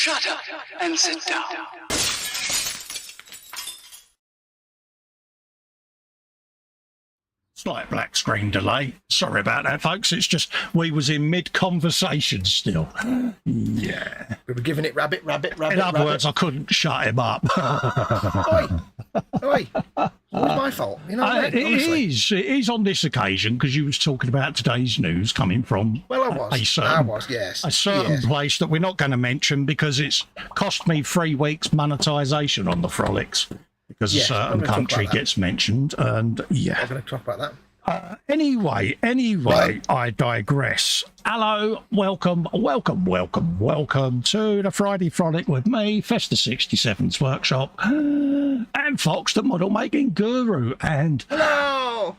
Shut up and sit down. Slight black screen delay. Sorry about that, folks. It's just we was in mid-conversation still. Yeah. We were giving it rabbit. In other words, I couldn't shut him up. Oi. It's my fault. You know what I mean? It is on this occasion, because you was talking about today's news coming from a certain place that we're not going to mention because it's cost me 3 weeks monetization on the Frolics. Because a certain country gets mentioned, and yeah. I'm going to talk about that. Anyway, I digress. Hello, welcome to the Friday Frolic with me, Festa 67's workshop, and Foxx, the model making guru. And hello.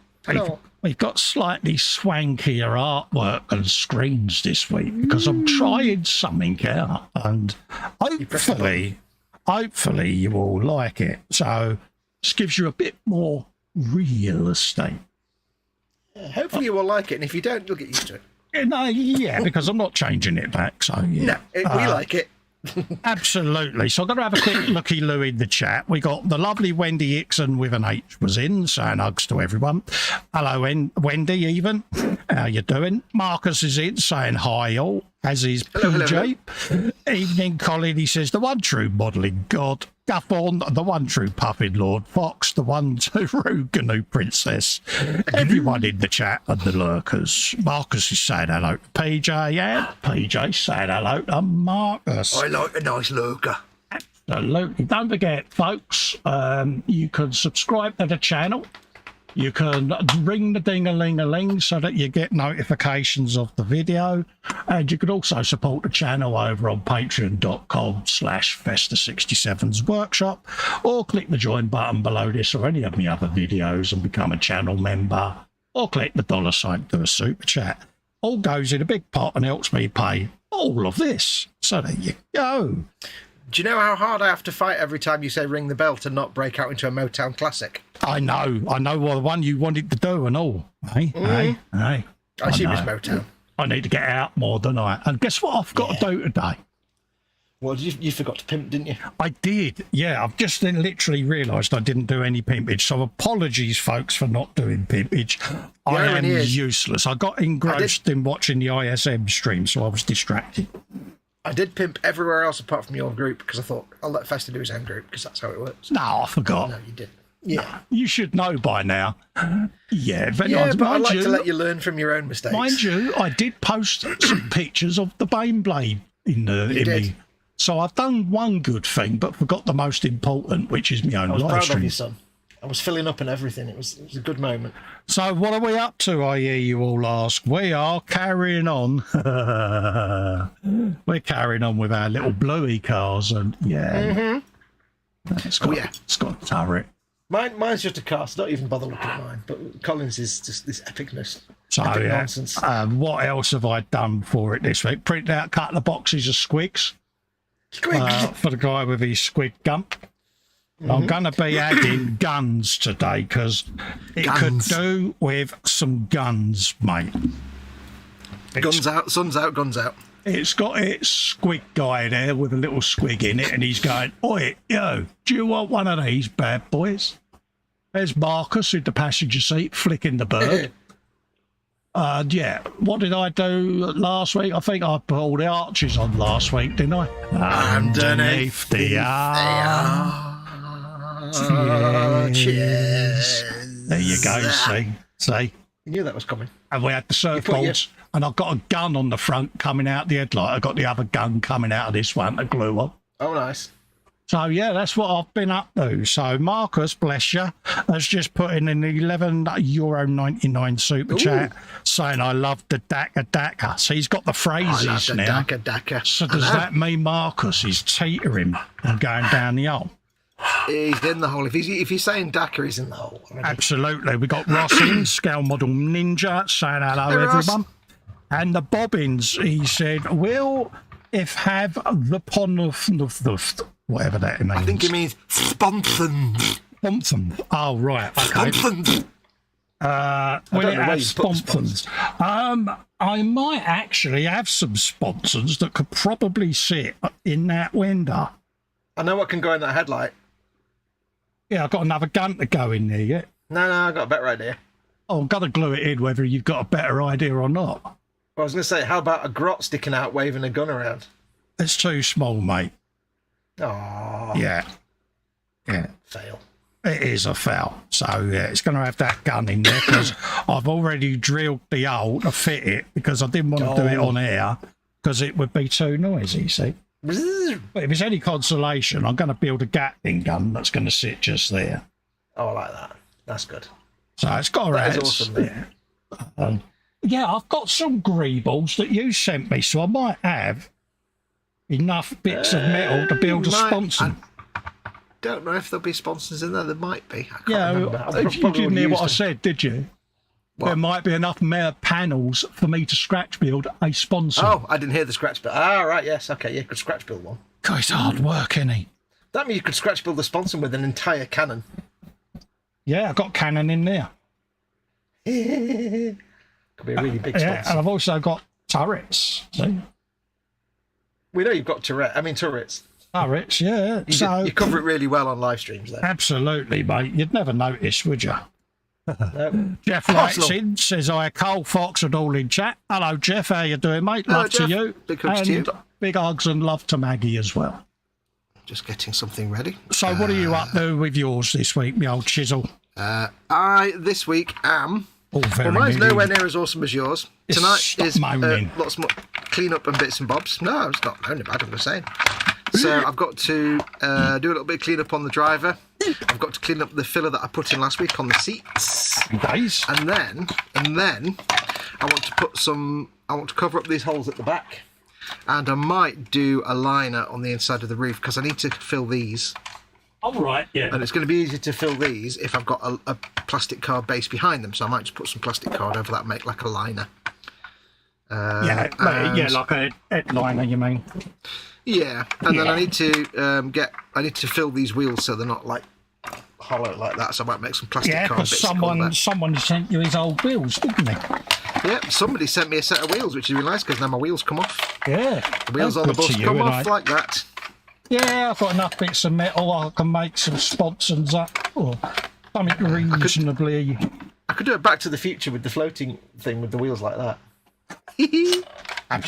We've got slightly swankier artwork and screens this week because I'm trying something out, and hopefully you all like it. So this gives you a bit more real estate. Yeah, hopefully you will like it, and if you don't, you'll get used to it. Yeah, because I'm not changing it back. So yeah, we like it. Absolutely. So I've got to have a quick looky-loo in the chat. We got the lovely Wendy Ixon with an H was in, saying hugs to everyone. Hello, Wendy, even. How you doing? Marcus is in, saying hi all, as is PJ. Hello. Evening, Colin. He says, the one true modelling god. Guffon, the one true puppet lord. Foxx, the one true GNU princess. Everyone in the chat and the lurkers. Marcus is saying hello to PJ, and PJ saying hello to Marcus. I like a nice lurker. Absolutely. Don't forget, folks, you can subscribe to the channel. You can ring the ding-a-ling-a-ling so that you get notifications of the video. And you can also support the channel over on patreon.com/Festa67's workshop, or click the join button below this or any of my other videos and become a channel member, or click the $sign to do a super chat. All goes in a big pot and helps me pay all of this. So there you go. Do you know how hard I have to fight every time you say ring the bell to not break out into a Motown classic? I know well, the one you wanted to do and all. Hey. I assume it's Motown. I need to get out more, don't I? And guess what I've got to do today? Well, you forgot to pimp, didn't you? I did, yeah. I've just then literally realised I didn't do any pimpage. So apologies, folks, for not doing pimpage. I am useless. I got engrossed in watching the ISM stream, so I was distracted. I did pimp everywhere else apart from your group because I thought I'll let Festa do his own group because that's how it works. No, I forgot. No, you didn't. Yeah. No, you should know by now. Yeah, but I like to let you learn from your own mistakes. Mind you, I did post some pictures of the Baneblade in me. So I've done one good thing, but forgot the most important, which is my own live stream. I was proud of you, son. I was filling up and everything. It was a good moment. So what are we up to, I hear you all ask? We are carrying on. We're carrying on with our little Bluey cars, and it's got a turret. Mine's just a car, so don't even bother looking at mine. But Colin's is just this epicness. So nonsense. What else have I done for it this week? Printed out a couple of boxes of squigs. For the guy with his squig gump. I'm going to be adding guns today because it could do with some guns, mate. Guns out, sun's out, guns out. It's got its squig guy there with a little squig in it, and he's going, oi, yo, do you want one of these bad boys? There's Marcus in the passenger seat flicking the bird. What did I do last week? I think I put all the arches on last week, didn't I? Underneath the arch. Yes. There you go, see? You knew that was coming. And we had the surfboards, and I've got a gun on the front coming out the headlight. I've got the other gun coming out of this one to glue on. Oh, nice. So, yeah, that's what I've been up to. So, Marcus, bless you, has just put in an €11.99 super chat saying, I love the Daka. So he's got the phrases now. Daka. So does that mean Marcus is teetering and going down the hole? He's in the hole. If he's saying Daka, he's in the hole. Absolutely. We got Ross in, Scale Model Ninja, saying hello, everyone. And the Bobbins, he said, if have the pon of whatever that means. I think it means sponson. Oh, right. Okay. Will it know where have you put the sponsons? I might actually have some sponsons that could probably sit in that window. I know what can go in that headlight. Yeah, I've got another gun to go in there yet. No, I got a better idea. Oh, I've got to glue it in whether you've got a better idea or not. Well, I was going to say, how about a grot sticking out waving a gun around? It's too small, mate. Oh, Yeah. fail. It is a foul. So, yeah, it's going to have that gun in there because I've already drilled the hole to fit it because I didn't want to do it on air because it would be too noisy, see? But if it's any consolation, I'm going to build a Gatling gun that's going to sit just there. Oh, I like that. That's good. So it's got That is rats. awesome, mate. Yeah, I've got some greebles that you sent me, so I might have enough bits of metal to build a sponson. I don't know if there'll be sponsons in there. There might be. I can't Yeah, remember. you didn't hear what I said, did you? What? There might be enough mere panels for me to scratch build a sponson. Oh, I didn't hear the scratch build. Ah, right, yes. Okay, yeah, you could scratch build one. God, it's hard work, isn't it? That means you could scratch build a sponson with an entire cannon. Yeah, I've got cannon in there. Could be a really big Yeah, sponson. and I've also got turrets. See? We know you've got turrets. Turrets, yeah. You cover it really well on live streams, though. Absolutely, mate. You'd never notice, would you? No. Jeff Lights in says, "I Cole Fox and all in chat." Hello, Jeff. How you doing, mate? Hello, Love Jeff. to you. Big hugs and to you. big hugs and love to Maggie as well. Just getting something ready. So, what are you up to with yours this week, me old chisel? I, this week, am... All very Well, mine's nearly- nowhere near as awesome as yours. Just Tonight stop is moaning. lots more clean up and bits and bobs. No, it's not moaning about it, I'm just saying. So I've got to do a little bit of clean up on the driver. I've got to clean up the filler that I put in last week on the seats. Days. And then I want to cover up these holes at the back. And I might do a liner on the inside of the roof because I need to fill these. All right, yeah. And it's going to be easier to fill these if I've got a plastic card base behind them. So I might just put some plastic card over that and make like a liner. Yeah, and- like a headliner, you mean? Yeah, and then Yeah. I need to fill these wheels so they're not like hollow like that. So I might make some plastic Yeah, card because bits. to cover that. someone sent you his old wheels, didn't they? Yeah, somebody sent me a set of wheels, which is really nice because now my wheels come off. Yeah. The wheels That's on the good bus to you, come and off like that. Yeah, I've got enough bits of metal. I can make some sponsons up or something reasonably. I could do a Back to the Future with the floating thing with the wheels like that.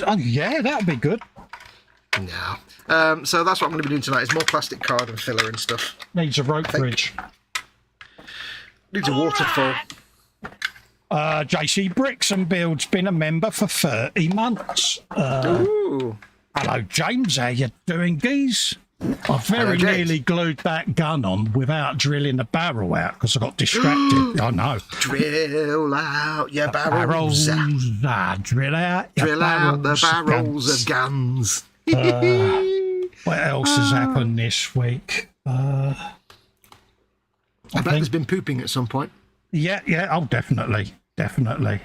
Oh, yeah, that'd be good. No. So that's what I'm going to be doing tonight. Is more plastic card and filler and stuff. Needs a rope bridge. Needs a waterfall. JC Bricks and Build's been a member for 30 months. Ooh. Hello, James. How you doing, geese? I very James. nearly glued that gun on without drilling the barrel out because I got distracted. I know. Drill out your Barrels. barrels. Drill out your Drill out the guns. barrels of guns. What else has happened this week? I bet there's been pooping at some point. Yeah. Oh, definitely. Can't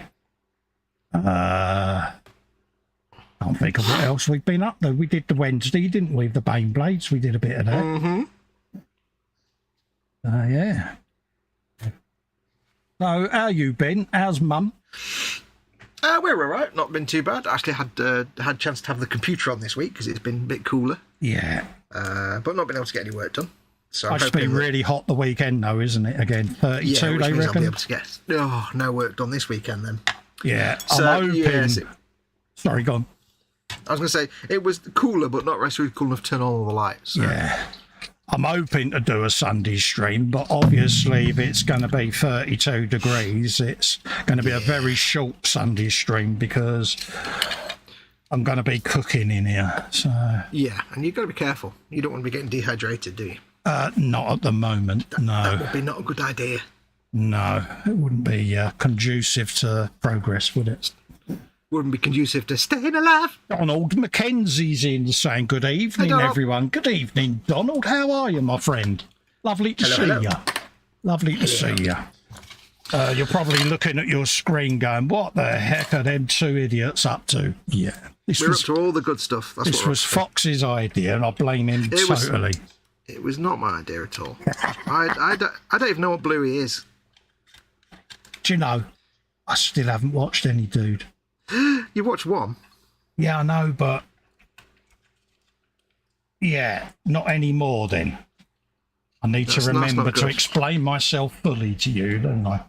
think of what else we've been up to. We did the Wednesday, didn't we? The Bane Blades. We did a bit of that. Mm-hmm. Yeah. So, how you been? How's Mum? We're all right. Not been too bad. Actually, had a chance to have the computer on this week because it's been a bit cooler. Yeah. But not been able to get any work done. So I'm It's hoping been that- really hot the weekend, though, isn't it? Again, 32, which they means I'll be reckon. able to get no work done this weekend then. Yeah. So, I'm hoping. yes, Sorry, go on. I was going to say it was cooler, but not necessarily cool enough to turn on all the lights. So. Yeah. I'm hoping to do a Sunday stream, but obviously if it's going to be 32 degrees, it's going to be a very short Sunday stream because I'm going to be cooking in here. So Yeah, and you've got to be careful. You don't want to be getting dehydrated, do you? not at the moment, That no. would be not a good idea. No, it wouldn't be conducive to progress, would it? Wouldn't be conducive to staying alive. Donald Mackenzie's in saying good evening, Donald. everyone. Good evening, Donald. How are you, my friend? Lovely to Hello, see you. Lovely to see you. You're probably looking at your screen going, what the heck are them two idiots up to? Yeah. This We're up was, to all the good stuff. That's this what we're was up to. Fox's idea, and I blame him It was- totally. It was not my idea at all. I don't even know what Bluey is. Do you know, I still haven't watched any, dude. You watched one? Yeah, I know, but yeah, not anymore then. I need to remember to explain myself fully to you, don't I?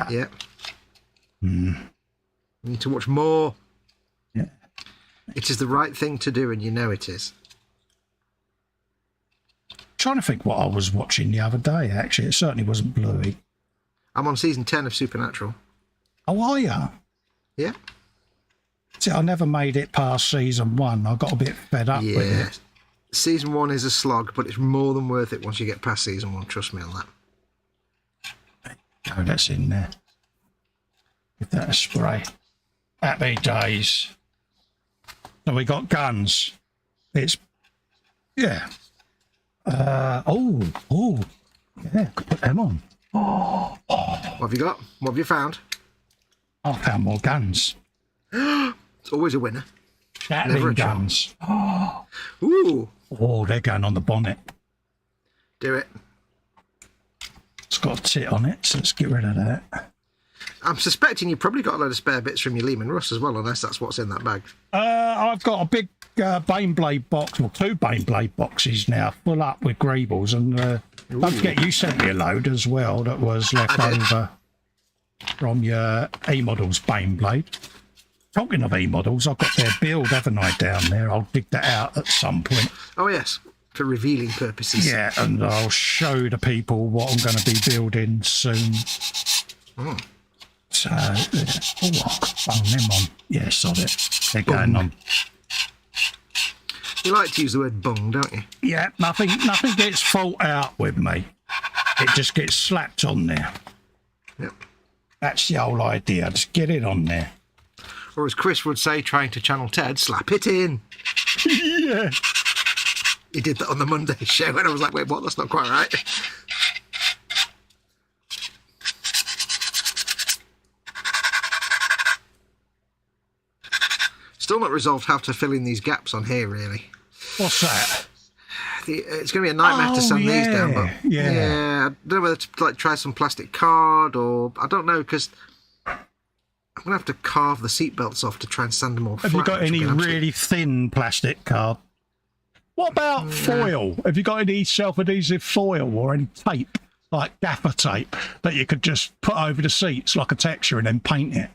Yeah. You need to watch more. Yeah. It is the right thing to do, and you know it is. Trying to think what I was watching the other day, actually. It certainly wasn't Bluey. I'm on season 10 of Supernatural. Oh, are you? Yeah. See, I never made it past season 1. I got a bit fed up with it. Season 1 is a slog, but it's more than worth it once you get past season 1. Trust me on that. Oh, that's in there. Give that a spray. Happy days. So we got guns. It's, yeah. Yeah, could put them on. What have you got? What have you found? I found more guns. It's always a winner. Gatling guns. Ooh. Oh, they're going on the bonnet. Do it. It's got a tit on it, so let's get rid of that. I'm suspecting you probably got a load of spare bits from your Lehman Russ as well, unless that's what's in that bag. I've got a big Bane Blade box, or 2 Bane Blade boxes now, full up with Greebles, and don't forget you sent me a load as well that was left over from your A.Models Bane Blade. Talking of A.Models, I've got their build, haven't I, down there? I'll dig that out at some point. Oh, yes, for revealing purposes. Yeah, and I'll show the people what I'm going to be building soon. So, I could bung them on. Yeah, sod it. They're going on. You like to use the word bung, don't you? Yeah, nothing gets thought out with me. It just gets slapped on there. Yep. That's the whole idea. Just get it on there. Or as Chris would say, trying to channel Ted, slap it in. Yeah. He did that on the Monday show, and I was like, wait, what? That's not quite right. Still not resolved how to fill in these gaps on here, really. What's that? It's going to be a nightmare to sand these down, but yeah, I don't know whether to like try some plastic card or I don't know, because I'm going to have to carve the seatbelts off to try and sand them all flat. Have you got any really thin plastic card? What about foil? Have you got any self-adhesive foil or any tape, like gaffer tape, that you could just put over the seats like a texture and then paint it?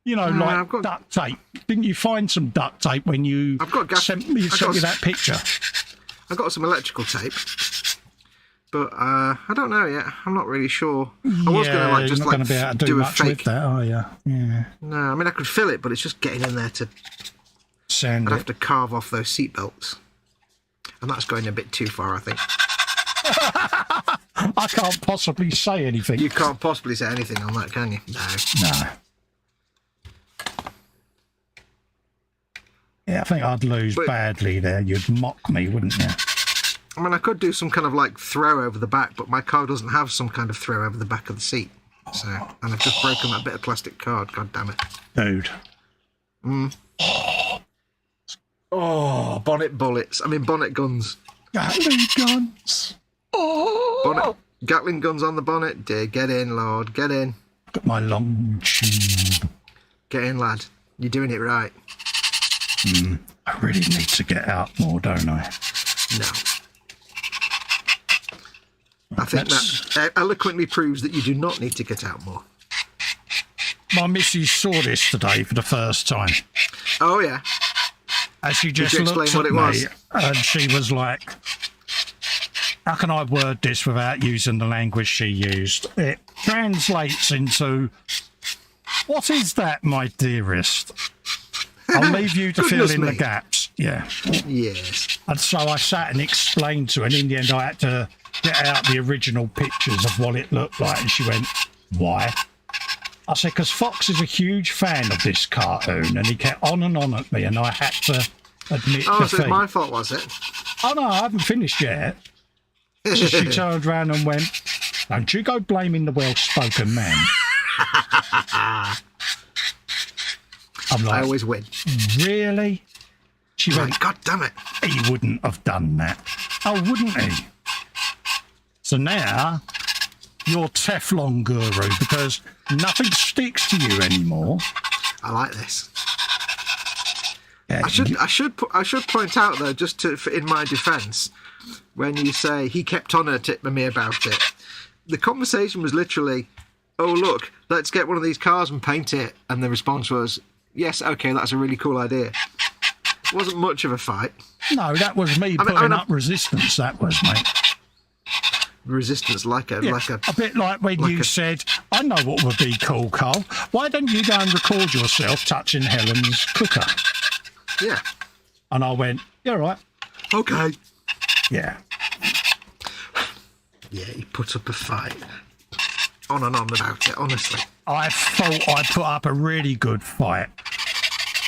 You know, like duct tape. Didn't you find some duct tape when you sent me that picture? I've got some electrical tape, but I don't know yet. I'm not really sure. I was going to do a fake. With that, are you? Yeah. No, I mean I could fill it, but it's just getting in there to sand. I'd have to carve off those seat belts, and that's going a bit too far, I think. I can't possibly say anything. You can't possibly say anything on that, can you? No. Yeah, I think I'd lose badly there. You'd mock me, wouldn't you? I mean, I could do some kind of like throw over the back, but my car doesn't have some kind of throw over the back of the seat. So, and I've just broken that bit of plastic card. God damn it, dude. Oh, bonnet bullets. I mean, bonnet guns. Gatling guns. Gatling guns on the bonnet. Dear, get in, Lord. Get in. Got my long tube. Get in, lad. You're doing it right. I really need to get out more, don't I? No. I think that eloquently proves that you do not need to get out more. My missus saw this today for the first time. Oh, yeah. And she just looked at me and she was like, how can I word this without using the language she used? It translates into, what is that, my dearest? I'll leave you to fill in the gaps. Yeah. Yes. And so I sat and explained to her, and in the end I had to get out the original pictures of what it looked like. And she went, why? I said, because Fox is a huge fan of this cartoon, and he kept on and on at me, and I had to admit so defeat. it's my fault, was it? Oh, no, I haven't finished yet. She turned around and went, don't you go blaming the well-spoken man. I'm like, I always win. Really? She went, God damn it. He wouldn't have done that. Oh, wouldn't he? So now, your Teflon guru, because nothing sticks to you anymore. I like this. Yeah, I should point out though, just to in my defence, when you say he kept on at me about it, the conversation was literally, "Oh look, let's get one of these cars and paint it," and the response was, "Yes, okay, that's a really cool idea." It wasn't much of a fight. No, that was me putting up resistance. That was, mate. Resistance, like a bit like when you said, "I know what would be cool, Carl. Why don't you go and record yourself touching Helen's cooker?" Yeah. And I went, "You're right." Okay. Yeah. Yeah, he put up a fight. On and on about it, honestly. I thought I put up a really good fight.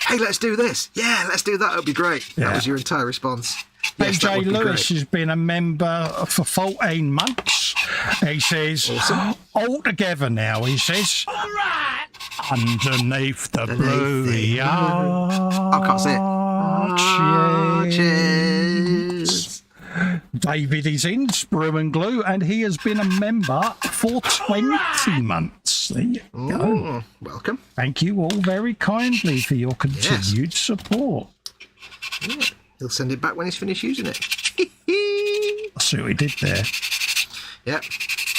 Hey, let's do this. Yeah, let's do that. It'll be great. Yeah. That was your entire response. Yes, BJ Lewis has been a member for 14 months. He says, awesome. All together now, he says. All right. Underneath the Bluey. I can't say it. Cheers. David is in Sprue and Glue, and he has been a member for 20 months. There you go. Welcome. Thank you all very kindly for your continued support. Yeah. He'll send it back when he's finished using it. I see what he did there. Yep.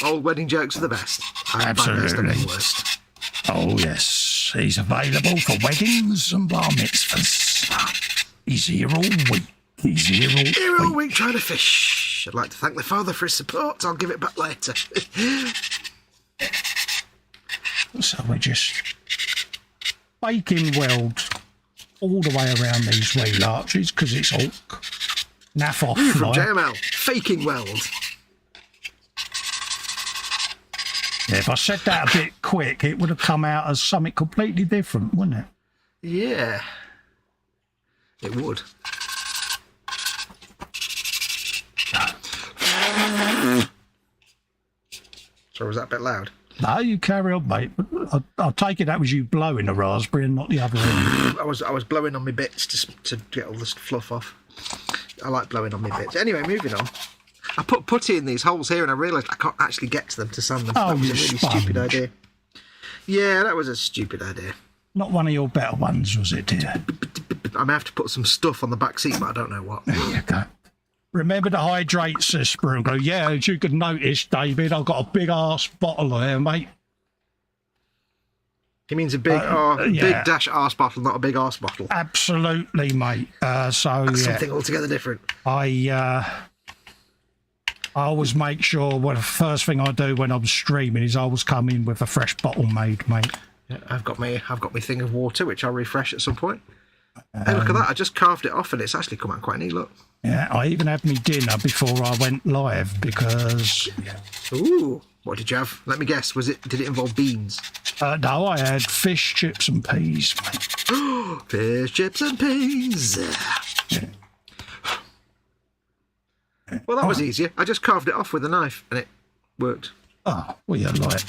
Old wedding jokes are the best. Absolutely. Worst. Oh, yes. He's available for weddings and bar mitzvahs. He's here all week. He's here all week trying to fish. I'd like to thank the father for his support. I'll give it back later. So we're just baking weld all the way around these wheel arches because it's all naff off. From JML, faking weld. Yeah, if I said that a bit quick, it would have come out as something completely different, wouldn't it? Yeah, it would. So was that a bit loud? No, you carry on, mate. I'll take it that was you blowing a raspberry and not the other end. I was blowing on my bits to get all this fluff off. I like blowing on my bits. Anyway, moving on. I put putty in these holes here and I realised I can't actually get to them to sand them. Oh, that was a really stupid idea. Yeah, that was a stupid idea. Not one of your better ones, was it, dear? I may have to put some stuff on the back seat, but I don't know what. There you go. Remember to hydrate, says Sprue and Glue. Yeah, as you can notice, David, I've got a big arse bottle there, mate. He means a big, big dash arse bottle, not a big arse bottle. Absolutely, mate. That's something altogether different. I always make sure the first thing I do when I'm streaming is I always come in with a fresh bottle made, mate. Yeah, I've got my thing of water, which I'll refresh at some point. Hey, look at that! I just carved it off, and it's actually come out quite neat. Look. Yeah, I even had my dinner before I went live because. Ooh, what did you have? Let me guess. Did it involve beans? No, I had fish, chips, and peas, mate. Fish, chips, and peas. Yeah. Well, that was easier. I just carved it off with a knife, and it worked. Oh, well, you like.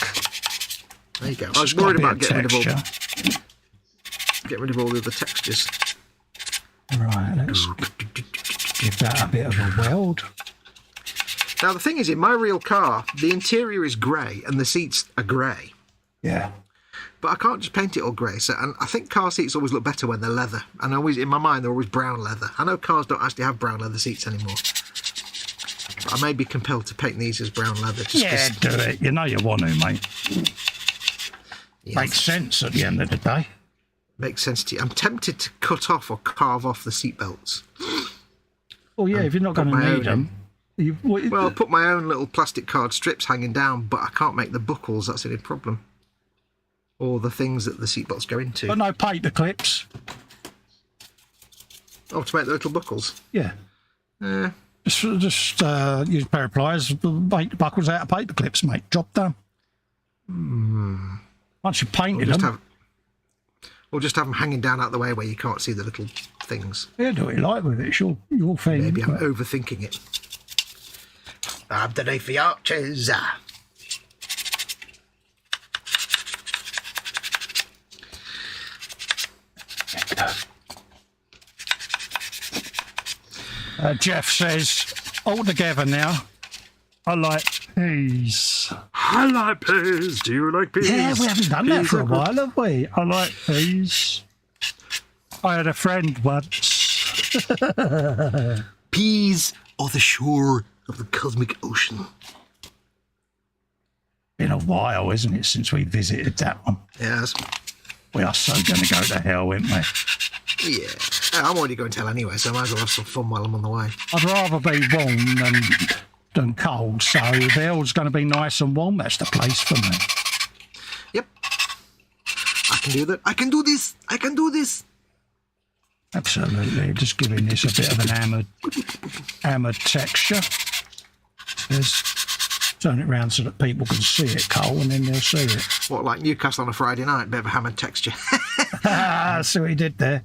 There you go. I was worried about getting rid of all the other textures. Right, let's give that a bit of a weld. Now, the thing is, in my real car, the interior is grey and the seats are grey. Yeah. But I can't just paint it all grey. And I think car seats always look better when they're leather. And always, in my mind, they're always brown leather. I know cars don't actually have brown leather seats anymore. But I may be compelled to paint these as brown leather. Just do it. You know you want to, mate. Yes. Makes sense at the end of the day. Makes sense to you. I'm tempted to cut off or carve off the seat belts. Oh, yeah, if you're not going to need them. Well, I'll put my own little plastic card strips hanging down, but I can't make the buckles. That's the only problem. Or the things that the seat belts go into. But no paper clips. Oh, to make the little buckles? Yeah. Just use a pair of pliers, make the buckles out of paper clips, mate. Job done. Once you've painted them. Or just have them hanging down out the way where you can't see the little things. Yeah, do what you like with it. It's your thing. Maybe I'm overthinking it. Underneath the arches. Jeff says, all together now. I like peas. I like peas. Do you like peas? Yeah, we haven't done that Peas for a are while, have we? I like peas. I had a friend once. Peas on the shore of the cosmic ocean. Been a while, isn't it, since we visited that one? Yes. We are so going to go to hell, aren't we? Yeah. I'm already going to hell anyway, so I might as well have some fun while I'm on the way. I'd rather be warm than cold, so if hell's going to be nice and warm, that's the place for me. Yep. I can do that. I can do this. I can do this. Absolutely. Just giving this a bit of an hammered texture. Turn it around so that people can see it, Cole, and then they'll see it. What, like Newcastle on a Friday night? Bit of a hammered texture. See what he did there.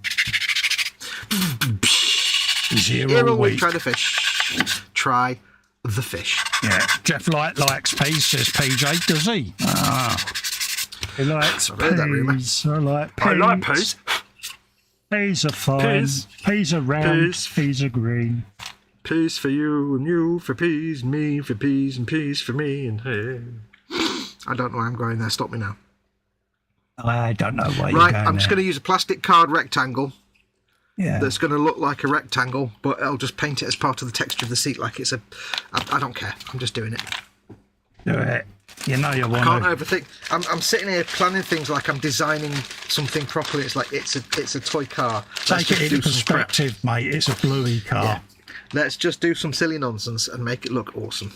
Here we try the fish. Try the fish. Yeah, Jeff likes peas, says PJ, does he? He likes peas. I like peas. I like peas. Peas are fine. Peas are round. Peas are green. Peas for you and you for peas, and me for peas, and peas for me, and hey. I don't know where I'm going there. Stop me now. I don't know where you're right, going I'm just going to use a plastic card rectangle. Yeah. That's going to look like a rectangle, but I'll just paint it as part of the texture of the seat, like it's a. I don't care. I'm just doing it. Do it. You know you want I can't overthink. I'm sitting here planning things like I'm designing something properly. It's like it's a toy car. Take it into perspective, mate. It's a Bluey car. Yeah. Let's just do some silly nonsense and make it look awesome.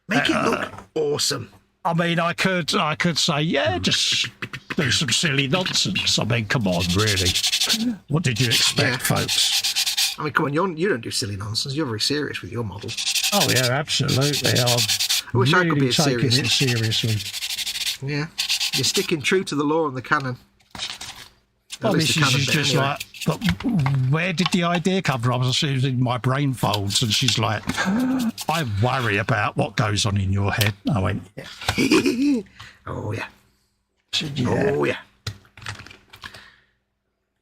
Make it look awesome. I mean, I could say, yeah, just do some silly nonsense. I mean, come on, really. What did you expect, folks? I mean, come on, you don't do silly nonsense. You're very serious with your model. Oh, yeah, absolutely. I wish I could be as taking serious. it seriously. Yeah. You're sticking true to the law and the canon. Well, this is just anyway. Like, but where did the idea come from? I was in my brain folds, and she's like, I worry about what goes on in your head. I went, yeah. Oh, yeah. Said, yeah. Oh, yeah.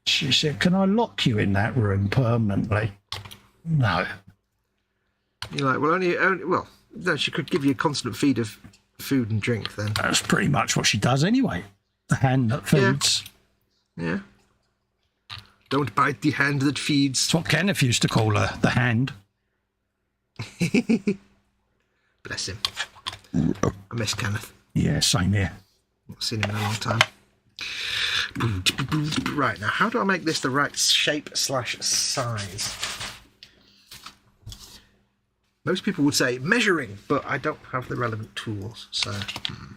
She said, can I lock you in that room permanently? No. You're like, well, well, no, she could give you a constant feed of food and drink then. That's pretty much what she does anyway. The hand that feeds. Yeah. Don't bite the hand that feeds. That's what Kenneth used to call her, the hand. Bless him. I miss Kenneth. Yeah, same here. Not seen him in a long time. Right, now how do I make this the right shape/size? Most people would say measuring, but I don't have the relevant tools, so...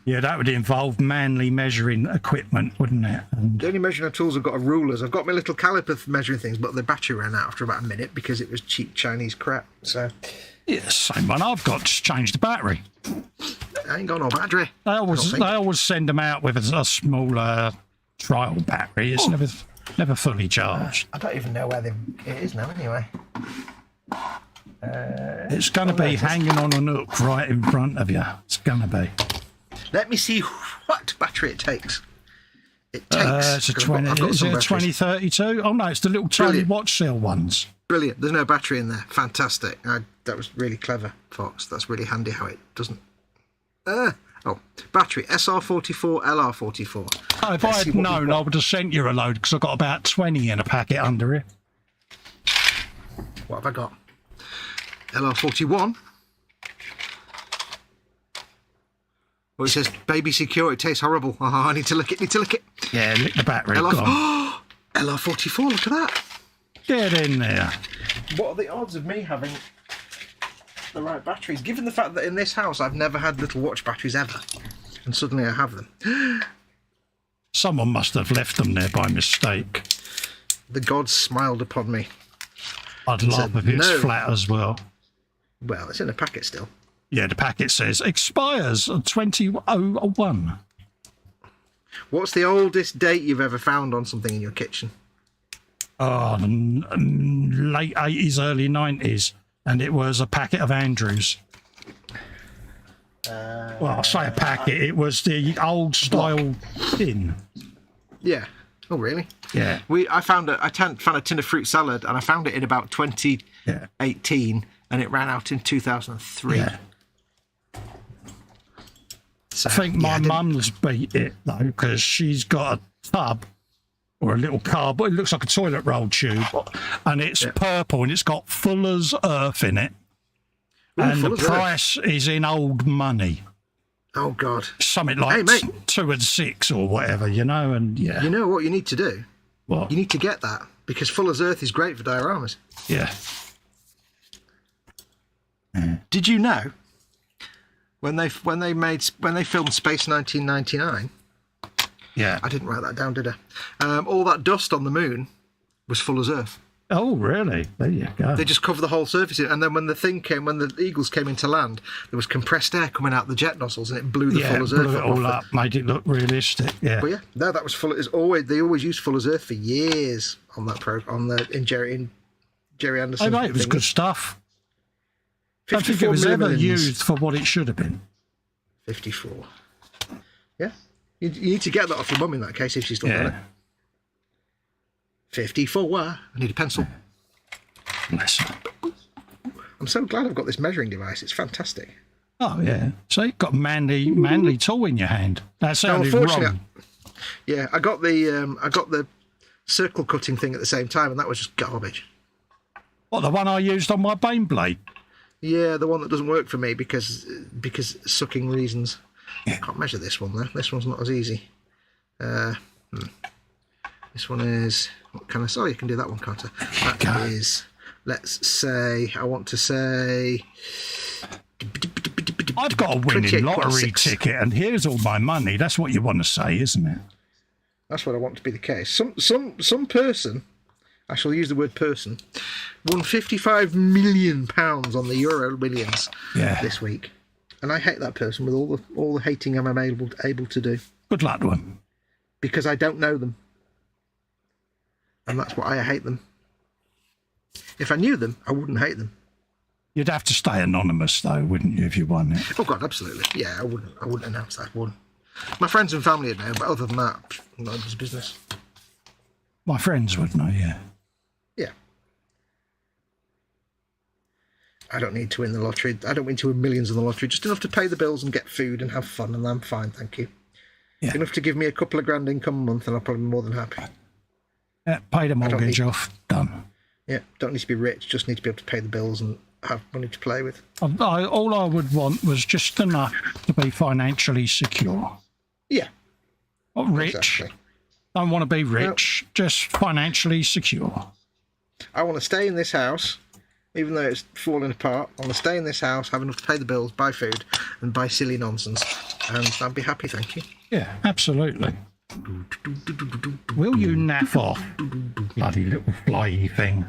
Yeah, that would involve manly measuring equipment, wouldn't it? And the only measuring tools I've got are rulers. I've got my little caliper for measuring things, but the battery ran out after about a minute because it was cheap Chinese crap, so... Yeah, same one I've got, just change the battery. I ain't got no battery. They always send them out with a smaller trial battery. It's never fully charged. I don't even know where it is now, anyway. It's going to be hanging on a hook right in front of you. It's going to be. Let me see what battery it takes. It takes. It's a 20. Is it a 2032? Oh no, it's the little tiny watch cell ones. Brilliant. There's no battery in there. Fantastic. That was really clever, Fox. That's really handy how it doesn't. Battery SR44, LR44. Oh, if I had known, I would have sent you a load because I've got about 20 in a packet under here. What have I got? LR41. Well, it says baby secure. It tastes horrible. Oh, I need to lick it. Yeah, lick the battery. LR44. Look at that. Get in there. What are the odds of me having the right batteries? Given the fact that in this house I've never had little watch batteries ever, and suddenly I have them. Someone must have left them there by mistake. The gods smiled upon me. I'd love if it's flat as well. Well, it's in a packet still. Yeah, the packet says expires 2001. What's the oldest date you've ever found on something in your kitchen? Oh, late 80s, early 90s. And it was a packet of Andrews. Well, I say a packet. It was the old style tin. Yeah. Oh, really? Yeah. I found a tin of fruit salad, and I found it in about 2018, and it ran out in 2003. Yeah. So, think my mum's beat it though, because she's got a tub or a little cardboard. It looks like a toilet roll tube, and it's purple and it's got Fuller's Earth in it. Ooh, and Fuller's the price is in old money. Oh God! Something like Hey, mate. 2 and 6 or whatever, you know. And yeah, You know what you need to do? what? You need to get that because Fuller's Earth is great for dioramas. Yeah. Did you know when they filmed Space 1999? Yeah. I didn't write that down, did I? All that dust on the moon was Fuller's Earth. Oh, really? There you go. They just covered the whole surface, and then when the Eagles came into land, there was compressed air coming out the jet nozzles, and it blew the Fuller's Earth blew it all up, made it look realistic. Yeah. But yeah, no, that was They always used Fuller's Earth for years on that in Jerry Anderson. Oh, mate, it was good stuff. I don't think it 54 was ever millimeters. used for what it should have been. 54. Yeah, you need to get that off your mum in that case if she's still got it. 54. I need a pencil. Bless her. I'm so glad I've got this measuring device. It's fantastic. Oh, yeah. So you've got manly tool in your hand. That sounded wrong. Yeah, I got the circle cutting thing at the same time, and that was just garbage. What, the one I used on my Bane blade? Yeah, the one that doesn't work for me because sucking reasons. I can't measure this one though. This one's not as easy. This one is. What can I say? Oh, you can do that one, can't I? That is. Let's say. I want to say. I've got a winning lottery 28.6. ticket, and here's all my money. That's what you want to say, isn't it? That's what I want to be the case. Some person. I shall use the word person. Won £55 million on the Euro Millions this week, and I hate that person with all the hating I'm able to do. Good luck to him. Because I don't know them. And that's why I hate them. If I knew them, I wouldn't hate them. You'd have to stay anonymous, though, wouldn't you, if you won it? Oh God, absolutely. Yeah, I wouldn't announce that one. My friends and family would know, but other than that, nobody's business. My friends would know, yeah. Yeah. I don't need to win the lottery. I don't need to win millions in the lottery. Just enough to pay the bills and get food and have fun, and I'm fine, thank you. Yeah. Enough to give me a couple of grand income a month, and I'll probably be more than happy. Yeah, pay the mortgage off. Done. Yeah, don't need to be rich. Just need to be able to pay the bills and have money to play with. All I would want was just enough to be financially secure. Yeah. Not rich. Exactly. Don't want to be rich, just financially secure. I want to stay in this house, even though it's falling apart. I want to stay in this house, have enough to pay the bills, buy food, and buy silly nonsense. And I'd be happy, thank you. Yeah, absolutely. Will you naff off, bloody little flyy thing?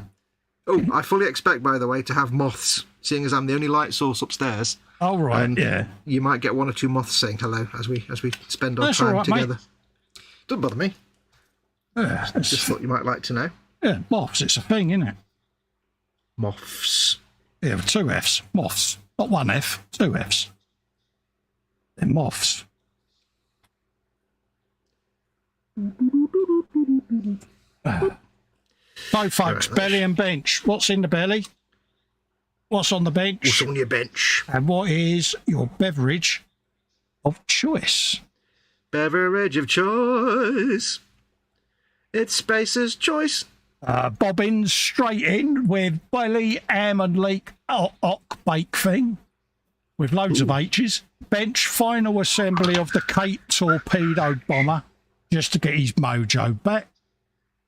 Oh, I fully expect, by the way, to have moths, seeing as I'm the only light source upstairs. Oh, right, yeah. You might get 1 or 2 moths saying hello as we spend our That's time all right, together. mate. Doesn't bother me. Yeah, Just thought you might like to know. yeah, moths, it's a thing, isn't it? Moths. Yeah, with 2 Fs. Moths. Not 1 F, 2 Fs. They're moths. So, folks, belly and bench. What's in the belly? What's on the bench? What's on your bench? And what is your beverage of choice? Beverage of choice. It's Spacer's choice. Bobbins straight in with belly, ham and leek, ock bake thing with loads of H's. Bench final assembly of the Kate torpedo bomber just to get his mojo back.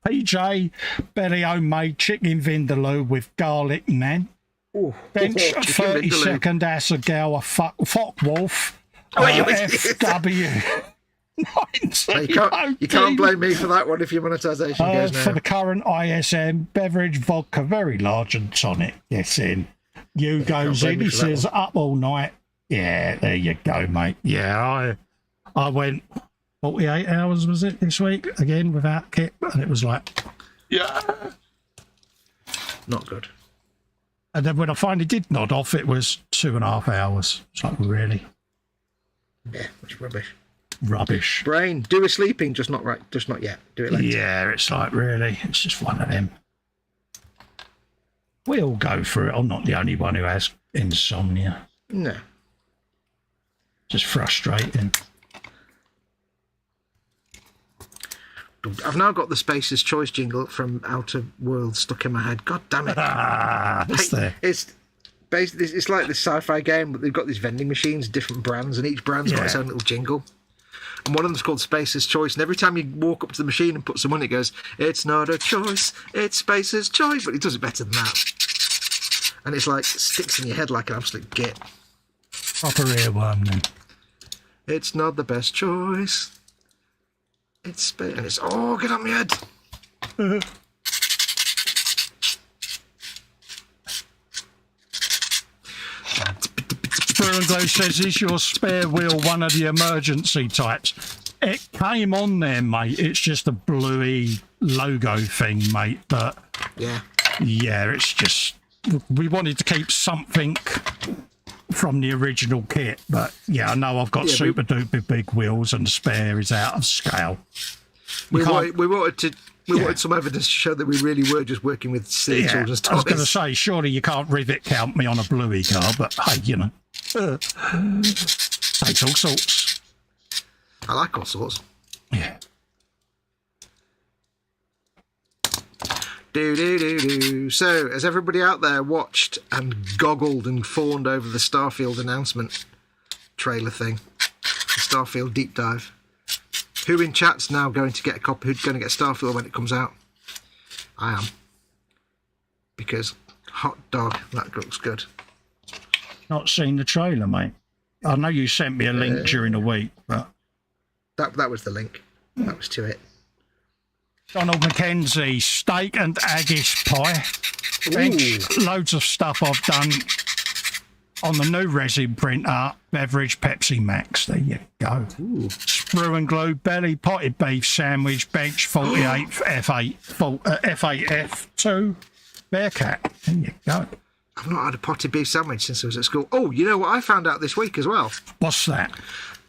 PJ belly homemade chicken vindaloo with garlic naan. Ooh. Bench Chicken 30-second Asagawa fuck wolf. FW. You can't blame me for that one if your monetisation goes now. For the current ISM, beverage vodka, very large and tonic. Yes, in. You goes in, he says, up all night. Yeah, there you go, mate. Yeah, I went 48 hours, was it, this week, again, without kit, and it was like, yeah. Not good. And then when I finally did nod off, it was 2.5 hours. It's like, really? Yeah, it's rubbish. Rubbish. Brain, do a sleeping, just not right, just not yet. Do it later. Yeah, it's like, really? It's just one of them. We all go through it. I'm not the only one who has insomnia. No. Just frustrating. I've now got the Spacer's Choice jingle from Outer Worlds stuck in my head. God damn it! It's there. It's basically it's like this sci-fi game, but they've got these vending machines, different brands, and each brand's got its own little jingle. And one of them's called Spacer's Choice, and every time you walk up to the machine and put some money, it goes, "It's not a choice, it's Spacer's Choice," but it does it better than that. And it's like sticks in your head like an absolute git. Proper earworm then. It's not the best choice. It's and it's get on my head. Glow says, "Is your spare wheel one of the emergency types?" It came on there, mate. It's just a Bluey logo thing, mate. But yeah, it's just we wanted to keep something from the original kit. But yeah, I know I've got super duper big wheels, and the spare is out of scale. We wanted some evidence to show that we really were just working with silly children's toys. I was going to say, surely you can't rivet count me on a Bluey car, but hey, you know, takes all sorts. I like all sorts. Yeah. So, has everybody out there watched and goggled and fawned over the Starfield announcement trailer thing? The Starfield deep dive. Who in chat's now going to get a copy? Who's going to get Starfield when it comes out? I am. Because hot dog, that looks good. Not seen the trailer, mate. I know you sent me a link during the week, but that was the link. That was to it. Donald McKenzie, steak and aggish pie. Bench, loads of stuff I've done on the new resin printer, beverage Pepsi Max. There you go. Ooh. Sprue and glue belly potted beef sandwich, bench 48 F8 F8F2 Bearcat. There you go. I've not had a potted beef sandwich since I was at school. Oh, you know what I found out this week as well? What's that?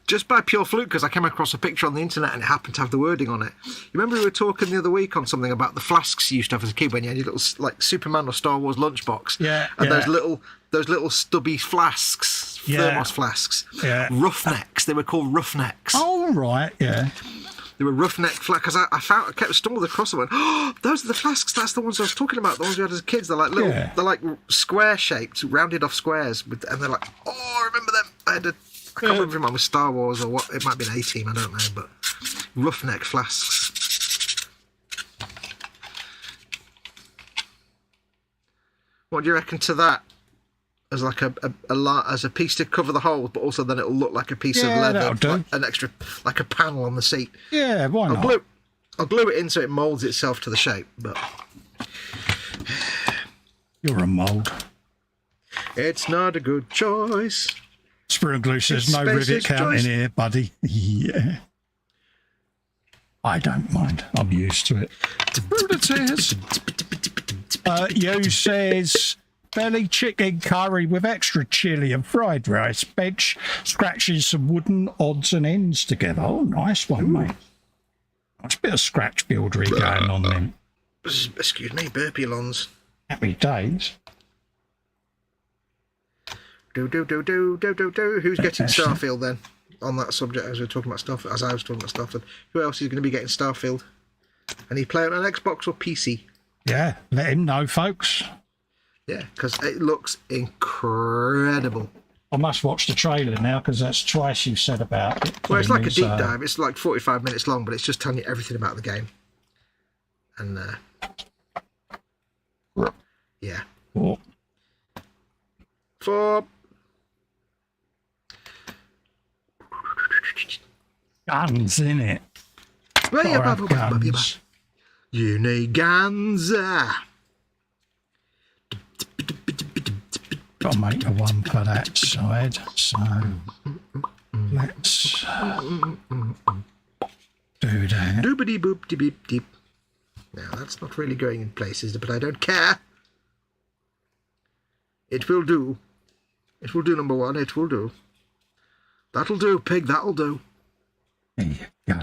Just by pure fluke, because I came across a picture on the internet and it happened to have the wording on it. You remember we were talking the other week on something about the flasks you used to have as a kid when you had your little like Superman or Star Wars lunchbox. Yeah. And those little stubby flasks, thermos flasks. Yeah. Roughnecks. They were called roughnecks. Oh right, yeah. They were roughneck flasks. Because I kept stumbling across them. And went, oh, those are the flasks. That's the ones I was talking about. The ones we had as kids. They're like little. Yeah. They're like square shaped, rounded off squares, and they're like, oh, I remember them. I can't remember if mine was Star Wars or what. It might be an A-Team, I don't know, but roughneck flasks. What do you reckon to that? As like as a piece to cover the holes, but also then it'll look like a piece of leather, like an extra, like a panel on the seat. Yeah, why not? I'll glue it in so it moulds itself to the shape. But you're a mould. It's not a good choice. Sprue and glue says no rivet count in here, buddy. Yeah. I don't mind. I'm used to it. You says belly chicken curry with extra chili and fried rice. Bench scratching some wooden odds and ends together. Oh, nice one, mate. Nice bit of scratch buildery going on then. Excuse me, burpee lons. Happy days. Who's getting Starfield then? On that subject, as we're talking about Starfield, as I was talking about Starfield, who else is going to be getting Starfield? And he play it on an Xbox or PC? Yeah, let him know, folks. Yeah, because it looks incredible. I must watch the trailer now because that's twice you've said about it. Well, it's like a deep dive. It's like 45 minutes long, but it's just telling you everything about the game. And yeah. For guns, innit? Guns. You need guns. I'll make a one for that side. So let's do that. Doobity boop de beep deep. Now that's not really going in places, but I don't care. It will do. It will do, number one. It will do. That'll do, pig. That'll do. There you go.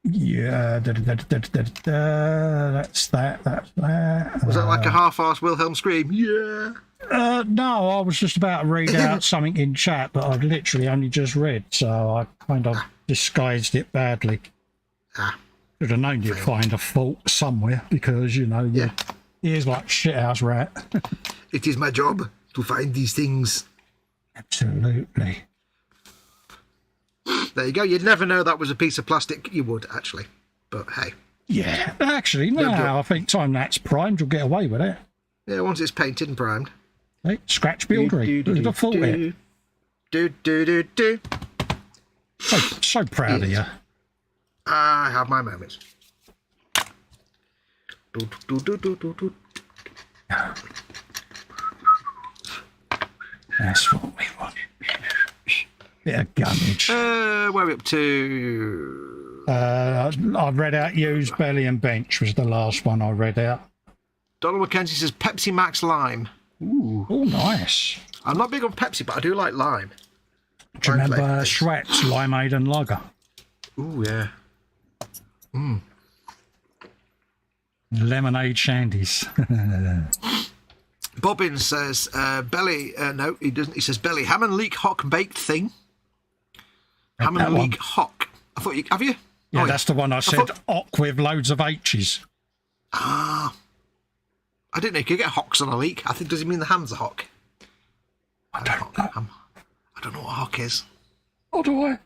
Yeah, that's that. Was that like a half-assed Wilhelm scream? Yeah. No, I was just about to read out something in chat, but I've literally only just read, so I kind of disguised it badly. Should have known you'd find a fault somewhere because, you know, your ears like shithouse rat. It is my job to find these things. Absolutely. There you go. You'd never know that was a piece of plastic. You would, actually. But hey. Yeah, actually, no, I think time that's primed, you'll get away with it. Yeah, once it's painted and primed. Hey, scratch buildery. Who'd have thought it? So proud of you. I have my moments. That's what we want. Bit of gunnage. Where are we up to? I read out Used Belly and Bench was the last one I read out. Donald McKenzie says Pepsi Max Lime. Ooh. Oh, nice. I'm not big on Pepsi, but I do like lime. Do you remember Schweppes Limeade and Lager? Ooh, yeah. Mm. Lemonade shandies. Bobbin says belly. No, he doesn't. He says belly ham and leek hock baked thing. Ham and leek hock. I thought you have you? Yeah, that's the one I said. Hock with loads of H's. Ah, I didn't know you could get hocks on a leek. I think does he mean the ham's a hock? I don't know. I don't know what a hock is. Oh, do I?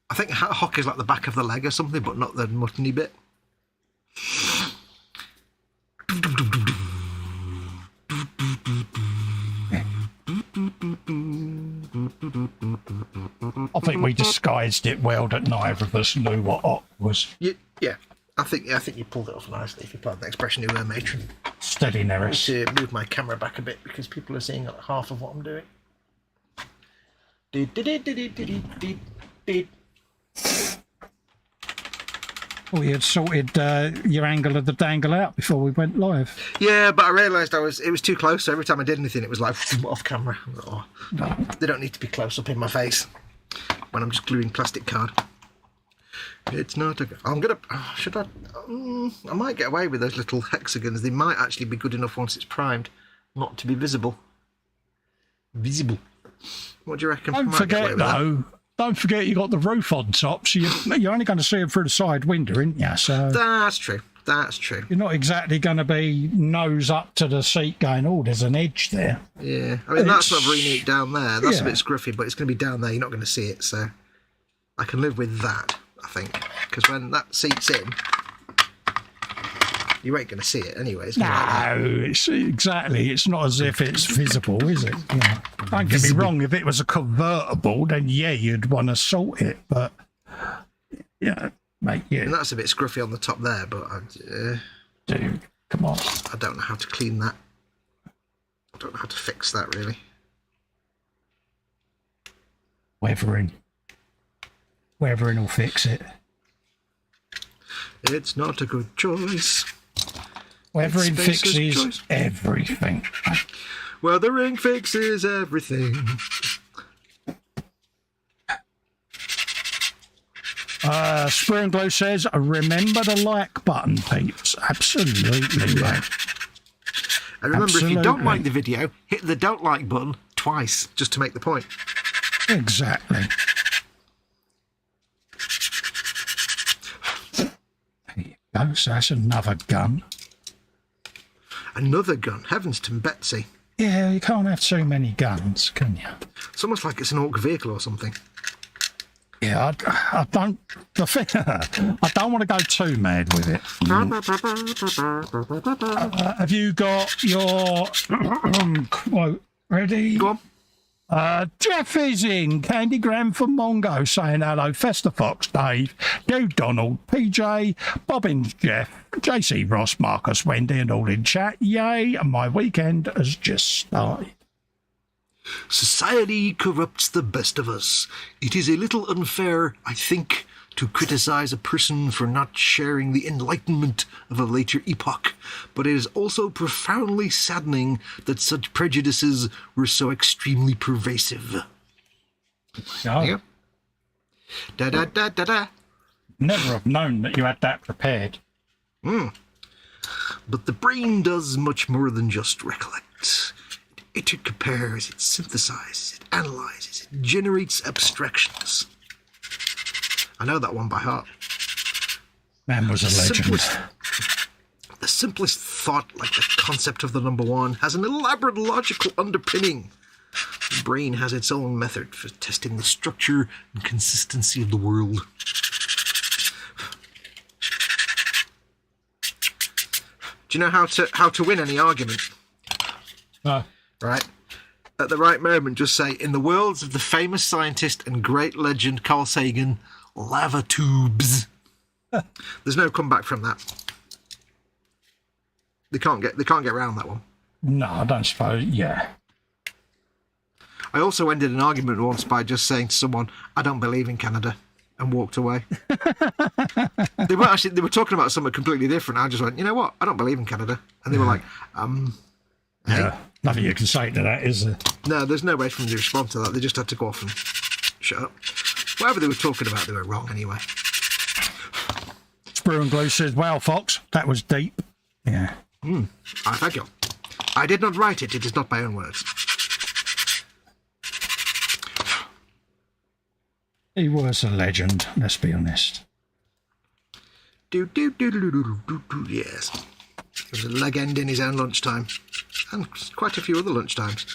I think a hock is like the back of the leg or something, but not the muttony bit. I think we disguised it well that neither of us knew what hock was. Yeah. I think you pulled it off nicely if you applied the expression you were, matron. Steady, Neris. I need to move my camera back a bit because people are seeing half of what I'm doing. We had sorted your angle of the dangle out before we went live. Yeah, but I realised it was too close, so every time I did anything it was like off camera. Oh, they don't need to be close up in my face when I'm just gluing plastic card. It's not a... I'm gonna... should I... I might get away with those little hexagons. They might actually be good enough once it's primed not to be visible. What do you reckon? Don't forget, though, don't forget you got the roof on top, so you're only going to see them through the side window, aren't you? So that's true. That's true. You're not exactly going to be nose up to the seat going, oh, there's an edge there. Yeah. I mean, that's not really neat down there. That's a bit scruffy, but it's going to be down there. You're not going to see it, so I can live with that, I think. Because when that seat's in, you ain't going to see it anyway. No, it's exactly. It's not as if it's visible, is it? Yeah. Don't get me wrong. If it was a convertible, then yeah, you'd want to sort it. But yeah, mate, yeah. And that's a bit scruffy on the top there, but dude, come on. I don't know how to clean that. I don't know how to fix that really. Weathering will fix it. It's not a good choice. Weathering fixes everything. Weathering fixes everything. Spur and Glow says, remember the like button, peeps. Absolutely, mate. And remember, if you don't like the video, hit the don't like button twice, just to make the point. Exactly. There you go, so that's another gun. Another gun, heavens to Betsy. Yeah, you can't have too many guns, can you? It's almost like it's an orc vehicle or something. Yeah, I don't. I don't want to go too mad with it. Have you got your quote ready? Go on. Jeff is in. Candygram for Mongo saying hello. Festa Foxx, Dave, you, Donald, PJ, Bobbins, Jeff, JC, Ross, Marcus, Wendy, and all in chat. Yay! And my weekend has just started. Society corrupts the best of us. It is a little unfair, I think, to criticise a person for not sharing the enlightenment of a later epoch, but it is also profoundly saddening that such prejudices were so extremely pervasive. Yeah. Da da da da da. Never have known that you had that prepared. But the brain does much more than just recollect. It compares, it synthesizes, it analyzes, it generates abstractions. I know that one by heart. Man was a legend. The simplest thought, like the concept of the number one, has an elaborate logical underpinning. The brain has its own method for testing the structure and consistency of the world. Do you know how to win any argument? No. Right? At the right moment, just say, in the words of the famous scientist and great legend Carl Sagan, lava tubes. There's no comeback from that. They can't get around that one. No, I don't suppose. Yeah. I also ended an argument once by just saying to someone, "I don't believe in Canada," and walked away. They were talking about something completely different. I just went, "You know what? I don't believe in Canada," and they were like, Yeah. Hey? Nothing you can say to that, is there? No, there's no way for them to respond to that. They just had to go off and shut up. Whatever they were talking about, they were wrong anyway. Brew and Glue says, "Wow, Fox, that was deep." Yeah. Thank you. I did not write it. It is not my own words. He was a legend, let's be honest. Yes. He was a legend in his own lunchtime. And quite a few other lunchtimes.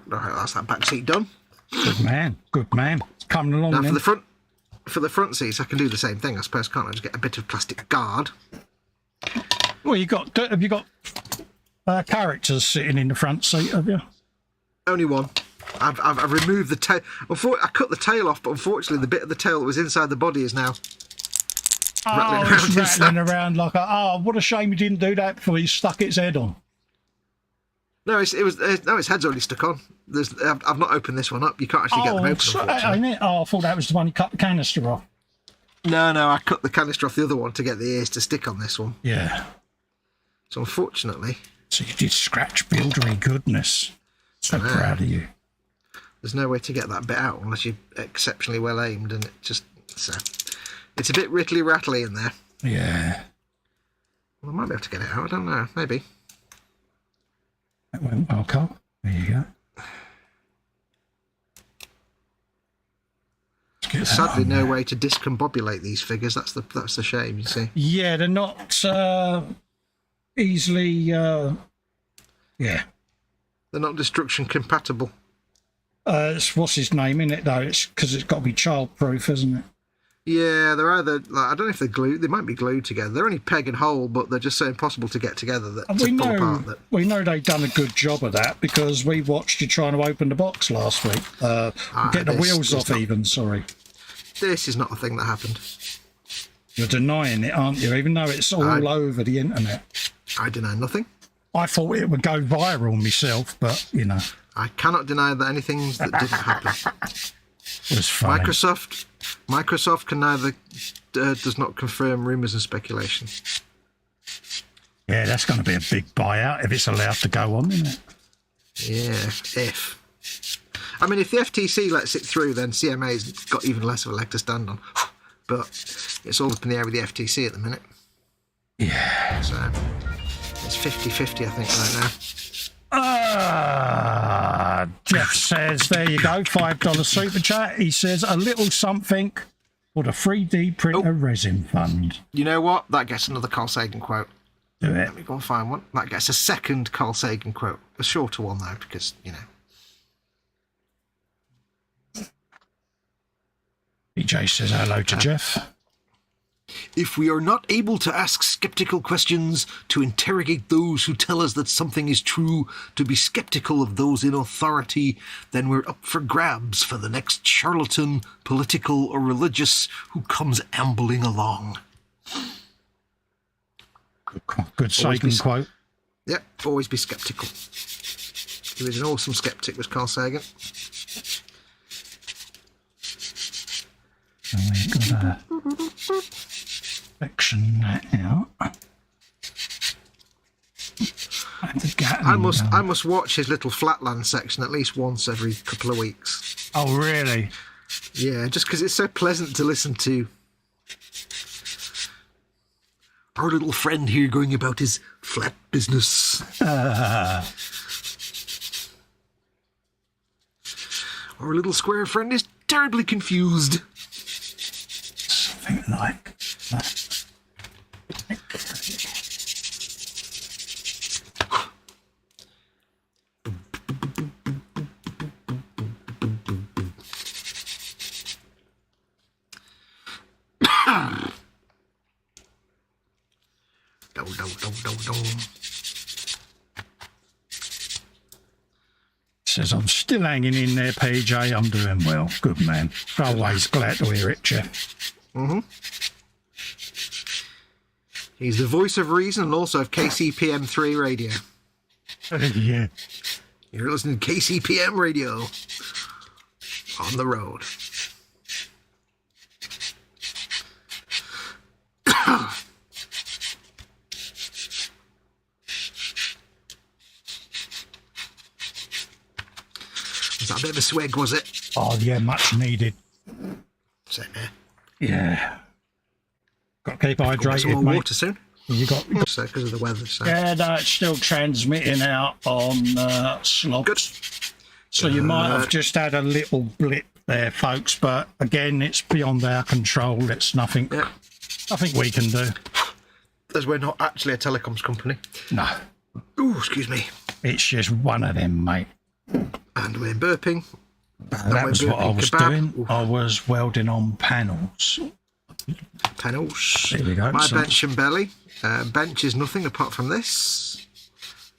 Right, that's that back seat done. Good man, good man. It's coming along Now then. for the front seats, I can do the same thing, I suppose, can't I? Just get a bit of plastic guard. Well, have you got characters sitting in the front seat, have you? Only one. I've removed the tail. I cut the tail off, but unfortunately, the bit of the tail that was inside the body is now rattling around like what a shame you didn't do that before you stuck its head on. No, its head's already stuck on. I've not opened this one up. You can't actually get them open, unfortunately. I thought that was the one you cut the canister off. No, I cut the canister off the other one to get the ears to stick on this one. Yeah. So unfortunately... So you did scratch buildery goodness. So proud of you. There's no way to get that bit out unless you're exceptionally well aimed, and it's a bit rittly-rattly in there. Yeah. Well, I might be able to get it out. I don't know. Maybe. That went well, Carl. There you go. There's sadly no way to discombobulate these figures. That's the shame, you see. Yeah, they're not easily. Yeah. They're not destruction compatible. What's his name in it though? It's because it's got to be childproof, isn't it? Yeah, they're either. I don't know if they're glued. They might be glued together. They're only peg and hole, but they're just so impossible to get together that we know they've done a good job of that because we watched you trying to open the box last week. Get the wheels off, even. Sorry. This is not a thing that happened. You're denying it, aren't you? Even though it's all over the internet. I deny nothing. I thought it would go viral myself, but you know. I cannot deny that anything that didn't happen. It was funny. Microsoft can neither does not confirm rumours and speculation. Yeah, that's going to be a big buyout if it's allowed to go on, isn't it? Yeah, if. I mean, if the FTC lets it through, then CMA's got even less of a leg to stand on. But it's all up in the air with the FTC at the minute. Yeah. So it's 50-50, I think, right now. Jeff says, there you go, $5 super chat. He says, a little something for the 3D printer resin fund. You know what? That gets another Carl Sagan quote. Do it. Let me go and find one. That gets a second Carl Sagan quote. A shorter one, though, because, you know. BJ says hello to Jeff. If we are not able to ask skeptical questions, to interrogate those who tell us that something is true, to be skeptical of those in authority, then we're up for grabs for the next charlatan, political or religious, who comes ambling along. Good Sagan quote. Yep, always be skeptical. He was an awesome skeptic, was Carl Sagan. So we've got to section that out. And the I must watch his little Flatland section at least once every couple of weeks. Oh, really? Yeah, just because it's so pleasant to listen to. Our little friend here going about his flat business. Our little square friend is terribly confused. Something like that. Says, I'm still hanging in there, PJ. I'm doing well. Good man. Always glad to hear it, Jeff. Mm-hmm. He's the voice of reason and also of KCPM3 radio. Yeah. You're listening to KCPM radio on the road. Was that a bit of a swig, was it? Oh, yeah, much needed. Same here. Yeah. Got to keep hydrated, some more mate. water soon. You got So, because of the weather. So. Yeah, no, it's still transmitting out on slots. Good. So you might have just had a little blip there, folks. But again, it's beyond our control. It's nothing. Yeah. Nothing we can do. As we're not actually a telecoms company. No. Ooh, excuse me. It's just one of them, mate. And we're burping. That was what I was doing. Ooh. I was welding on panels. Panels. There we go. My bench and belly. Bench is nothing apart from this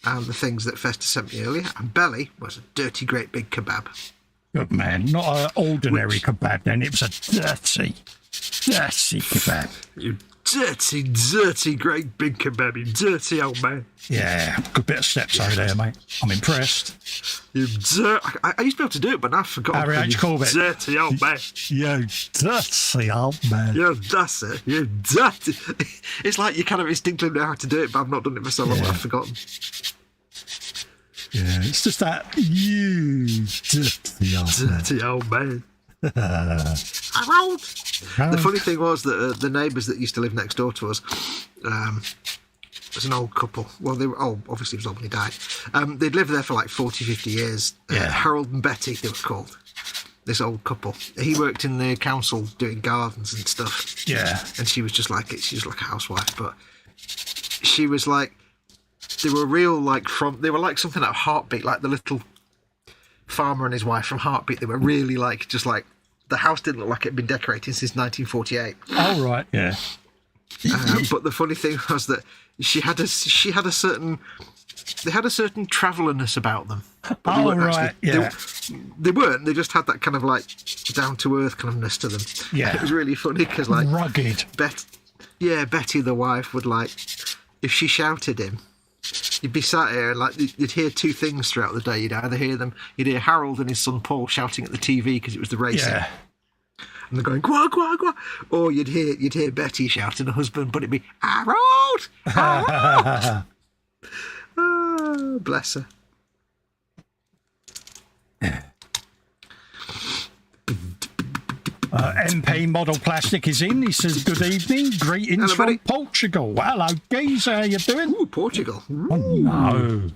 and the things that Festa sent me earlier. And belly was a dirty, great big kebab. Good man. Not an ordinary kebab then. It was a dirty kebab. You dirty, dirty, great big kebab. You dirty old man. Yeah. Good bit of steps over there, mate. I'm impressed. You I used to be able to do it, but I forgot. Harry H. Corbett. Dirty old man. You dirty old man. You dirty. You dirty. It's like you kind of instinctively know how to do it, but I've not done it for so long I've forgotten. Yeah, it's just that you dirty old man. The funny thing was that the neighbours that used to live next door to us was an old couple. Well, they were obviously it was old when he died. They'd lived there for like 40, 50 years. Harold and Betty, they were called. This old couple. He worked in the council doing gardens and stuff. Yeah. And she was just like it. She was like a housewife, but she was like, they were real like they were like something like Heartbeat, like the little farmer and his wife from Heartbeat. They were really like, just like, the house didn't look like it had been decorated since 1948. Oh, right, yeah. But the funny thing was that they had a certain travelerness about them. Oh, right, yeah. They weren't. They just had that kind of like down to earth kind ofness to them. Yeah. It was really funny because like rugged. Betty the wife would like, if she shouted him, you'd be sat here and like you'd hear two things throughout the day. You'd either hear Harold and his son Paul shouting at the TV because it was the racing. Yeah. And they're going, "Gwa, gwa, gwa." Or you'd hear Betty shouting at her husband, but it'd be, "Harold! Harold!" Oh, bless her. MP Model Plastic is in. He says, good evening. Greetings Hello, buddy. from Portugal. Hello, geez. How you doing? Ooh, Portugal. Ooh. Oh, no.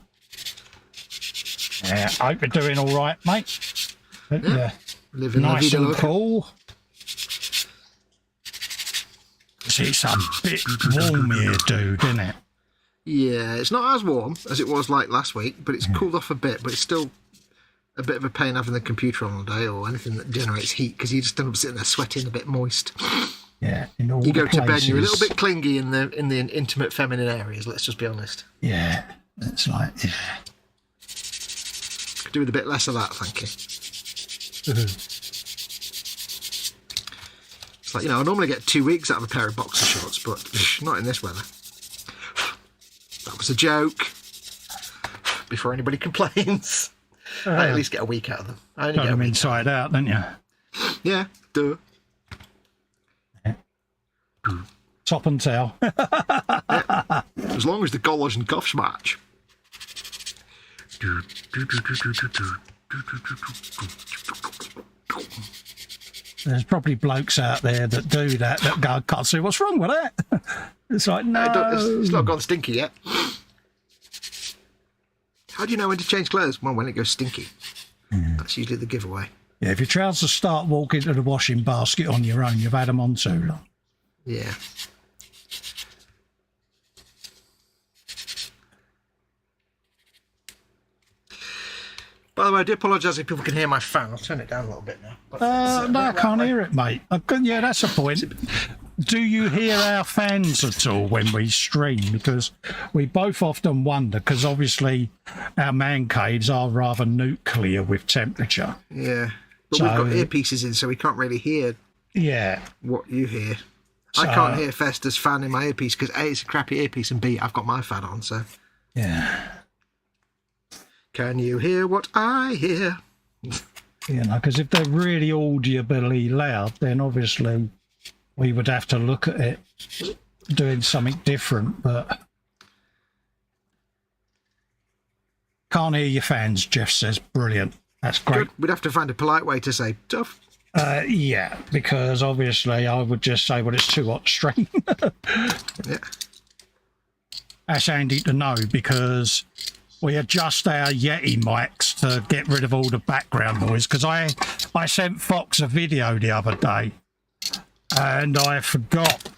Yeah, I hope you're doing all right, mate. Yeah. Living nice and cool. It's a bit warm here, dude, isn't it? Yeah, it's not as warm as it was like last week, but it's cooled off a bit, but it's still a bit of a pain having the computer on all day or anything that generates heat because you just end up sitting there sweating a bit moist. Yeah, in all you go places. To bed and you're a little bit clingy in the intimate feminine areas, let's just be honest. Yeah, it's like, yeah. Could do with a bit less of that, thank you. It's like, I normally get 2 weeks out of a pair of boxer shorts, but not in this weather. That was a joke. Before anybody complains. I at least get a week out of them. I only got get them inside out, don't you? Yeah, duh. Yeah. Top and tail. Yeah. As long as the collars and cuffs match. There's probably blokes out there that do that go, I can't see what's wrong with that. It's like, no. It's not gone stinky yet. How do you know when to change clothes? Well, when it goes stinky. That's usually the giveaway. Yeah, if your trousers start walking to the washing basket on your own, you've had them on too long. Yeah. By the way, I do apologise if people can hear my fan. I'll turn it down a little bit now. No, I can't hear it, mate. Yeah, that's a point. Do you hear our fans at all when we stream? Because we both often wonder, because obviously our man caves are rather nuclear with temperature. Yeah. But we've got earpieces in, so we can't really hear what you hear. I can't hear Festa's fan in my earpiece because A, it's a crappy earpiece, and B, I've got my fan on, so... Yeah. Can you hear what I hear? You know, because if they're really audibly loud, then obviously we would have to look at it doing something different, but... Can't hear your fans, Jeff says. Brilliant. That's great. Good. We'd have to find a polite way to say tough. Yeah, because obviously I would just say, well, it's too hot to stream. Yeah. That's handy to know because we adjust our Yeti mics to get rid of all the background noise. Because I sent Fox a video the other day and I forgot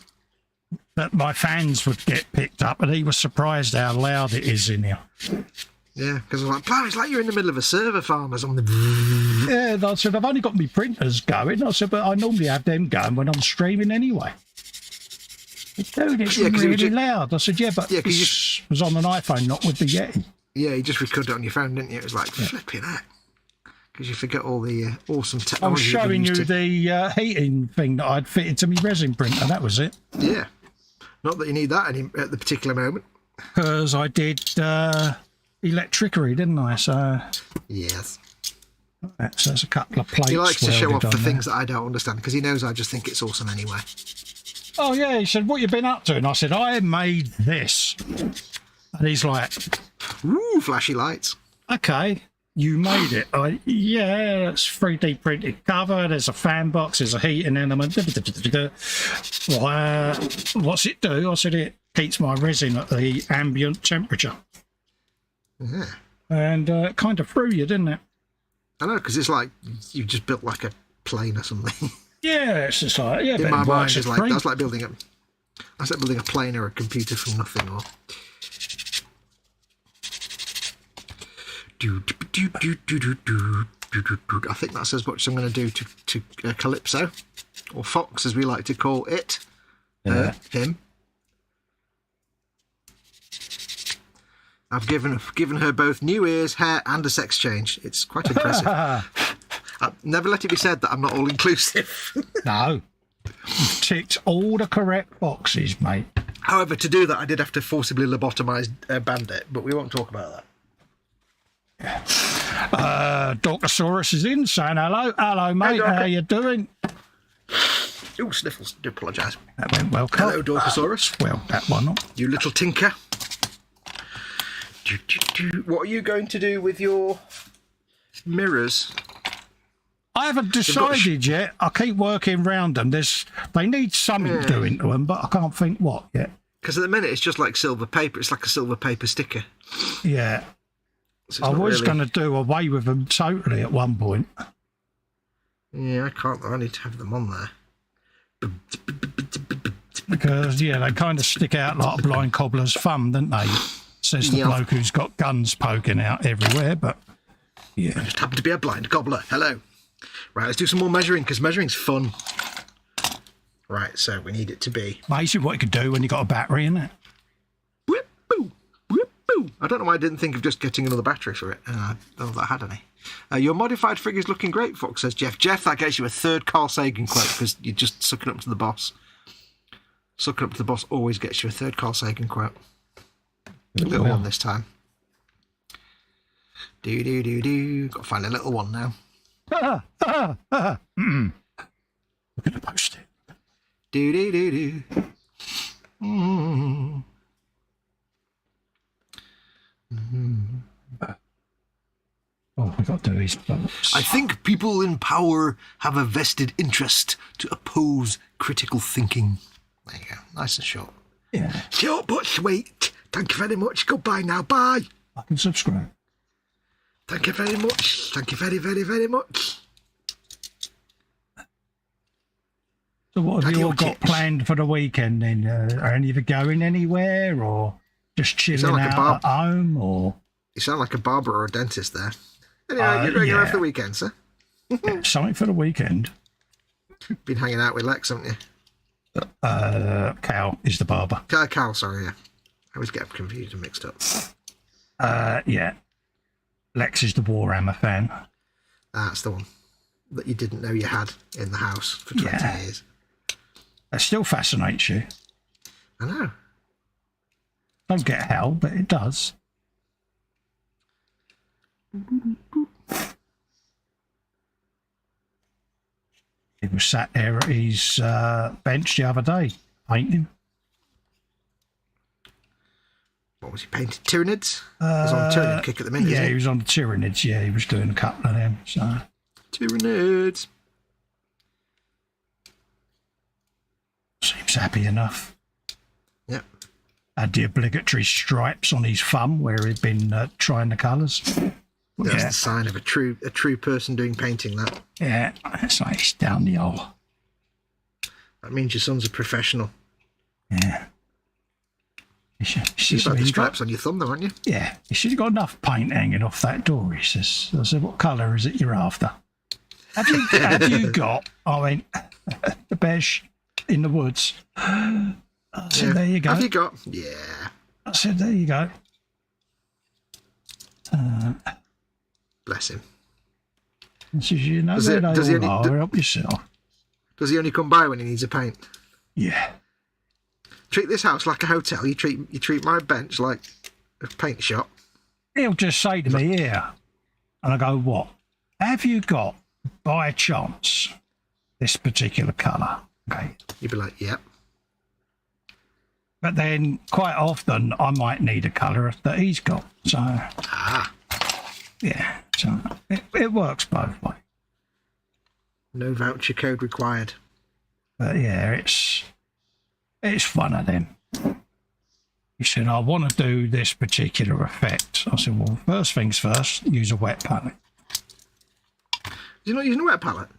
that my fans would get picked up, and he was surprised how loud it is in here. Yeah, because I'm like, "Plow, it's like you're in the middle of a server farm or something." Yeah, I said, I've only got my printers going. I said, but I normally have them going when I'm streaming anyway. Dude, it's really loud. I said, yeah, but it was on an iPhone, not with the Yeti. Yeah, you just recorded it on your phone, didn't you? It was like, flipping out. Because you forget all the awesome technology. I was showing you the heating thing that I'd fitted to my resin printer. That was it. Yeah. Not that you need that at the particular moment. Because I did electricery, didn't I? So yes. So there's a couple of plates. He likes to show off the there. things that I don't understand because he knows I just think it's awesome anyway. Oh, yeah. He said, what you been up to? And I said, I made this. And he's like, ooh, flashy lights. Okay, you made it. Yeah, it's 3D printed cover. There's a fan box. There's a heating element. What's it do? I said, it keeps my resin at the ambient temperature. Yeah. And it kind of threw you, didn't it? I know, because it's like you just built like a plane or something. Yeah, it's just like, yeah, in my mind, it's like, that's like building a plane or a computer from nothing. Or I think that's as much as I'm going to do to Calypso, or Fox as we like to call it. Him. I've given her both new ears, hair, and a sex change. It's quite impressive. Never let it be said that I'm not all inclusive. No, you've ticked all the correct boxes, mate. However, to do that, I did have to forcibly lobotomise Bandit, but we won't talk about that. Dorkosaurus is in, saying hello. Hello, mate. How you doing? Ooh, sniffles. Do apologise. That went well. Hello, Dorkosaurus. Well, that one. You little tinker. What are you going to do with your mirrors? I haven't decided yet. I keep working round them. They need something doing to them, but I can't think what yet. Because at the minute it's just like silver paper. It's like a silver paper sticker. Yeah. So I was going to do away with them totally at one point. Yeah, I can't. I need to have them on there. Because, yeah, they kind of stick out like a blind cobbler's thumb, don't they? Says the bloke who's got guns poking out everywhere, but yeah. I just happen to be a blind cobbler. Hello. Right, let's do some more measuring, because measuring's fun. Right, so we need it to be... Amazing what you could do when you've got a battery in it. Whip, boo, whip, boo. I don't know why I didn't think of just getting another battery for it. I don't know if I had any. Your modified figure's looking great, Fox, says Jeff. Jeff, that gets you a third Carl Sagan quote, because you're just sucking up to the boss. Sucking up to the boss always gets you a third Carl Sagan quote. A little one this time. Do. Got to find a little one now. We're going to post it. Do. Oh, we got to do his books. I think people in power have a vested interest to oppose critical thinking. There you go. Nice and short. Yeah. Short but sweet. Thank you very much. Goodbye now. Bye. I can subscribe. Thank you very much. Thank you very, very, very much. So what have Daddy you all or got chips? planned for the weekend then? Are any of you going anywhere or just chilling like a out at home or? You sound like a barber or a dentist there. Anyway, you're going yeah. over the weekend, sir. Yeah, something for the weekend. Been hanging out with Lex, haven't you? Cal is the barber. Cal, sorry, yeah. I always get confused and mixed up. Yeah. Lex is the Warhammer fan. That's the one that you didn't know you had in the house for 20 years. That still fascinates you. I know. Don't get how, but it does. He was sat there at his bench the other day, painting. What was he painting? Tyranids? He's on a Tyranid kick at the minute, Yeah, isn't he was on the Tyranids. Yeah, he was doing a couple of them. So Tyranids. seems happy enough. Yep. Had the obligatory stripes on his thumb where he'd been trying the colours. That's the sign of a true person doing painting, that. Yeah, it's like it's down the hole. That means your son's a professional. Yeah. You've got the stripes on your thumb, though, aren't you? Yeah, you should have got enough paint hanging off that door, he says. I said, what colour is it you're after? Have you got, I mean, the beige in the woods? I said, there you go. Have you got? Yeah. I said, there you go. Bless him. He says, you know, Does they he all are, help yourself. Does he only come by when he needs a paint? Yeah. Treat this house like a hotel. You treat my bench like a paint shop. He'll just say to me, here, and I go, what? Have you got, by chance, this particular colour? Okay. You'd be like, yep. But then, quite often, I might need a colour that he's got. So, yeah. So, it works both ways. No voucher code required. But yeah, it's one of them. He said, I want to do this particular effect. I said, well, first things first, use a wet palette. You're not using a wet palette?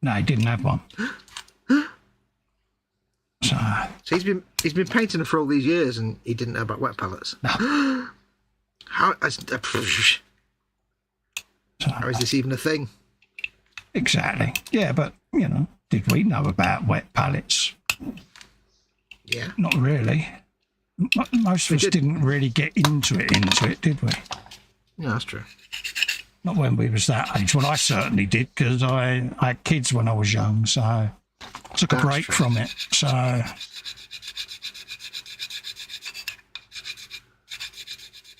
No, he didn't have one. So he's been painting for all these years and he didn't know about wet palettes. No. How is this even a thing? Exactly. Yeah, but, you know, did we know about wet palettes? Yeah. Not really. Most of us didn't really get into it, did we? Yeah, that's true. Not when we was that age. Well, I certainly did, because I had kids when I was young, so I took a break from it. So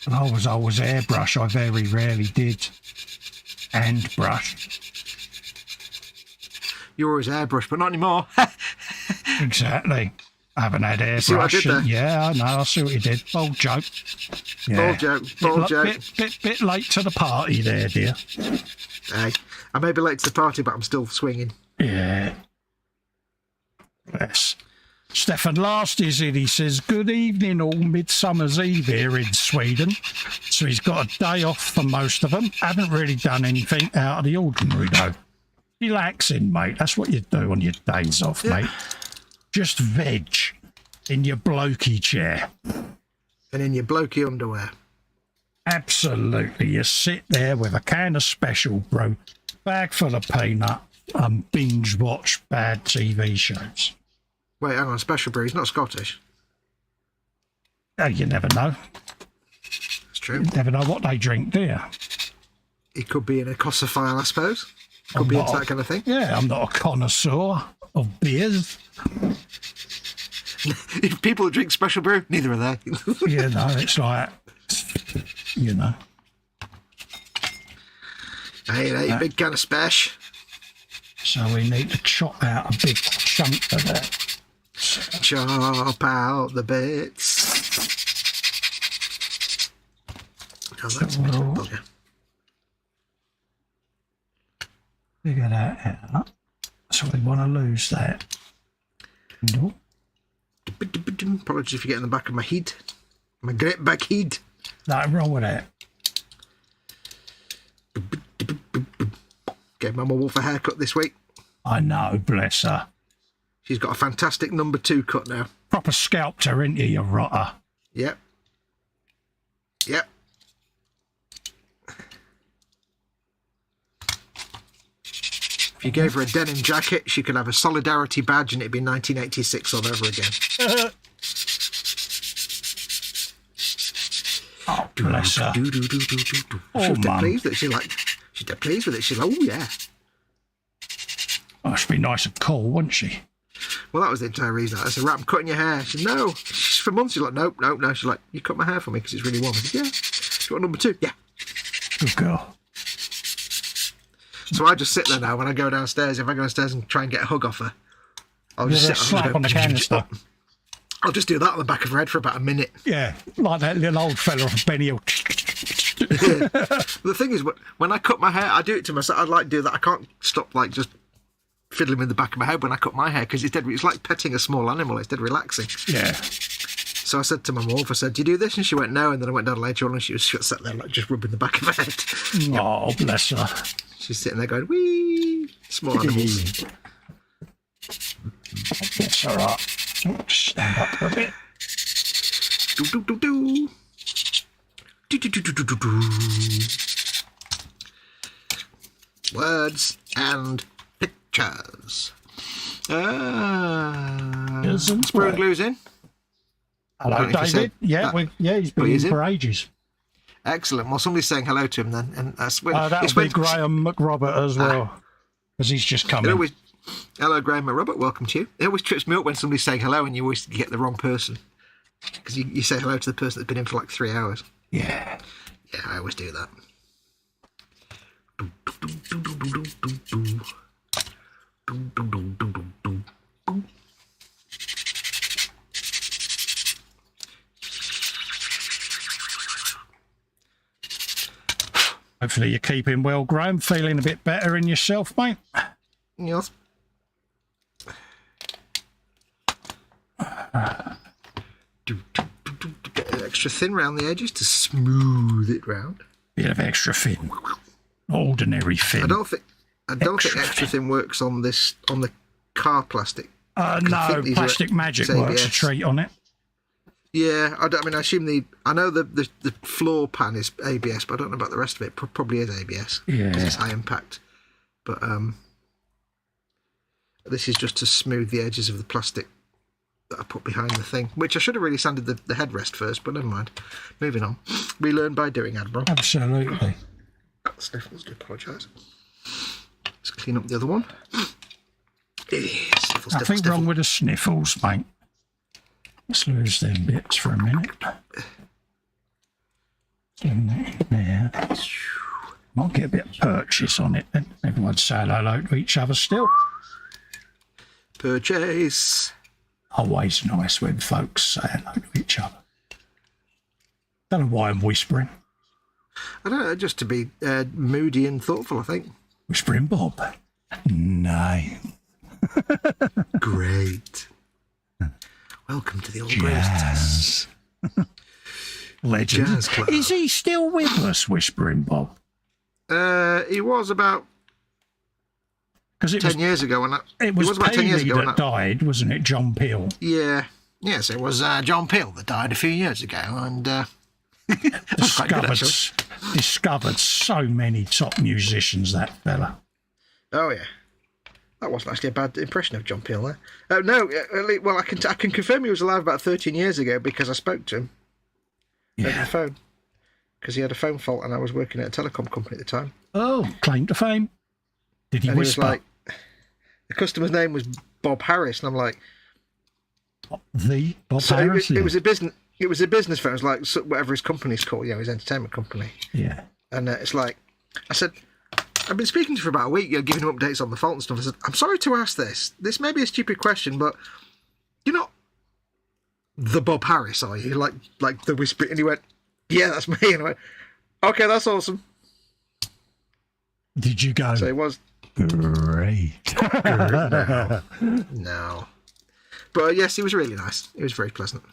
when I was airbrush, I very rarely did hand brush. You were always airbrush, but not anymore. Exactly. I haven't had airbrush. See what I did there? Yeah, I know. I see what you did. Bold joke. Yeah. Bold joke. Bit late to the party there, dear. Hey, I may be late to the party, but I'm still swinging. Yeah. Yes. Stefan Last is in. He says, good evening all, Midsummer's Eve here in Sweden. So he's got a day off for most of them. Haven't really done anything out of the ordinary, though. Relaxing, mate. That's what you do on your days off, mate. Just veg in your blokey chair. And in your blokey underwear. Absolutely. You sit there with a can of Special Brew, bag full of peanut, and binge watch bad TV shows. Wait, hang on. Special Brew. He's not Scottish. Oh, you never know. It's true. You never know what they drink, do you? He could be an ecosophiles, I suppose. Could be into that kind of thing. Yeah, I'm not a connoisseur of beers. If people drink Special Brew, neither are they. You know, it's like, you know. Hey, big can of Spesh. So we need to chop out a big chunk of that. Chop out the bits. Oh, that's a bit of bugger. Figure that out. So we want to lose that. No. Apologies for getting the back of my head. My great back head. Nothing wrong with that. Gave Mama Wolf a haircut this week. I know, bless her. She's got a fantastic number 2 cut now. Proper sculptor, isn't he, you rotter? Yep. Yep. If you gave her a denim jacket, she could have a solidarity badge and it'd be 1986 all over again. Oh, bless her. She's dead pleased that she's dead pleased with it. She's like, oh yeah. Oh, she'd be nice and cool, wouldn't she? Well, that was the entire reason. I said, right, I'm cutting your hair. She said, no. For months, she's like, nope. She's like, you cut my hair for me because it's really warm. I said, yeah. Do you want number 2? Yeah. Good girl. So I just sit there now when I go downstairs. If I go downstairs and try and get a hug off her, I'll just sit slap on the canister. I'll just do that on the back of her head for about a minute. Yeah, like that little old fella from Benny Hill. Yeah. The thing is, when I cut my hair, I do it to myself. I'd like to do that. I can't stop like just fiddling with the back of my head when I cut my hair because it's like petting a small animal. It's dead relaxing. Yeah. So I said to my wolf, I said, do you do this? And she went, no. And then I went down later on and she was sat there like just rubbing the back of her head. Oh, bless her. She's sitting there going, wee, small animals. That's all right. Just stand up for a bit. Do. Words and pictures. Spray and glue's in. Hello, David. Yeah, he's been in for ages. Excellent. Well, somebody's saying hello to him then, and that's that'll be Graham McRobert as well, because he's just coming. Hello, Graham McRobert. Welcome to you. It always trips me up when somebody's saying hello and you always get the wrong person, because you say hello to the person that's been in for like 3 hours. Yeah. Yeah, I always do that. Hopefully you're keeping well, Graham. Feeling a bit better in yourself, mate? Yes. Get it extra thin round the edges to smooth it round. Bit of extra thin. Ordinary thin. I don't think extra thin works on the car plastic. No, Plastic Magic works a treat on it. Yeah, I assume I know the floor pan is ABS, but I don't know about the rest of it. Probably is ABS. Yeah, because it's high impact. But this is just to smooth the edges of the plastic that I put behind the thing, which I should have really sanded the headrest first, but never mind. Moving on. We learn by doing, Admiral. Absolutely. Sniffles, do apologise. Let's clean up the other one. Nothing wrong with the sniffles, mate. Let's lose them bits for a minute. There. Might get a bit of purchase on it then. Everyone's saying hello to each other still. Purchase. Always nice when folks say hello to each other. Don't know why I'm whispering. I don't know, just to be moody and thoughtful, I think. Whispering Bob. No. Great. Welcome to the old Jazz. Legend. Jazz Club. Is he still with us, Whispering Bob? He was about 10 years ago. It was about 10 years ago that died, wasn't it? John Peel. Yeah. Yes, it was John Peel that died a few years ago, and discovered so many top musicians, that fella. Oh yeah. That wasn't actually a bad impression of John Peel there. No, well, I can confirm he was alive about 13 years ago because I spoke to him over the phone. Because he had a phone fault and I was working at a telecom company at the time. Oh, claim to fame. Did he whisper? He was like, the customer's name was Bob Harris, and I'm like... The Bob Harris? It was a business... It was a business phone. It was like whatever his company's called, his entertainment company. Yeah. And it's like, I said... I've been speaking to you for about a week, giving him updates on the fault and stuff. I said, I'm sorry to ask this. This may be a stupid question, but you're not the Bob Harris, are you? Like the whisper. And he went, yeah, that's me. And I went, okay, that's awesome. Did you go? So it was. Great. No. But yes, he was really nice. He was very pleasant.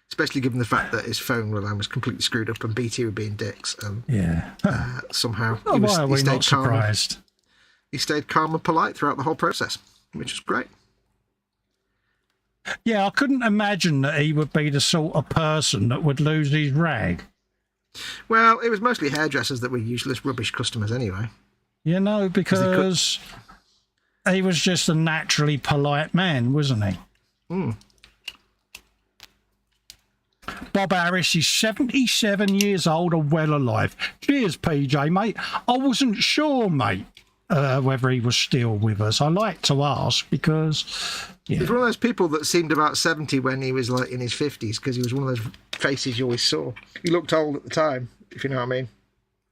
Especially given the fact that his phone line was completely screwed up and BT were being dicks. Somehow why are we not surprised? He stayed calm and polite throughout the whole process, which was great. Yeah, I couldn't imagine that he would be the sort of person that would lose his rag. Well, it was mostly hairdressers that were useless, rubbish customers anyway. You know, because he was just a naturally polite man, wasn't he? Mm. Bob Harris is 77 years old and well alive. Cheers, PJ, mate. I wasn't sure, mate, whether he was still with us. I like to ask because... Yeah. He's one of those people that seemed about 70 when he was like in his 50s, because he was one of those faces you always saw. He looked old at the time, if you know what I mean.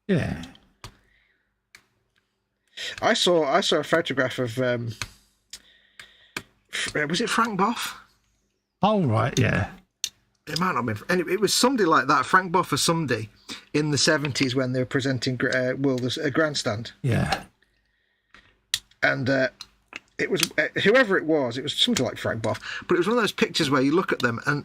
Yeah. I saw a photograph of was it Frank Boff? Oh right, yeah. It might not have been. It was somebody like that, Frank Boff or somebody, in the 70s when they were presenting World as a grandstand. Yeah. And it was whoever it was something like Frank Boff, but it was one of those pictures where you look at them and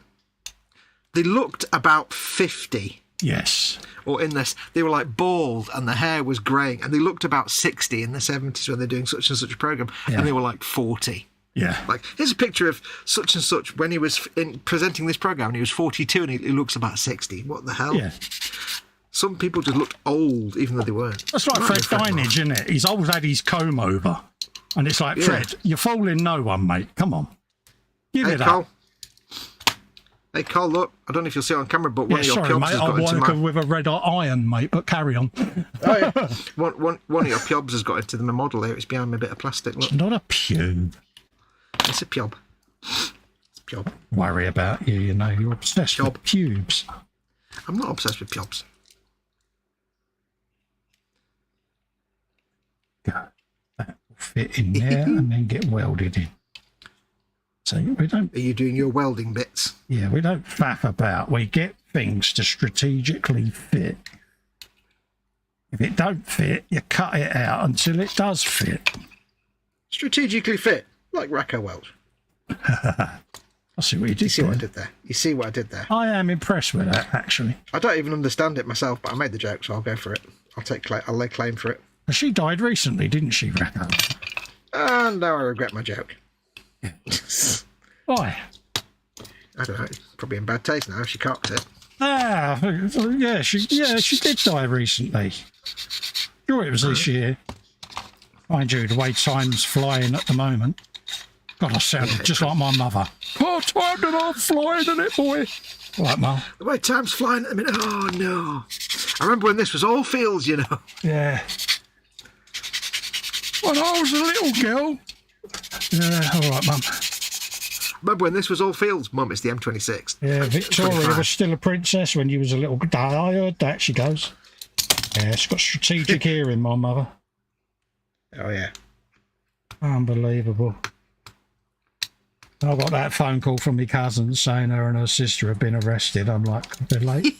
they looked about 50. Yes. Or in this, they were like bald and the hair was greying, and they looked about 60 in the 70s when they're doing such and such a program, and they were like 40. Yeah. Like, here's a picture of such and such when he was presenting this program, and he was 42 and he looks about 60. What the hell? Yeah. Some people just looked old, even though they weren't. That's like Fred Dinage, isn't it? He's always had his comb over. And it's like, Fred, you're fooling no one, mate. Come on. Give it Cole. up. Hey, Cole, look. I don't know if you'll see it on camera, but one of your sorry, pubs mate, has got into my... with a red hot iron, mate, but carry on. Oh, yeah. One of your pubs has got into the model here. It's behind me, a bit of plastic. Look. It's not a pube. It's a pub. It's a pub. Worry about you, you know. You're obsessed with pubes. I'm not obsessed with pubs. Go. That will fit in there and then get welded in. So we don't... Are you doing your welding bits? Yeah, we don't faff about. We get things to strategically fit. If it don't fit, you cut it out until it does fit. Strategically fit, like Racco Welch. I see what you did. You see what I did there? You see what I did there? I am impressed with that, actually. I don't even understand it myself, but I made the joke, so I'll go for it. I'll lay claim for it. She died recently, didn't she, Racco? And now I regret my joke. Why? I don't know. It's probably in bad taste now if she cocks it. Ah, yeah, she did die recently. Sure, it was this year. Mind you, the way time's flying at the moment. God, I sounded just like my mother. Oh, time that I'm flying, isn't it, boy? Right, Mum. The way time's flying at the minute. Oh, no. I remember when this was all fields, you know. Yeah. When I was a little girl. Yeah, all right, Mum. Remember when this was all fields? Mum, it's the M26. Yeah, Victoria was still a princess when you was a little... I heard that, she goes. Yeah, she's got strategic hearing, my mother. Oh, yeah. Unbelievable. I got that phone call from my cousin saying her and her sister have been arrested. I'm like, a bit late.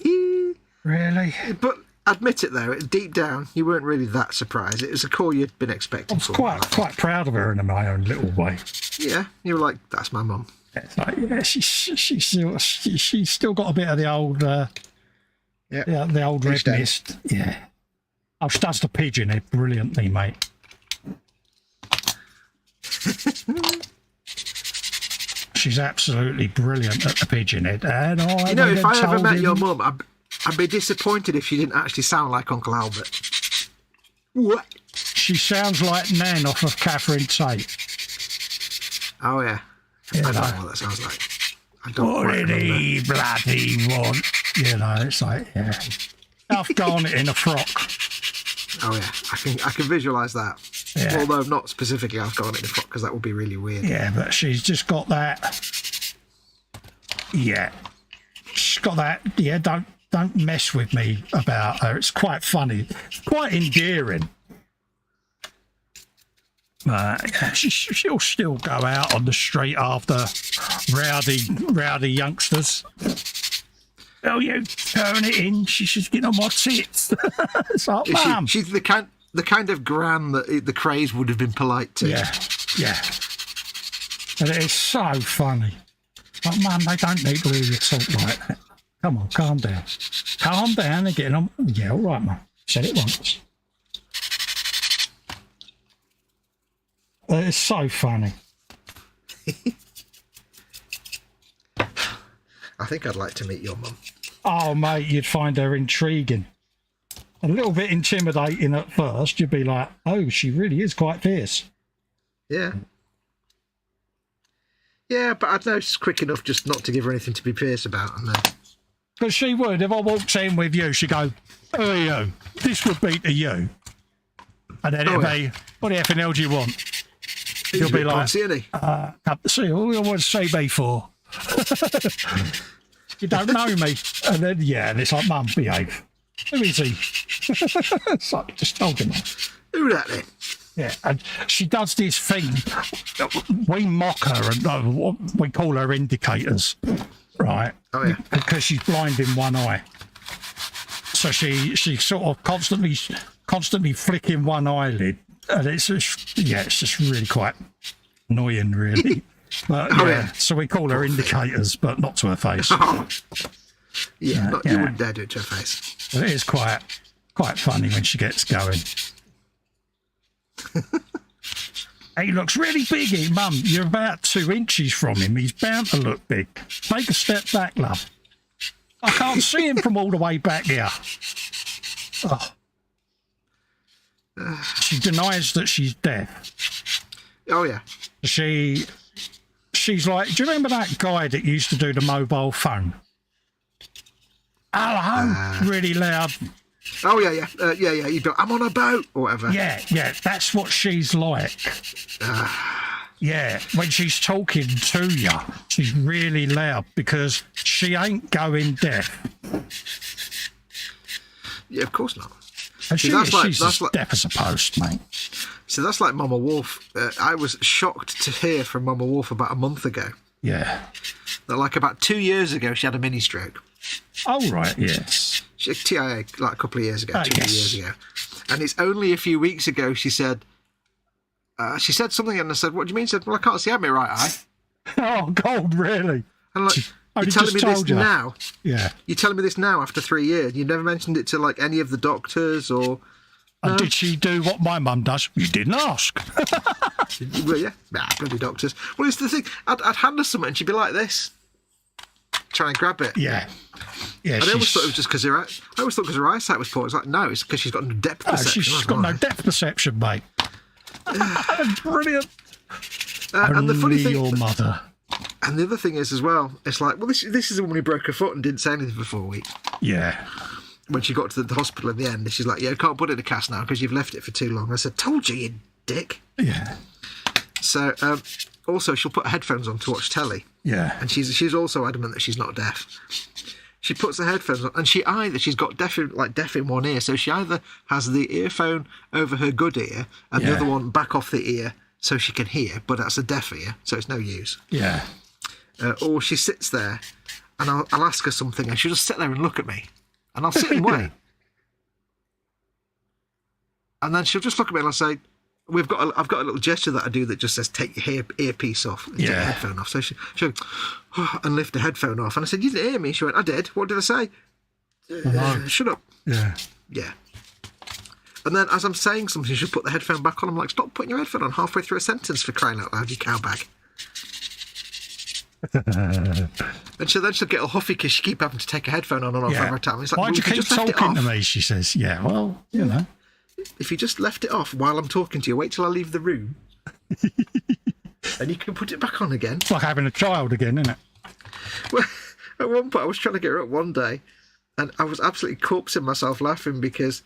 Really? But admit it, though, deep down, you weren't really that surprised. It was a call you'd been expecting. I was quite proud of her in my own little way. Yeah, you were like, that's my mum. It's like, yeah, she's still got a bit of the old, the old red mist. Yeah. Oh, she does the pigeon head brilliantly, mate. She's absolutely brilliant at the pigeon head. And you know, if I ever met your mum, I'd be disappointed if she didn't actually sound like Uncle Albert. What? She sounds like Nan off of Catherine Tate. Oh, yeah. I don't know what that sounds like. I don't what did he bloody want? You know, it's like, yeah. I've gone in a frock. Oh, yeah. I can visualise that. Yeah. Although not specifically I've gone in a frock, because that would be really weird. Yeah, but she's just got that. Yeah. She's got that. Yeah, don't mess with me about her. It's quite funny. It's quite endearing. She'll still go out on the street after rowdy youngsters. Oh, you turn it in. She should get on my tits. It's like, Mum. She's the kind the kind of gran that the Crays would have been polite to. Yeah, yeah. And it is so funny. Like, Mum, they don't need to really talk like that. Come on, calm down. Calm down again. Yeah, all right, Mum. Said it once. It's so funny. I think I'd like to meet your mum. Oh, mate, you'd find her intriguing. A little bit intimidating at first. You'd be like, oh, she really is quite fierce. Yeah. Yeah, but I'd know she's quick enough just not to give her anything to be fierce about. And then... Because she would, if I walked in with you, she'd go, who are you? This would be to you. And then it'd be, what the effing hell do you want? You'll be like, come to see, all you want to see me for? You don't know me. And then, yeah, and it's like, Mum, behave. Who is he? It's like, just told him. Who that then? Yeah, and she does this thing. We mock her and we call her indicators, right? Oh, yeah. Because she's blind in one eye. So she sort of constantly flicking one eyelid. And it's just really quite annoying, really. But yeah, so we call her indicators, but not to her face. You wouldn't dare do it to her face. But it is quite funny when she gets going. He looks really big, Mum. You're about 2 inches from him. He's bound to look big. Take a step back, love. I can't see him from all the way back here. Oh. She denies that she's deaf. Oh, yeah. She's like, do you remember that guy that used to do the mobile phone? Hello, really loud. Oh, yeah. You go, I'm on a boat or whatever. Yeah, that's what she's like. Yeah, when she's talking to you, she's really loud because she ain't going deaf. Yeah, of course not. And she's as deaf as a post, mate. So that's like Mama Wolf. I was shocked to hear from Mama Wolf about a month ago. Yeah. That like about 2 years ago, she had a mini stroke. Oh, right, yes. She had TIA like a couple of years ago, 2 years ago. And it's only a few weeks ago she said something and I said, what do you mean? She said, well, I can't see out my right eye. Oh, God, really? And like, you're telling me this now? Yeah. You're telling me this now after 3 years? You never mentioned it to like any of the doctors or... And did she do what my mum does? You didn't ask. Well, yeah. Nah, bloody doctors. Well, it's the thing. I'd hand her something and she'd be like this. Trying to grab it. Yeah. Yeah. I always thought it was just because her eyesight was poor. It's like, no, it's because she's got no depth perception. She's got no depth perception, mate. Brilliant. And the funny thing, your mother. And the other thing is as well, it's like, well, this is a woman who broke her foot and didn't say anything for 4 weeks. Yeah. When she got to the hospital in the end, she's like, yeah, you can't put it in a cast now because you've left it for too long. I said, told you, you dick. Yeah. So, also, she'll put her headphones on to watch telly. Yeah. And she's also adamant that she's not deaf. She puts the headphones on, and she's got deaf in one ear, so she either has the earphone over her good ear and the other one back off the ear so she can hear, but that's a deaf ear, so it's no use. Yeah. Or she sits there, and I'll ask her something, and she'll just sit there and look at me, and I'll sit and wait. And then she'll just look at me and I'll say, I've got a little gesture that I do that just says take your earpiece off, take your headphone off. So she'll and lift the headphone off. And I said, you didn't hear me? She went, I did. What did I say? Shut up. Yeah. Yeah. And then as I'm saying something, she'll put the headphone back on. I'm like, stop putting your headphone on halfway through a sentence, for crying out loud, you cowbag. And so then she'll get all huffy because she keep having to take her headphone on and off every time. It's like, why'd you keep talking to me? She says, yeah, well, you know. If you just left it off while I'm talking to you, wait till I leave the room. And you can put it back on again. It's like having a child again, isn't it? Well, at one point I was trying to get her up one day and I was absolutely corpsing myself laughing because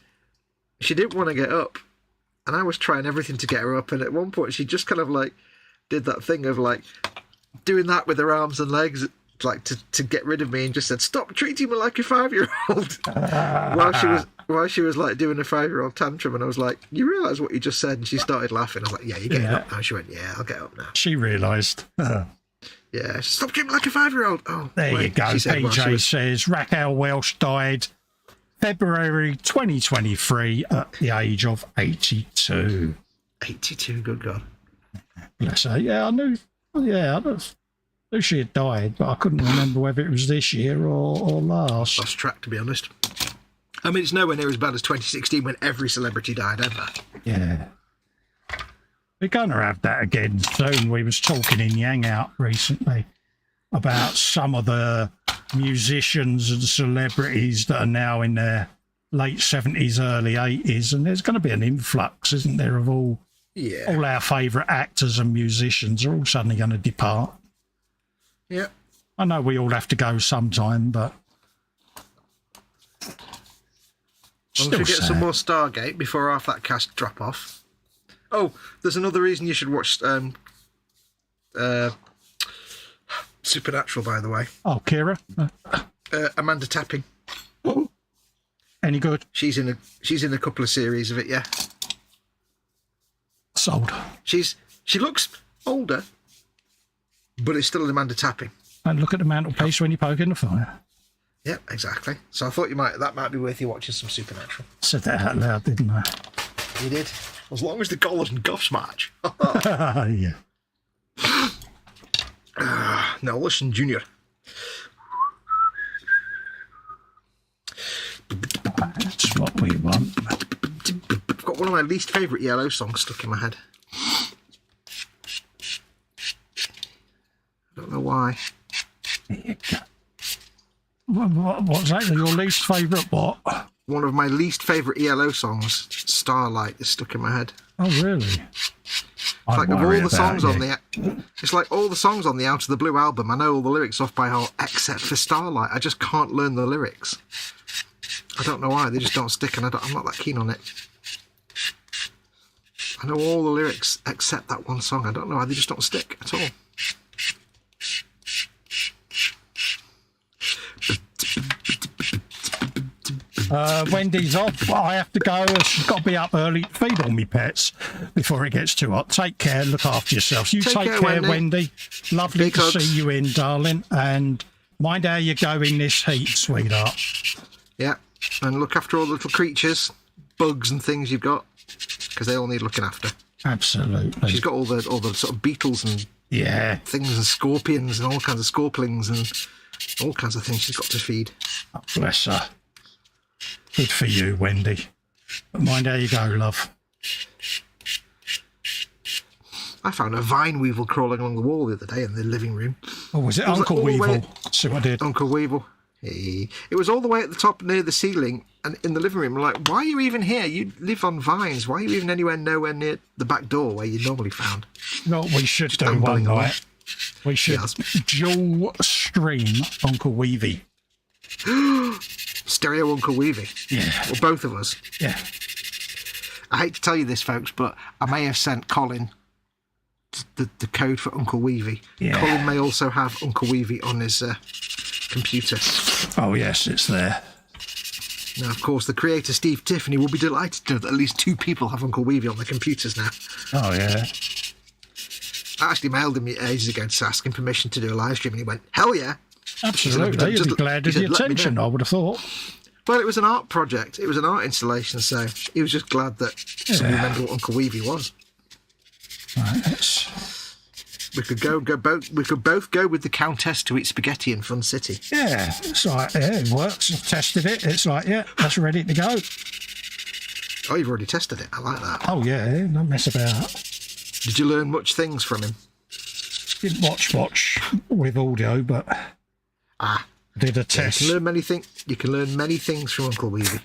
she didn't want to get up. And I was trying everything to get her up. And at one point she just kind of like did that thing of like doing that with her arms and legs, like to get rid of me, and just said, stop treating me like a 5-year-old. while she was like doing a 5-year-old tantrum. And I was like, you realise what you just said? And she started laughing. I was like, yeah, you're getting up now. She went, yeah, I'll get up now. She realised. Yeah, stop treating me like a 5-year-old. Oh, there you go. She said, PJ says Raquel Welch died February 2023 at the age of 82. 82, good God. Bless her. Yeah, I knew she had died, but I couldn't remember whether it was this year or last. Lost track, to be honest. I mean, it's nowhere near as bad as 2016 when every celebrity died ever. Yeah. We're going to have that again soon. We was talking in Yang Out recently about some of the musicians and celebrities that are now in their late 70s, early 80s, and there's going to be an influx, isn't there, of all our favourite actors and musicians are all suddenly going to depart. Yeah. I know we all have to go sometime, but As long as we get some more Stargate before half that cast drop off. Oh, there's another reason you should watch Supernatural, by the way. Oh, Kira? Amanda Tapping. Any good? She's in a couple of series of it, yeah. Sold. She looks older, but it's still Amanda Tapping. And look at the mantelpiece when you poke in the fire. Yep, exactly. So I thought that might be worth you watching some Supernatural. Said that out loud, didn't I? You did. As long as the Gollers and Goffs match. Yeah. Nelson Jr. That's what we want. I've got one of my least favourite Yellow songs stuck in my head. I don't know why. There you go. What's that? Your least favourite what? One of my least favourite ELO songs, Starlight, is stuck in my head. Oh, really? It's like of all the songs on it's like all the songs on the Out of the Blue album. I know all the lyrics off by heart, except for Starlight. I just can't learn the lyrics. I don't know why. They just don't stick, and I'm not that keen on it. I know all the lyrics except that one song. I don't know why they just don't stick at all. Wendy's off. Well, I have to go. She's got to be up early to feed all my pets before it gets too hot. Take care. Look after yourself. You take care, Wendy. Lovely Big to hugs. see you in, darling. And mind how you go in this heat, sweetheart. Yeah, and look after all the little creatures, bugs and things you've got, because they all need looking after. Absolutely. She's got all the sort of beetles and things and scorpions and all kinds of scorpions and all kinds of things she's got to feed. Oh, bless her. Good for you, Wendy. But mind how you go, love. I found a vine weevil crawling along the wall the other day in the living room. Oh, was it Uncle Weevil? See what I did? Uncle Weevil. Hey. It was all the way at the top near the ceiling and in the living room. I'm like, why are you even here? You live on vines. Why are you even nowhere near the back door where you're normally found? No, we should do one night. We should dual stream Uncle Weevy. Stereo Uncle Weevy. Yeah. Well, both of us. Yeah. I hate to tell you this, folks, but I may have sent Colin the code for Uncle Weevy. Yeah. Colin may also have Uncle Weevy on his computer. Oh, yes, it's there. Now, of course, the creator, Steve Tiffany, will be delighted to know that at least 2 people have Uncle Weevy on their computers now. Oh, yeah. I actually mailed him ages ago to ask him permission to do a live stream, and he went, hell yeah. Absolutely. He'd be glad of the attention, I would have thought. Well, it was an art project. It was an art installation, so he was just glad that somebody remembered what Uncle Weevy was. Right, we could both go with the Countess to eat spaghetti in Fun City. Yeah, it's like, it works. I've tested it. It's like, that's ready to go. Oh, you've already tested it. I like that. Oh, yeah, don't mess about. Did you learn much things from him? Didn't watch with audio, but did a test. You can learn many things from Uncle Weevy.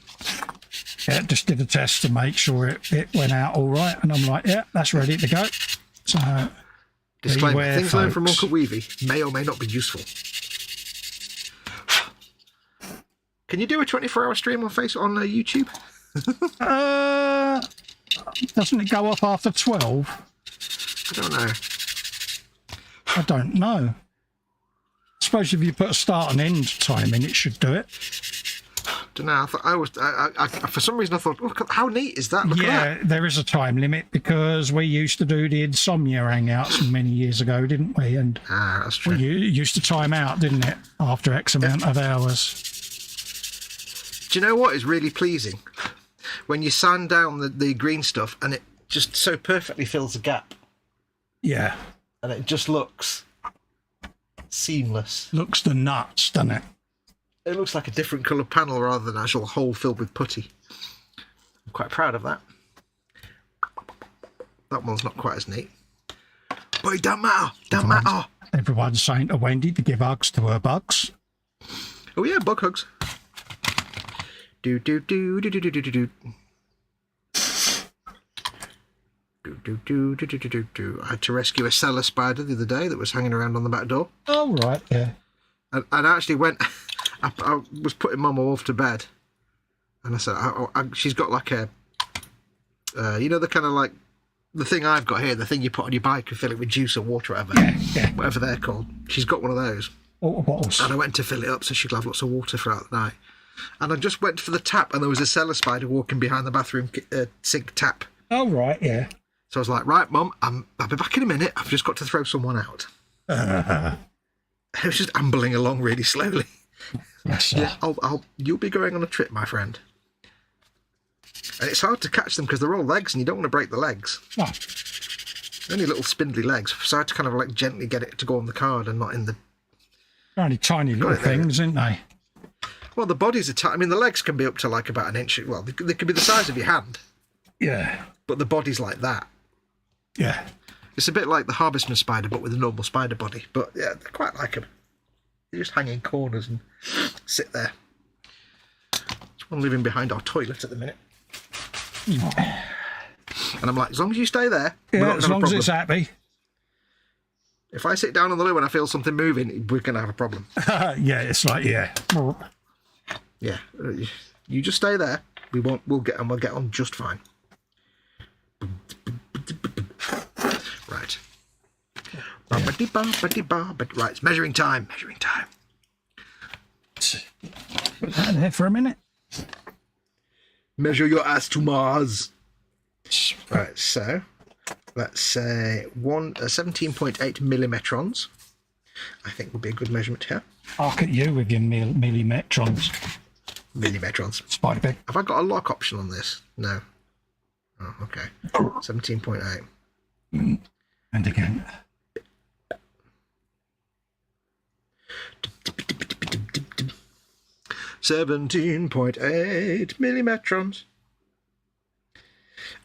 Yeah, just did a test to make sure it went out all right, and I'm like, yeah, that's ready to go. So, disclaimer: things learned from Uncle Weevy may or may not be useful. Can you do a 24-hour stream on YouTube? Doesn't it go off after 12? I don't know. I suppose if you put a start and end time in, it should do it. Don't know. I for some reason I thought, look, how neat is that? Look at that. There is a time limit because we used to do the insomnia hangouts many years ago, didn't we? And that's true. You used to time out, didn't it, after X amount of hours? Do you know what is really pleasing? When you sand down the green stuff and it just so perfectly fills the gap. Yeah. And it just looks seamless. Looks the nuts, doesn't it? It looks like a different coloured panel rather than an actual hole filled with putty. I'm quite proud of that. That one's not quite as neat. But it don't matter. Don't matter. Everyone's saying to Wendy to give hugs to her bugs. Oh yeah, bug hugs. Do do do do do do do do. I had to rescue a cellar spider the other day that was hanging around on the back door. Oh, right, yeah. And I actually went, I was putting Mum off to bed. And I said, she's got like a, you know, the kind of like, the thing I've got here, the thing you put on your bike and fill it with juice or water or whatever. Yeah. Whatever they're called. She's got one of those. Water bottles. And I went to fill it up so she could have lots of water throughout the night. And I just went for the tap and there was a cellar spider walking behind the bathroom sink tap. Oh, right, yeah. So I was like, right, Mum, I'll be back in a minute. I've just got to throw someone out. It was just ambling along really slowly. Yeah, you'll be going on a trip, my friend. And it's hard to catch them because they're all legs and you don't want to break the legs. No. Only little spindly legs. So I had to kind of like gently get it to go on the card and not in the... They're only tiny little things, aren't they? Well, the bodies are tiny. I mean, the legs can be up to like about an inch. Well, they could be the size of your hand. Yeah. But the body's like that. Yeah. It's a bit like the harvestman spider, but with a normal spider body. But yeah, I quite like them. They just hang in corners and sit there. There's one living behind our toilet at the minute. And I'm like, as long as you stay there, we're not as long as it's happy. If I sit down on the loo and I feel something moving, we're going to have a problem. Yeah, it's like, yeah. Yeah, you just stay there. We'll get on just fine. Right. Right, it's measuring time. Put that there for a minute. Measure your ass to Mars. Right, so let's say 17.8 millimetrons. I think would be a good measurement here. Look at you with your millimetrons. Millimetrons. Spider pig. Have I got a lock option on this? No. Oh, okay. 17.8. And again. $17.8 millimetrons.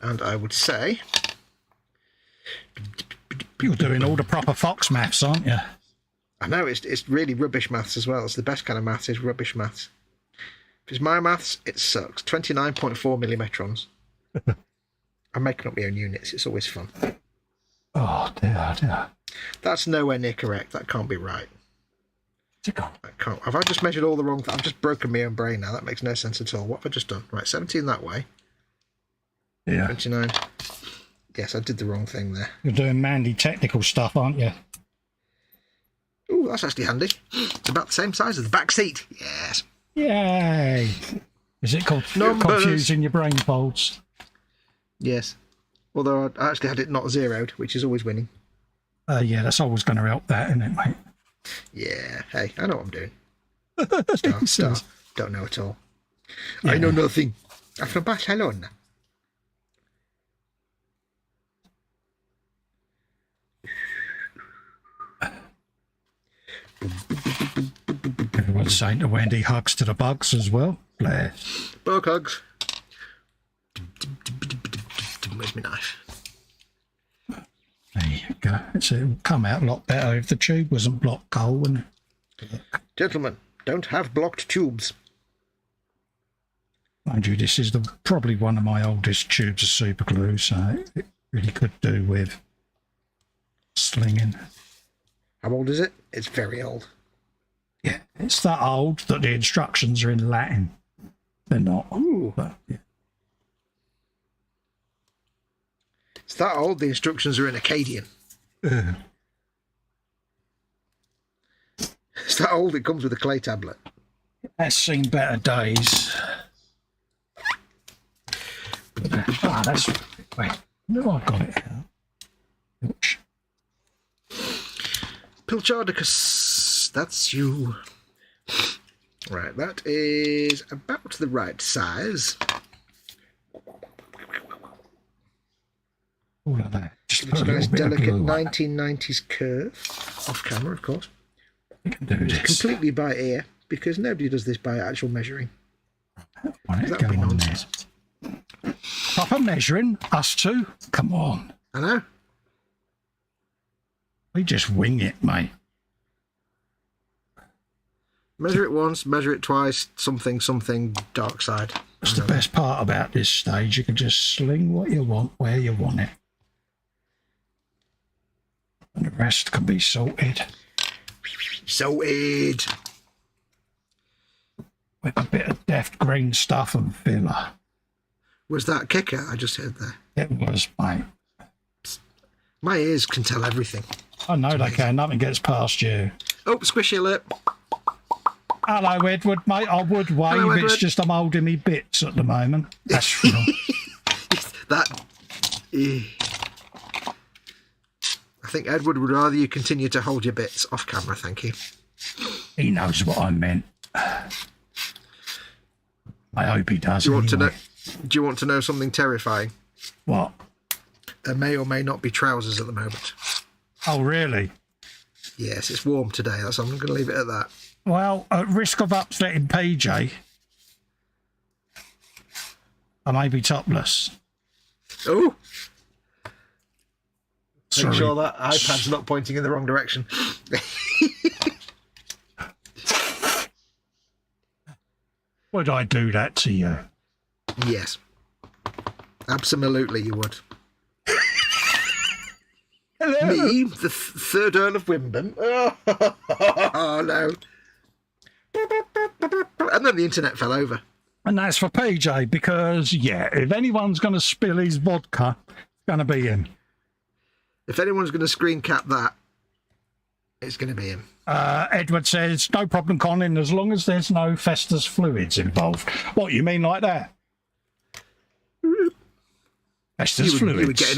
And I would say... You're doing all the proper Fox maths, aren't you? I know, it's really rubbish maths as well. It's the best kind of maths, is rubbish maths. If it's my maths, it sucks. 29.4 millimetrons. I'm making up my own units. It's always fun. Oh, dear. That's nowhere near correct. That can't be right. That can't. Have I just measured all the wrong... I've just broken my own brain now. That makes no sense at all. What have I just done? Right, 17 that way. Yeah. 29. Yes, I did the wrong thing there. You're doing manly technical stuff, aren't you? Ooh, that's actually handy. It's about the same size as the back seat. Yes. Yay. Is it called Numbers. confusing your brain folds? Yes. Although I actually had it not zeroed, which is always winning. Yeah, that's always going to help that, isn't it, mate? Yeah. Hey, I know what I'm doing. Star. Don't know at all. Yeah. I know nothing. I'm from Barcelona. Everyone's saying to Wendy hugs to the bugs as well. Bless. Bug hugs. Where's my knife? There you go. It would come out a lot better if the tube wasn't blocked coal, wouldn't it? Gentlemen, don't have blocked tubes. Mind you, this is probably one of my oldest tubes of super glue, so it really could do with slinging. How old is it? It's very old. Yeah, it's that old that the instructions are in Latin. They're not. Ooh. But, yeah. It's that old, the instructions are in Akkadian. It's that old, it comes with a clay tablet. That's seen better days. That's... Wait, no, I've got it now. Ouch. Pilchardicus, that's you. Right, that is about the right size. All of that. Just It's a nice, bit of delicate glue on it. 1990s curve. Off camera, of course. You can do this. Completely by ear, because nobody does this by actual measuring. Why don't That it would be go on nonsense. there? Proper measuring, us two? Come on. I know. We just wing it, mate. Measure it once, measure it twice, something, dark side. That's the best part about this stage. You can just sling what you want, where you want it. And the rest can be sorted. Sorted. With a bit of deft green stuff and filler. Was that kicker I just heard there? It was, mate. My ears can tell everything. I know they can. Nothing gets past you. Oh, squishy lip. Hello, Edward, mate. I would wave. Hello, it's Edward. just I'm holding me bits at the moment. That's real. That. I think Edward would rather you continue to hold your bits off camera, thank you. He knows what I meant. I hope he does. Do you want anyway. to know? Do you want to know something terrifying? What? There may or may not be trousers at the moment. Oh, really? Yes, it's warm today. I'm going to leave it at that. Well, at risk of upsetting PJ, I may be topless. Oh! Sorry. Make sure that iPad's not pointing in the wrong direction. Would I do that to you? Yes. Absolutely, you would. Hello. Me, the third Earl of Wimbledon. Oh, no. And then the internet fell over. And that's for PJ because, yeah, if anyone's going to spill his vodka, it's going to be him. If anyone's going to screen cap that, it's going to be him. Edward says, no problem, Colin, as long as there's no Festa's fluids involved. What, you mean like that? Festa's fluids.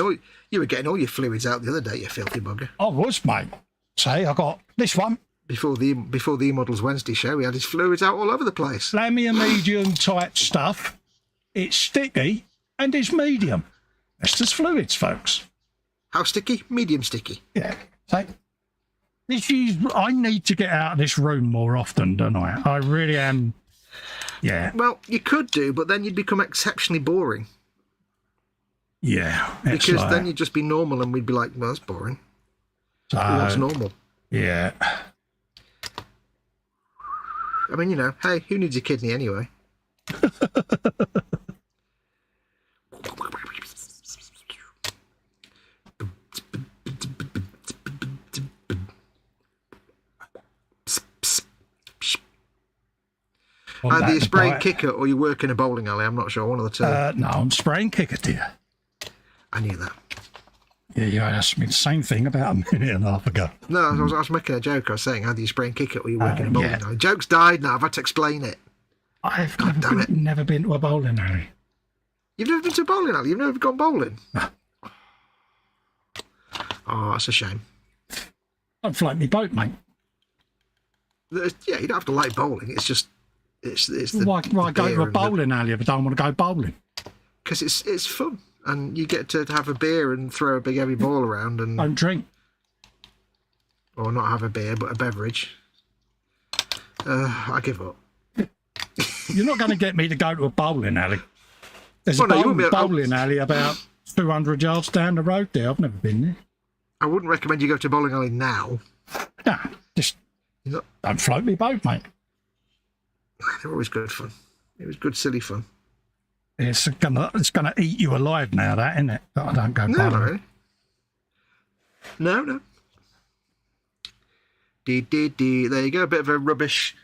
You were getting all your fluids out the other day, you filthy bugger. I was, mate. Say, I got this one. Before the E-Models Wednesday show, we had his fluids out all over the place. Lamia medium tight stuff. It's sticky and it's medium. Festa's fluids, folks. How sticky? Medium sticky. Yeah. So, I need to get out of this room more often, don't I? I really am. Yeah. Well, you could do, but then you'd become exceptionally boring. Yeah. Because then you'd just be normal and we'd be like, well, that's boring. So, What's normal? Yeah. I mean, you know, hey, who needs a kidney anyway? Either you're spraying kicker or you work in a bowling alley. I'm not sure. One of the two. No, I'm spraying kicker, dear. I knew that. Yeah, you asked me the same thing about a minute and a half ago. No, I was making a joke. I was saying, either you spraying kicker or you work in a bowling alley. Joke's died now. I've had to explain it. I've never been to a bowling alley. You've never been to a bowling alley? You've never gone bowling? No. Oh, that's a shame. I'd float me boat, mate. Yeah, you don't have to like bowling. It's just... It's the, why go beer to a and bowling alley if I don't want to go bowling? Because it's fun. And you get to have a beer and throw a big heavy ball around and... Don't drink. Or not have a beer, but a beverage. I give up. You're not going to get me to go to a bowling alley. There's Well, no, a bowling alley about 200 yards down the road there. I've never been there. I wouldn't recommend you go to a bowling alley now. Nah, just don't float me boat, mate. They're always good fun. It was good, silly fun. It's gonna eat you alive now, that, isn't it? But I don't go No, bowling. not really. No. There you go. A bit of a rubbish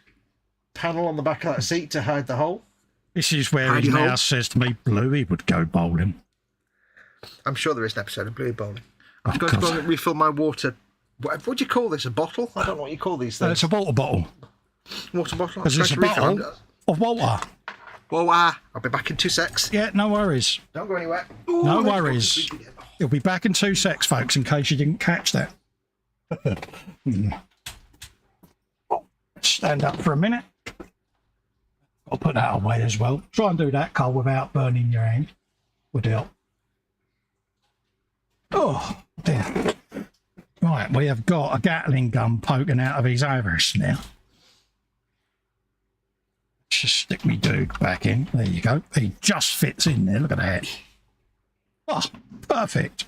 panel on the back of that seat to hide the hole. This is where Hidey he now hole. says to me, Bluey would go bowling. I'm sure there is an episode of Bluey Bowling. Oh, I'm going to go and refill my water. What do you call this? A bottle? I don't know what you call these things. It's a water bottle. Water bottle? Because it's a bottle of water. Well, I'll be back in 2 secs. Yeah, no worries. Don't go anywhere. No worries. He'll be back in 2 secs, folks, in case you didn't catch that. Stand up for a minute. I'll put that away as well. Try and do that, Cole, without burning your hand. Would help. Oh, dear. Right, we have got a Gatling gun poking out of his iris now. Just stick me dude back in. There you go. He just fits in there. Look at that. Oh, perfect.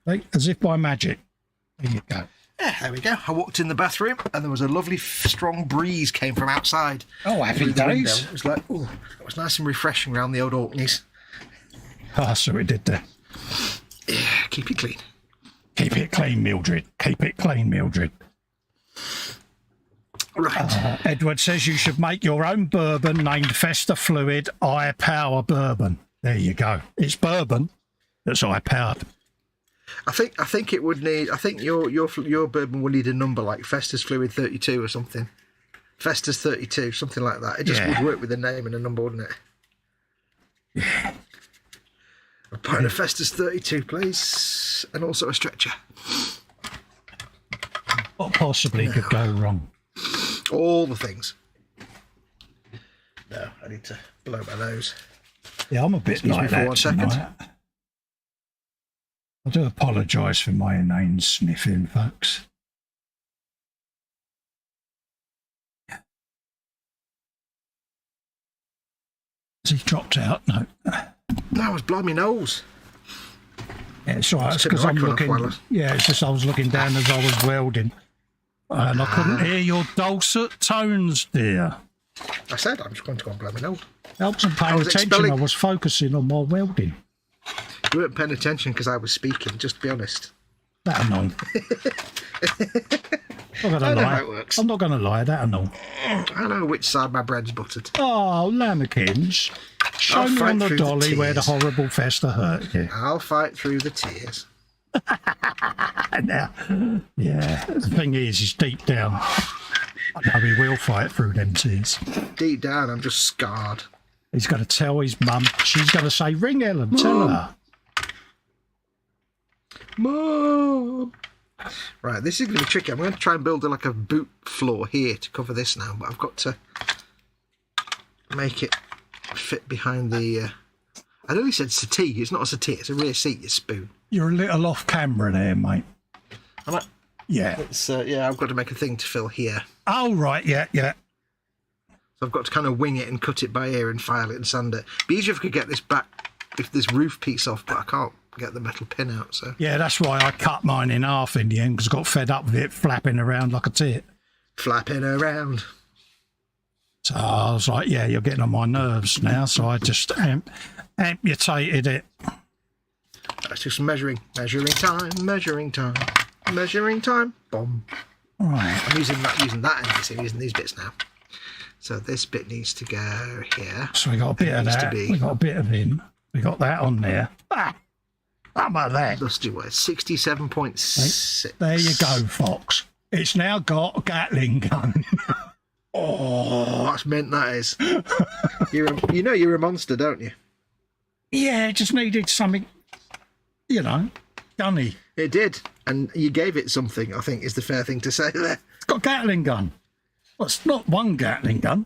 Like, as if by magic. There you go. Yeah, there we go. I walked in the bathroom and there was a lovely strong breeze came from outside. Oh, happy days. It was like, ooh, it was nice and refreshing around the old Orkneys. Ah, so it did there. Yeah, keep it clean. Keep it clean, Mildred. Keep it clean, Mildred. Right. Edward says you should make your own bourbon named Festa Fluid Eye Power Bourbon. There you go. It's bourbon that's eye powered. I think it would need. I think your bourbon would need a number like Festa's Fluid 32 or something. Festa's 32, something like that. It just would work with a name and a number, wouldn't it? Yeah. A pint of Festa's 32, please, and also a stretcher. What possibly could go wrong? All the things. No, I need to blow my nose. Yeah, I'm a bit Excuse like me for that 1 second. tonight. I do apologise for my inane sniffing, folks. Has he dropped out? No. No, I was blowing my nose. Yeah, it's all right. It's Turn the because I'm microphone off looking. Yeah, it's just I was looking down as I was welding, and I couldn't hear your dulcet tones, dear. I said I'm just going to go and blow my nose. I wasn't paying attention. I was focusing on my welding. You weren't paying attention because I was speaking, just to be honest. That annoying. I'm not I gonna know lie. how it works. I'm not going to lie. That annoying. I know which side my bread's buttered. Oh, Lambkins. Show I'll me fight on the through the dolly where the tears. horrible Festa hurt you. I'll fight through the tears. Now, yeah, the thing is deep down, I know he will fight through them tears. Deep down, I'm just scarred. He's going to tell his mum. She's going to say, ring Ellen, tell her. Mom! Right, this is going to be tricky. I'm going to try and build like a boot floor here to cover this now, but I've got to make it fit behind the... I nearly said settee. It's not a settee, it's a rear seat, you spoon. You're a little off camera there, mate. Am I? Yeah. It's, yeah, I've got to make a thing to fill here. Oh, right, yeah. So I've got to kind of wing it and cut it by ear and file it and sand it. It'd be easier if I could get this back, if this roof piece off, but I can't get the metal pin out, so... Yeah, that's why I cut mine in half in the end, because I got fed up with it flapping around like a tit. Flapping around. So I was like, yeah, you're getting on my nerves now, so I just amputated it. That's just measuring time. Bomb. Right. I'm using that end, you see, I'm using these bits now. So this bit needs to go here. So we got a bit of that. We got a bit of him. We got that on there. Ah, how about that? Dusty way, 67.6. There you go, Fox. It's now got a Gatling gun. Oh, that's mint, that is. You know you're a monster, don't you? Yeah, it just needed something, you know, gunny. It did, and you gave it something, I think is the fair thing to say there. It's got a Gatling gun. Well, it's not one Gatling gun.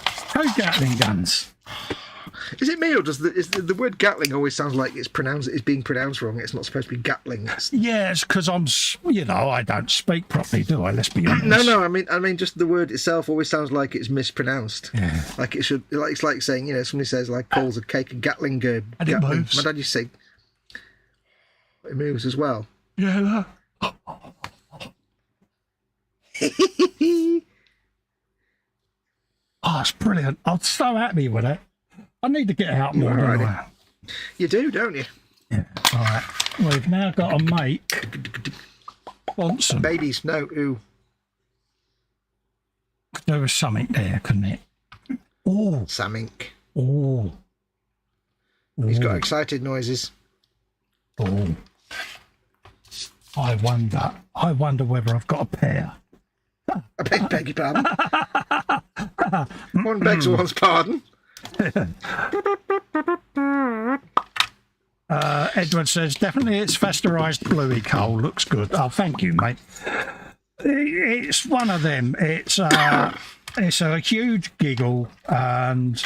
It's 2 Gatling guns. Is it me, or does the word Gatling always sounds like it's being pronounced wrong? It's not supposed to be Gatling. Yeah, it's because I don't speak properly, do I? Let's be honest. No, I mean, just the word itself always sounds like it's mispronounced. Yeah. Like it should. Like it's like saying, somebody says like calls a cake a Gatling gird. And it moves. My dad used to say it moves as well. Yeah. Oh, it's brilliant. I'm so happy with it. I need to get out more. Don't I? You do, don't you? Yeah. All right. We've now got to make Bonson. Babies, no, ooh. There was something there, couldn't it? Oh. Samink. Oh. He's got excited noises. Oh. I wonder whether I've got a pair. I beg your pardon. One begs one's pardon. Edward says, definitely it's Festerized Bluey Cole. Looks good. Oh, thank you, mate. It's one of them. It's it's a huge giggle, and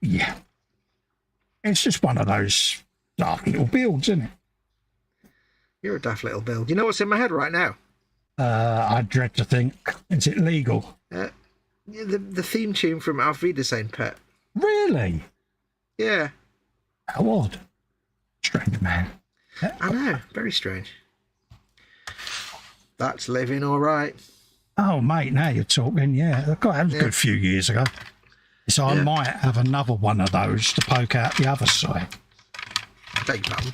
yeah, it's just one of those daft little builds, isn't it? You're a daft little build. You know what's in my head right now? I dread to think, is it legal? The theme tune from how.to Pet. Really? Yeah. How odd. Strange man. I know, very strange. That's living all right. Oh, mate, now you're talking, yeah. That was a good few years ago. So I might have another one of those to poke out the other side. Beg your pardon.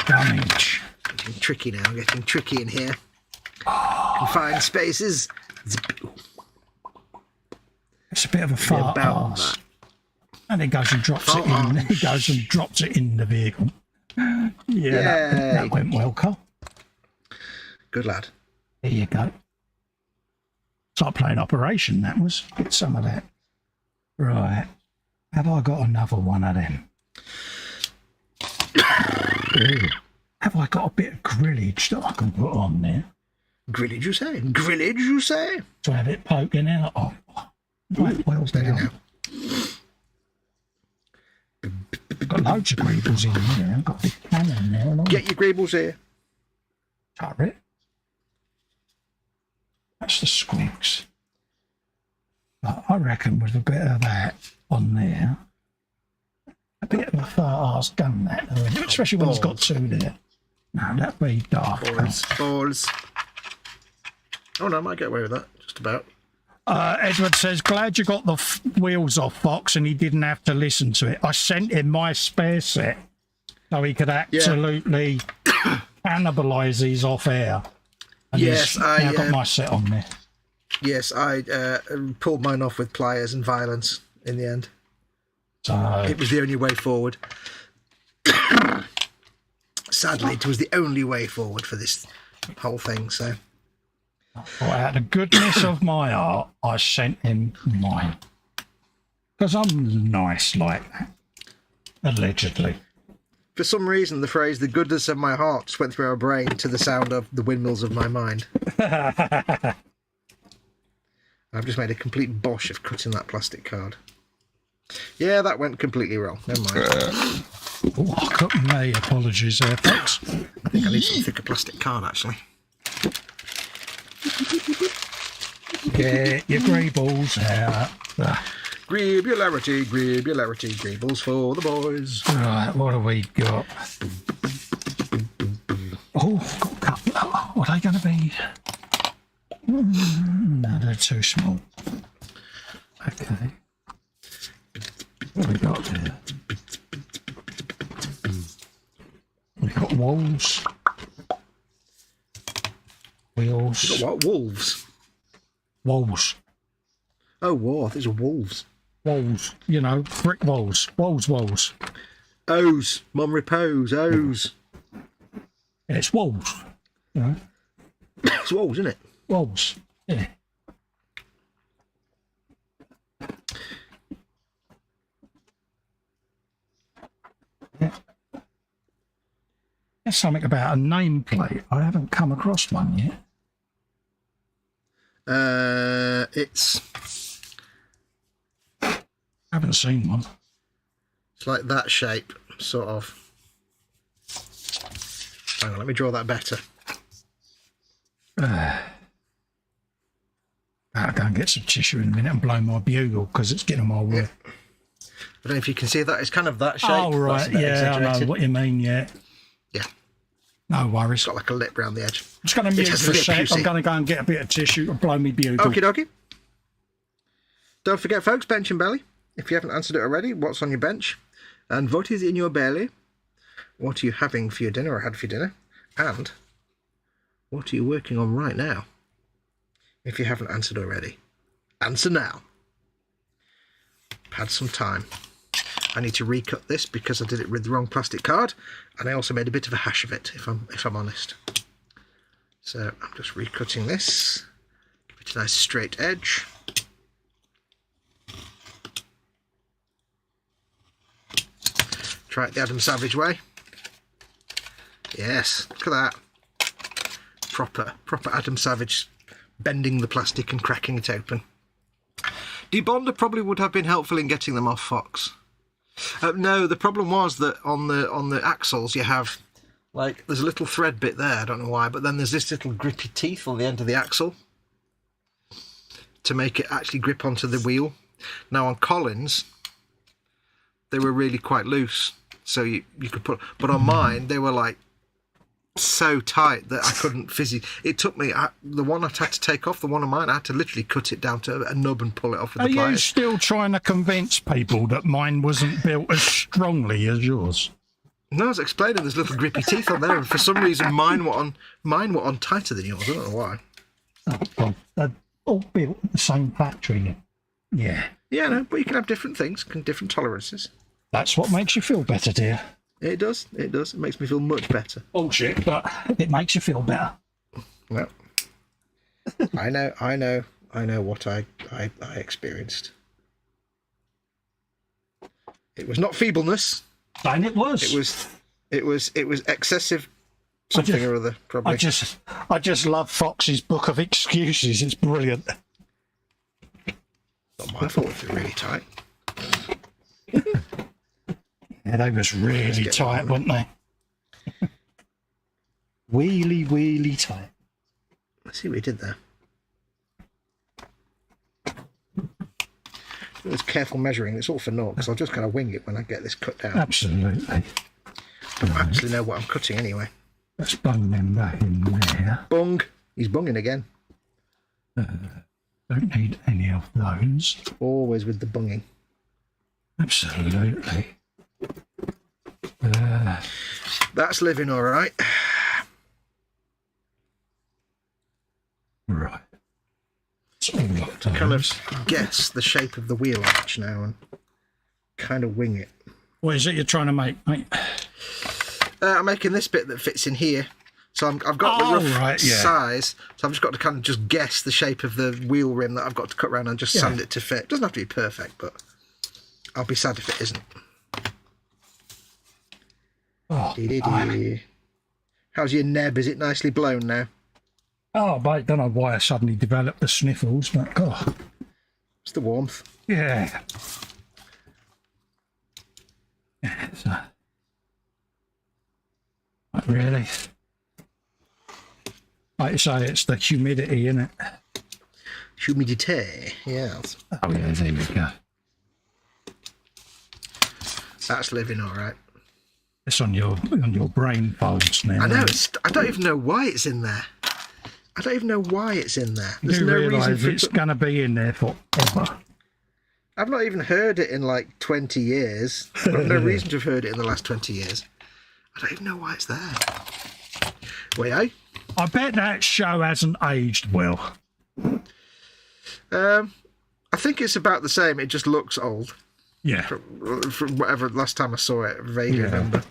Damage. Getting tricky now, getting tricky in here. Confined spaces. It's a bit of a fart arse. And he goes and drops it in. He goes and drops it in the vehicle. Yeah, that went well, Cole. Good lad. There you go. It's like playing Operation, that was. Get some of that. Right. Have I got another one of them? Have I got a bit of grillage that I can put on there? Grillage, you say? Grillage, you say? To have it poking out. Oh, right, well down. I've got loads of greebles in here. I've got a big cannon there. And all. Get your greebles here. Turret. That's the squigs. But I reckon with a bit of that on there, a bit of a far-ass gun, that, especially when it's got two there. No, that'd be dark. Balls. Oh no, I might get away with that, just about. Edward says, glad you got the wheels off Fox and he didn't have to listen to it. I sent him my spare set so he could absolutely cannibalise these off air. And yes, I got my set on there. Yes, I pulled mine off with pliers and violence in the end. So it was the only way forward. Sadly, it was the only way forward for this whole thing, so... Well, out of the goodness of my heart, I sent him mine. Because I'm nice like that. Allegedly. For some reason, the phrase, the goodness of my heart, just went through our brain to the sound of the windmills of my mind. I've just made a complete bosh of cutting that plastic card. Yeah, that went completely wrong. Never mind. Oh, I cut me. Apologies there, folks. I think I need some thicker plastic card, actually. Get your greebles out. Greebularity, greebules for the boys. Right, what have we got? Oh, got a couple. Oh, what are they going to be? No, they're too small. Okay. What have we got there? We've got walls. Wheels. You got what? Wolves? Walls. Oh, war. These are wolves. Walls. You know, brick walls. Walls. O's. Mon repose. O's. Yeah, it's walls. You know. It's walls, isn't it? Walls. Yeah. There's something about a nameplate. I haven't come across one yet. It's... I haven't seen one. It's like that shape, sort of. Hang on, let me draw that better. I'll go and get some tissue in a minute and blow my bugle because it's getting on my wood. I don't know if you can see that. It's kind of that shape. Oh, right. Yeah, I know what you mean, yeah. Yeah. No worries. It's got like a lip round the edge. I'm just going to mute for a sec. I'm going to go and get a bit of tissue and blow me bugle. Okie dokie. Don't forget, folks, bench and belly. If you haven't answered it already, what's on your bench? And what is in your belly? What are you having for your dinner or had for your dinner? And what are you working on right now? If you haven't answered already, answer now. Had some time. I need to recut this because I did it with the wrong plastic card, and I also made a bit of a hash of it, if I'm honest. So I'm just recutting this. Give it a nice straight edge. Try it the Adam Savage way. Yes, look at that. Proper Adam Savage bending the plastic and cracking it open. Debonder probably would have been helpful in getting them off Foxx. No, the problem was that on the axles you have, like, there's a little thread bit there, I don't know why, but then there's this little grippy teeth on the end of the axle to make it actually grip onto the wheel. Now on Colin's, they were really quite loose, so you could put, but on mine they were like so tight that I couldn't physically. It took me, the one I had to take off, the one of mine, I had to literally cut it down to a nub and pull it off with the pliers. Are you still trying to convince people that mine wasn't built as strongly as yours? No, I was explaining there's little grippy teeth on there, and for some reason mine were on tighter than yours. I don't know why. Oh, well, they're all built at the same factory. Yeah. Yeah, no, but you can have different things, different tolerances. That's what makes you feel better, dear. It does. It does. It makes me feel much better. Bullshit, but it makes you feel better. Well, I know what I experienced. It was not feebleness. And it was. It was excessive something or other, probably. I just love Fox's book of excuses. It's brilliant. Not my fault if they're really tight. Yeah, they was really tight, weren't they? Wheelie tight. Let's see what he did there. It was careful measuring. It's all for naught, because I'll just kind of wing it when I get this cut down. Absolutely. I don't actually know what I'm cutting anyway. Let's bung them back in there. Bung. He's bunging again. Don't need any of those. Always with the bunging. Absolutely. That's living all right. Right. It's all up to kind of guess the shape of the wheel arch now and kind of wing it. What is it you're trying to make, mate? I'm making this bit that fits in here. So I've got the rough size, so I've just got to kind of just guess the shape of the wheel rim that I've got to cut around and just sand it to fit. It doesn't have to be perfect, but I'll be sad if it isn't. Oh, how's your neb? Is it nicely blown now? Oh, mate, don't know why I suddenly developed the sniffles, but God. It's the warmth. Yeah. Yeah, so. Like, really? Like you say, it's the humidity, isn't it? Humidity, yes. Oh, yeah, there we go. That's living all right. It's on your brain folds now. I know. I don't even know why it's in there. I don't even know why it's in there. There's no reason for it's going to be in there forever. I've not even heard it in like 20 years. I've no reason to have heard it in the last 20 years. I don't even know why it's there. Wait, eh? I bet that show hasn't aged well. I think it's about the same. It just looks old. Yeah. From whatever last time I saw it, I vaguely remember.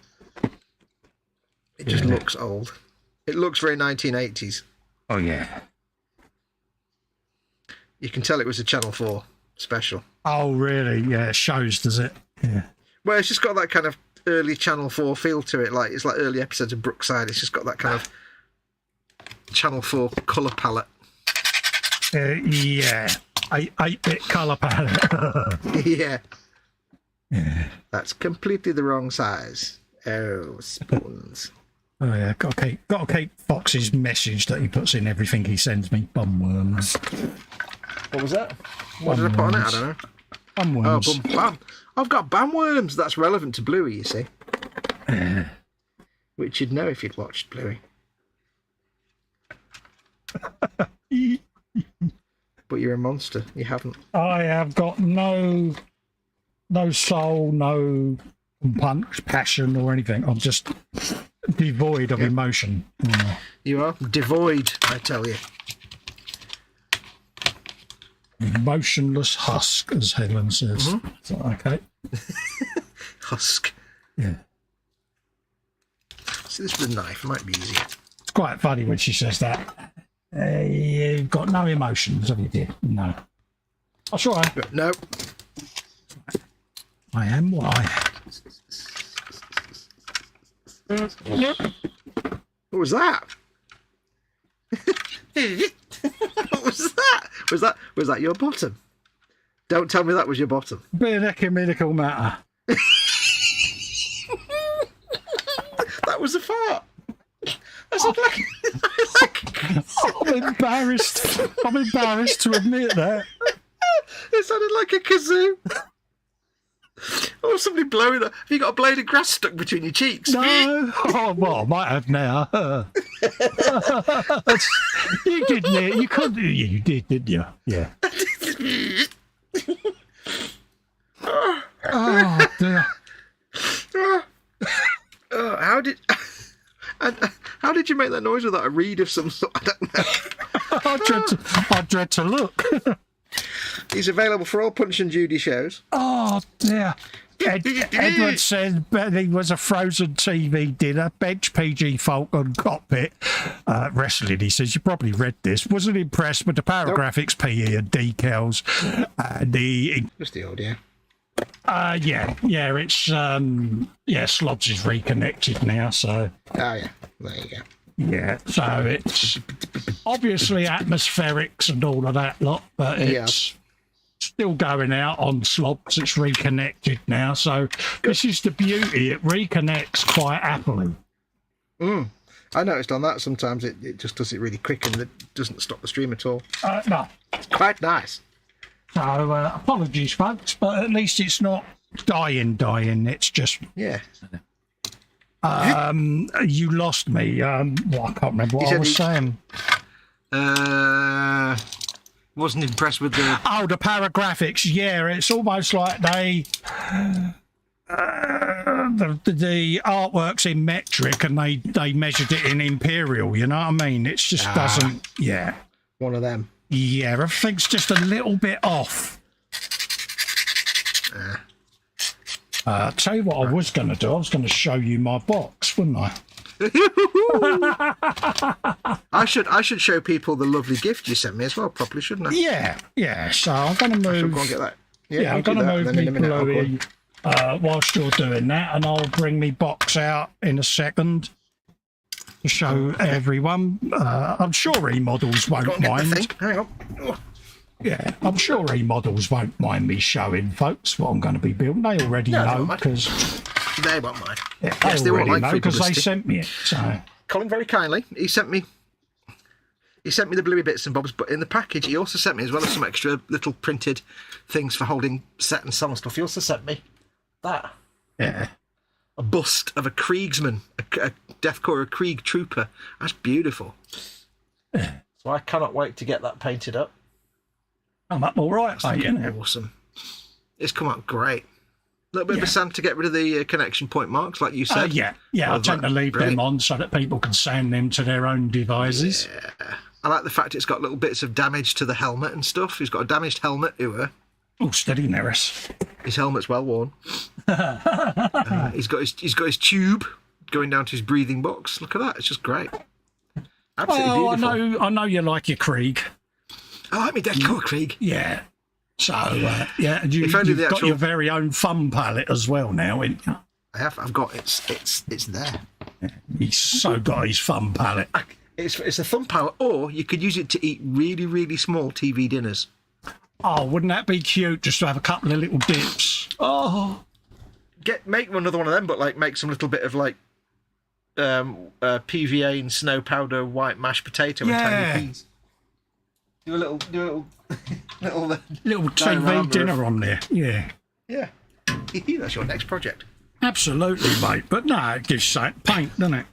It just looks old. It looks very 1980s. Oh, yeah. You can tell it was a Channel 4 special. Oh, really? Yeah, it shows, does it? Yeah. Well, it's just got that kind of early Channel 4 feel to it. Like it's like early episodes of Brookside. It's just got that kind of Channel 4 colour palette. Yeah. 8-bit colour palette. Yeah. Yeah. That's completely the wrong size. Oh, spoons. Oh yeah, got to keep Fox's message that he puts in everything he sends me. Bumworms. What was that? What did I put on it? I don't know. Bumworms. Oh, bam. I've got bamworms. That's relevant to Bluey, you see. Which you'd know if you'd watched Bluey. But you're a monster. You haven't. I have got no soul, no punch, passion, or anything. I'm just devoid of emotion. You are devoid, I tell you. Emotionless husk, as Helen says. Mm-hmm. So, okay. Husk. Yeah. See this with a knife. It might be easier. It's quite funny when she says that. You've got no emotions, have you, dear? No. I'll try. No. I am what I am. What was that? What was that? Was that your bottom? Don't tell me that was your bottom. Bit of ecumenical matter. That was a fart. That sounded like... I'm embarrassed. I'm embarrassed to admit that. It sounded like a kazoo. Or somebody blowing up. Have you got a blade of grass stuck between your cheeks? No. Oh, well, I might have now. You did, Nick. You could. You did, didn't you? Yeah. Oh, dear. How did you make that noise without a reed of some sort? I don't know. I dread to look. He's available for all Punch and Judy shows. Oh, dear. Edward said he was a frozen TV dinner, bench PG Falcon cockpit. Wrestling, he says, you probably read this. Wasn't impressed with the power graphics, PE and decals. Just the audio. Yeah, it's, Slobs is reconnected now, so. Oh, yeah. There you go. Yeah, so it's obviously atmospherics and all of that lot, but it's still going out on Slobs. It's reconnected now, so this is the beauty. It reconnects quite happily. I noticed on that sometimes it just does it really quick and it doesn't stop the stream at all. No. It's quite nice. So apologies, folks, but at least it's not dying. It's just... Yeah. You lost me. I can't remember what I was saying. Wasn't impressed with the... Oh, the paragraphics. Yeah, it's almost like they... the artwork's in metric and they measured it in imperial, you know what I mean? It just doesn't... Yeah. One of them. Yeah, everything's just a little bit off. I'll tell you what I was going to do. I was going to show you my box, wouldn't I? I should show people the lovely gift you sent me as well, properly, shouldn't I? Yeah. So I'm going to move. I should go and get that. Yeah, I'm going to move me Bluey whilst you're doing that, and I'll bring me box out in a second to show everyone. I'm sure E-Models won't mind. Hang on. Oh. Yeah, I'm sure E-Models won't mind me showing folks what I'm going to be building. They already know because they won't mind. Yeah, yes, they won't like because they sent me it. So Colin very kindly, he sent me the Bluey bits and bobs, but in the package he also sent me, as well as some extra little printed things for holding set and song stuff. He also sent me that. Yeah. A bust of a Kriegsman, a Deathcore, a Krieg trooper. That's beautiful. Yeah. So I cannot wait to get that painted up. I'm up all right, mate, isn't it? Awesome. It's come out great. A little bit of a sand to get rid of the connection point marks, like you said. Yeah. I tend to leave them on so that people can sand them to their own devices. Yeah. I like the fact it's got little bits of damage to the helmet and stuff. He's got a damaged helmet, Oh, steady, Neris. His helmet's well worn. He's got his tube going down to his breathing box. Look at that. It's just great. Absolutely beautiful. I know you like your Krieg. I like my Deathcore Krieg. Yeah. So, and you've got your very own fun palette as well now, ain't you? I have. I've got it's there. Yeah, he's so got his fun palette. It's a thumb palette, or you could use it to eat really, really small TV dinners. Oh, wouldn't that be cute? Just to have a couple of little dips. Oh, make another one of them, but make some little bit of PVA and snow powder white mashed potato and tiny peas. Do a little TV dinner on there. Yeah. Yeah. That's your next project. Absolutely, mate. But no, it gives something paint, doesn't it?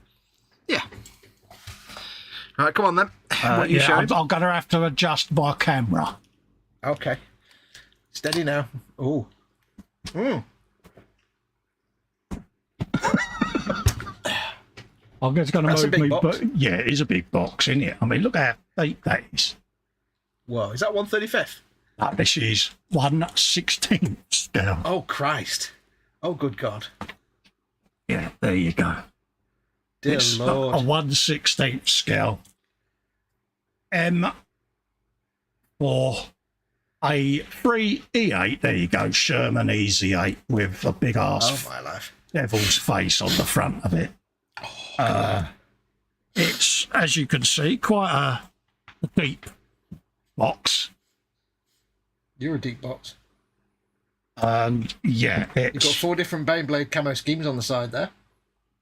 Yeah. All right, come on then. What are you showing? I'm going to have to adjust my camera. Okay. Steady now. Oh. I'm just going to move me. Box. But yeah, it is a big box, isn't it? I mean, look how deep that is. Whoa, is that 1/35th? No, this is 1/16 scale. Oh, Christ. Oh, good God. Yeah, there you go. Dear it's Lord. A 1/16 scale. M for a 3E8. There you go. Sherman Easy 8 with a big ass my life. devil's face on the front of it. It's, as you can see, quite a deep box. You're a deep box. Yeah, You've got 4 different Beyblade camo schemes on the side there.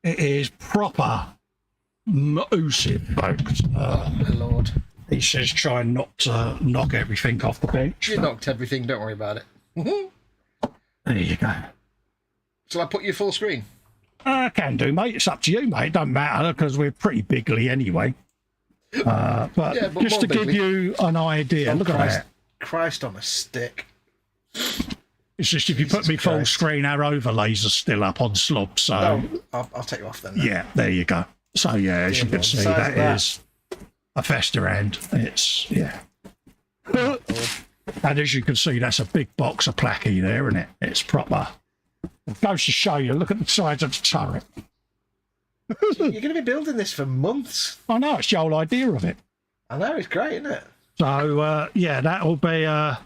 it is proper massive, folks. Oh, my lord. He says try not to knock everything off the bench. You knocked everything, don't worry about it. There you go. Shall I put you full screen? I can do, mate. It's up to you, mate. It don't matter because we're pretty bigly anyway. But Yeah, but just to more give bigly. you an idea, look at that. Christ on a stick. It's just if you put Jesus me full Christ. screen, our overlays are still up on slob. So Oh, I'll take you off then. yeah, there you go. So yeah, as you Yeah, can well, see, size that of that. is a Festa end. It's yeah. And as you can see, that's a big box of placky there, isn't it? It's proper. It goes to show you, look at the size of the turret. You're going to be building this for months. I know, it's the whole idea of it. I know, it's great, isn't it? So, yeah, that'll be an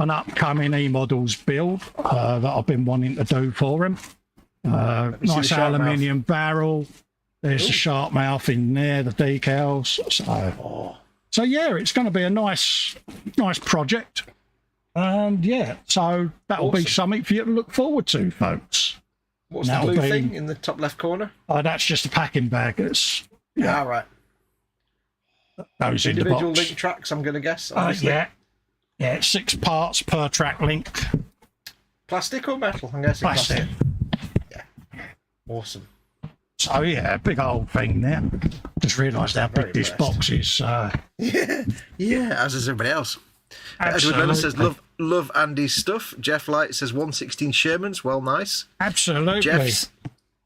upcoming E-Models build that I've been wanting to do for him. me see the Nice shark mouth. aluminium barrel. There's the shark mouth in there, the decals. So yeah, it's going to be a nice project. And yeah, so that'll be Awesome. something for you to look forward to, folks. What's That'll the blue be- thing in the top left corner? That's just a packing bag. It's Yeah, all right. goes in the Individual box. link tracks, I'm going to guess. Obviously. Yeah, 6 parts per track link. Plastic or metal? I'm guessing Plastic. Yeah. Awesome. So yeah, big old thing there. Just realised how Very big this impressed. box is. Yeah, as is everybody else. Edward Miller says, love Andy's stuff. Jeff Light says 116 Shermans. Well, nice. Absolutely.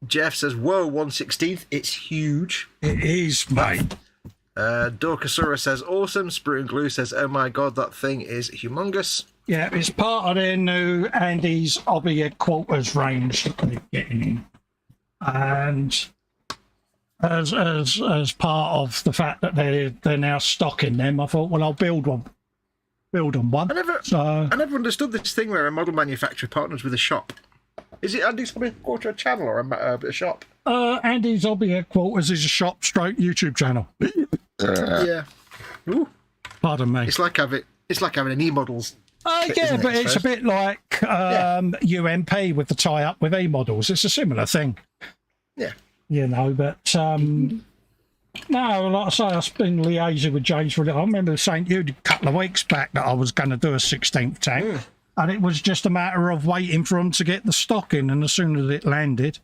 Jeff says, whoa, 116th. It's huge. It is, mate. Dorkasura says, awesome. Sprue and Glue says, oh my God, that thing is humongous. Yeah, it's part of their new Andy's Hobby Headquarters range that they're getting in. And as part of the fact that they're now stocking them, I thought, well, I'll build them one. I never understood this thing where a model manufacturer partners with a shop. Is it Andy's Hobby Quarter a channel or a shop? Andy's Hobby Headquarters is a shop stroke YouTube channel. Yeah. Ooh. Pardon me. It's like having an E-Models. Yeah, isn't it, but I it's a suppose? bit like UMP with the tie-up with E-Models. It's a similar thing. Yeah. You know, but no, like I say, I've been liaising with James for a little. I remember saying to you a couple of weeks back that I was going to do a 16th tank, and it was just a matter of waiting for them to get the stock in, and as soon as it landed,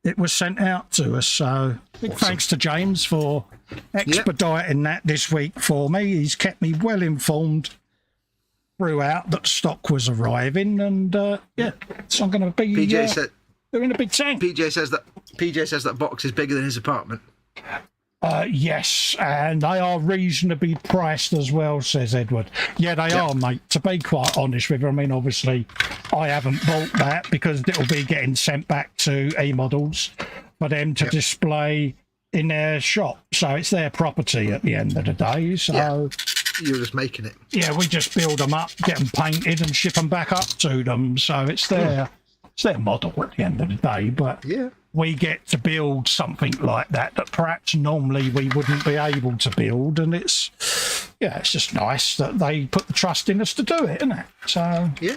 it was sent out to us. So big thanks to James for expediting that this week for me. He's kept me well informed throughout that stock was arriving, and yeah, so I'm going to be PJ said doing a big tank. PJ says that box is bigger than his apartment. Yes, and they are reasonably priced as well, says Edward. Yeah, they are, mate. To be quite honest with you, I mean, obviously, I haven't bought that because it'll be getting sent back to E-Models for them to display in their shop. So it's their property at the end of the day. So You're just making it. yeah, we just build them up, get them painted, and ship them back up to them. So it's their model at the end of the day. But we get to build something like that perhaps normally we wouldn't be able to build, and it's just nice that they put the trust in us to do it, isn't it? So Yeah.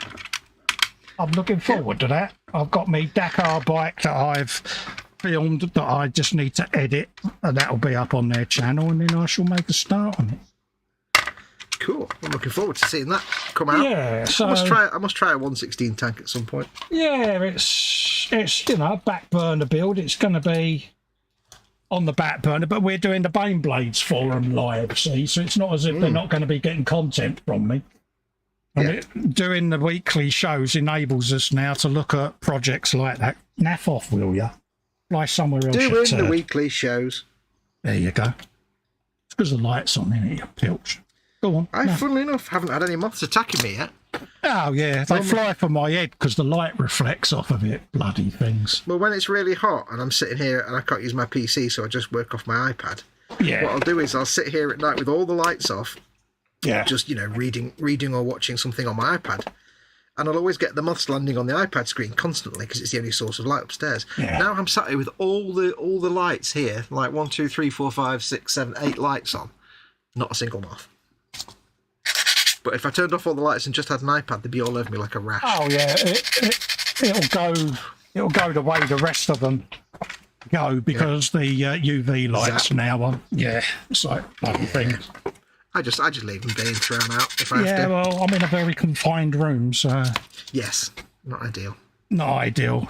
I'm looking forward to that. I've got me Dakar bike that I've filmed that I just need to edit, and that'll be up on their channel, and then I shall make a start on it. Cool. I'm looking forward to seeing that come out. Yeah, so I must try a 116 tank at some point. yeah, it's a back burner build. It's going to be on the back burner, but we're doing the Bane Blades for them live, see, so it's not as if they're not going to be getting content from me. And doing the weekly shows enables us now to look at projects like that. Naff off, will ya? Fly somewhere else. Doing the weekly shows. There you go. It's because the light's on in it, you pilch. Go on. Funnily enough, haven't had any moths attacking me yet. Oh, yeah. They fly for my head because the light reflects off of it. Bloody things. Well, when it's really hot and I'm sitting here and I can't use my PC, so I just work off my iPad. Yeah. What I'll do is I'll sit here at night with all the lights off, Yeah. just, reading or watching something on my iPad. And I'll always get the moths landing on the iPad screen constantly because it's the only source of light upstairs. Yeah. Now I'm sat here with all the lights here, like 1, 2, 3, 4, 5, 6, 7, 8 lights on. Not a single moth. But if I turned off all the lights and just had an iPad, they'd be all over me like a rash. Oh yeah, it'll go the way the rest of them go because the UV lights now on. Yeah, it's like bloody thing. I just leave them being thrown out if I have to. Yeah, well, I'm in a very confined room, so yes, not ideal. Not ideal.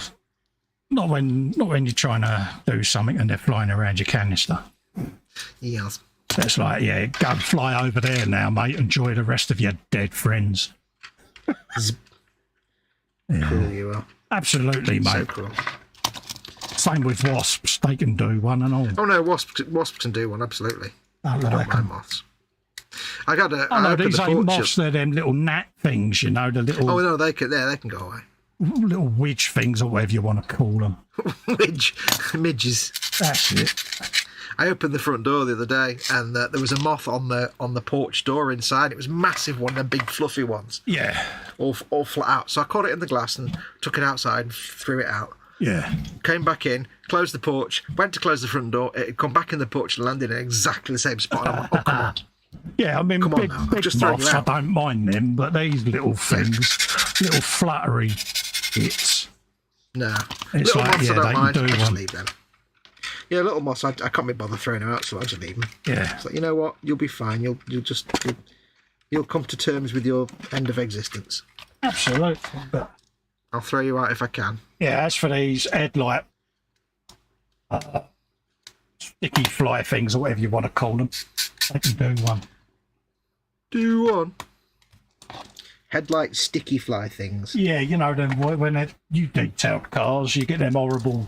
Not when you're trying to do something and they're flying around your canister. Yes. So it's like, yeah, go fly over there now, mate. Enjoy the rest of your dead friends. Yeah. Cool you are. Absolutely, mate. So cool. Same with wasps. They can do one and all. Oh no, wasps can do one, absolutely. I don't mind moths. I got a. Oh no, these ain't moths. They're them little gnat things, you know, the little. Oh no, they can go away. Little widge things or whatever you want to call them. Midges. That's it. I opened the front door the other day, and there was a moth on the porch door inside. It was massive, one of them big fluffy ones. Yeah. All flat out. So I caught it in the glass and took it outside and threw it out. Yeah. Came back in, closed the porch, went to close the front door. It had come back in the porch and landed in exactly the same spot. And I'm like, oh, come on. Yeah, I mean, big just moths, I don't mind them, but these little things, little fluttery bits. No. It's little like, moths yeah, I don't mind. I just leave them. Yeah, little moths, I can't be bothered throwing them out, so I just leave them. Yeah. It's like, you know what? You'll be fine. You'll come to terms with your end of existence. Absolutely. But I'll throw you out if I can. yeah, as for these headlight sticky fly things or whatever you want to call them, they can do one. Do one. Headlight sticky fly things. Yeah, you know them when you detail cars, you get them horrible.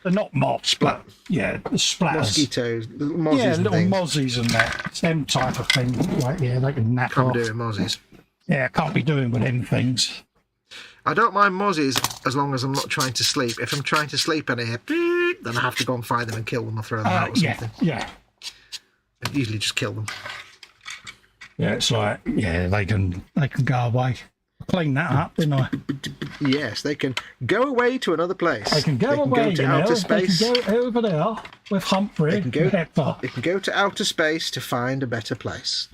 They're not moths, but yeah, the splatters. Mosquitoes, little mozzies. Yeah, little things. mozzies and that. It's them type of things. Like, yeah, they can nap Can't off. be doing mozzies. Yeah, can't be doing with them things. I don't mind mozzies as long as I'm not trying to sleep. If I'm trying to sleep and I hear beep, then I have to go and find them and kill them or throw them out or something. Yeah. I usually just kill them. Yeah, it's like, yeah, they can go away. Clean that up, didn't I? Yes, they can go away to another place. They can go away, to outer space. They can go over there with Humphrey. They can go to outer space to find a better place.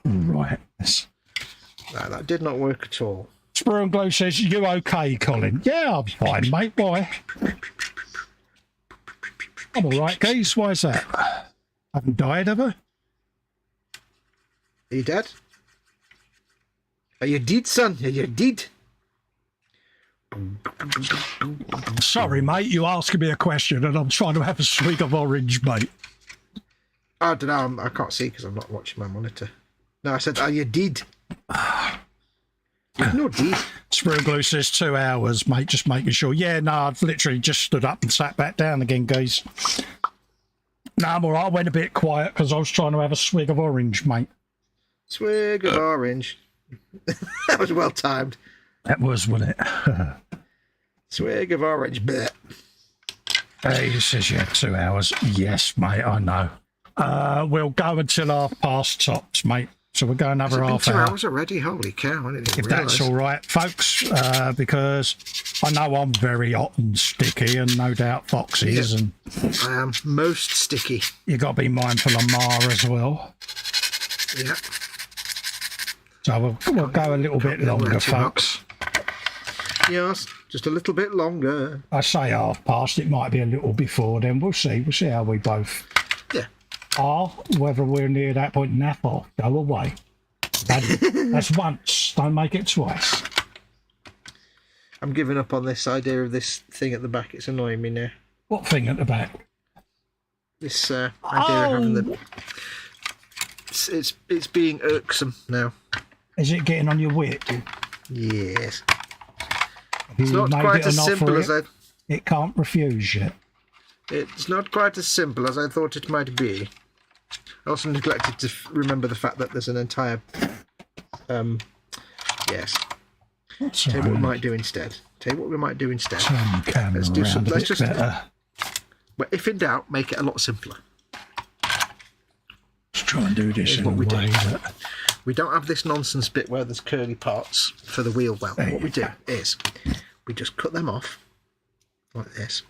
Right. No, that did not work at all. Spur and Glow says, you okay, Colin? Yeah, I'm fine, mate. Why? I'm all right, geez. Why is that? Haven't died, have I? Are you dead? Are you dead, son? Are you dead? Sorry, mate. You asking me a question and I'm trying to have a swig of orange, mate. I don't know. I can't see because I'm not watching my monitor. No, I said, are you dead? You're not dead. Spur and Glue says 2 hours, mate. Just making sure. Yeah, no, I've literally just stood up and sat back down again, guys. No, I'm all right. I went a bit quiet because I was trying to have a swig of orange, mate. Swig of orange. That was well timed. That was, wasn't it? Swig of orange. Blech. He says you had 2 hours. Yes, mate, I know. We'll go until 1:30 tops, mate. So we'll go another half hour. 2 hours already? Holy cow, I didn't even realise. That's all right, folks, because I know I'm very hot and sticky, and no doubt Fox is. Yep. And I am most sticky. You've got to be mindful of Ma as well. Yeah. So we'll go a little bit longer, folks. Yes, just a little bit longer. I say 1:30. It might be a little before then. We'll see. We'll see how we both are, whether we're near that point. Nap off, go away. That's once. Don't make it twice. I'm giving up on this idea of this thing at the back. It's annoying me now. What thing at the back? This idea of having the... It's being irksome now. Is it getting on your wit? Yes. It's not quite as simple as I... It can't refuse yet. It's not quite as simple as I thought it might be. I also neglected to remember the fact that there's an entire... yes. Tell you what we might do instead. Let's do something. Let's just... Well, if in doubt, make it a lot simpler. Let's try and do this in a way that... We don't have this nonsense bit where there's curly parts for the wheel well. What we do is we just cut them off like this.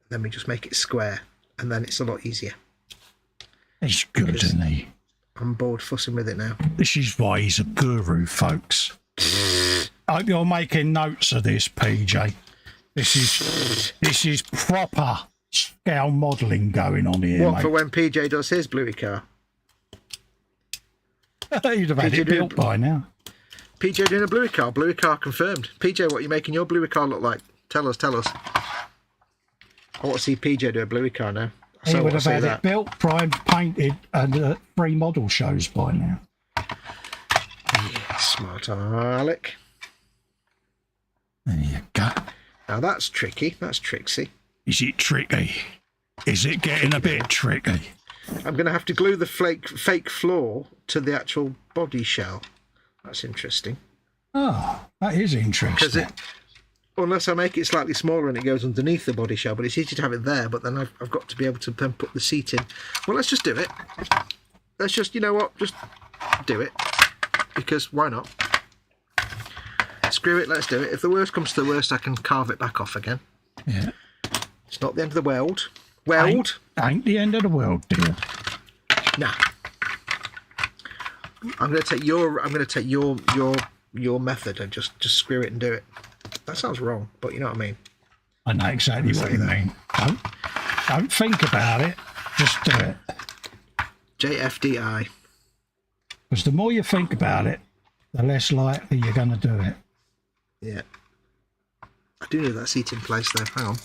Then we just make it square, and then it's a lot easier. He's good, isn't he? I'm bored fussing with it now. This is why he's a guru, folks. I hope you're making notes of this, PJ. This is proper scale modelling going on here, What, mate. for when PJ does his Bluey car? You'd have had it built by now. PJ doing a Bluey car. Bluey car confirmed. PJ, what are you making your Bluey car look like? Tell us. I want to see PJ do a Bluey car now. He would have had it built, primed, painted, and 3 model shows by now. Yeah, smart Alec. There you go. Now that's tricky. That's tricksy. Is it tricky? Is it getting a bit tricky? I'm going to have to glue the fake floor to the actual body shell. That's interesting. Oh, that is interesting. Unless I make it slightly smaller and it goes underneath the body shell, but it's easy to have it there, but then I've got to be able to then put the seat in. Well, let's just do it. Let's just, you know what, just do it. Because why not? Screw it, let's do it. If the worst comes to the worst, I can carve it back off again. Yeah. It's not the end of the world. Ain't the end of the world, dear. Nah. I'm going to take your method and just screw it and do it. That sounds wrong, but you know what I mean. I know exactly what you mean. Don't think about it. Just do it. JFDI. Because the more you think about it, the less likely you're going to do it. Yeah. I do need that seat in place though. Hang on.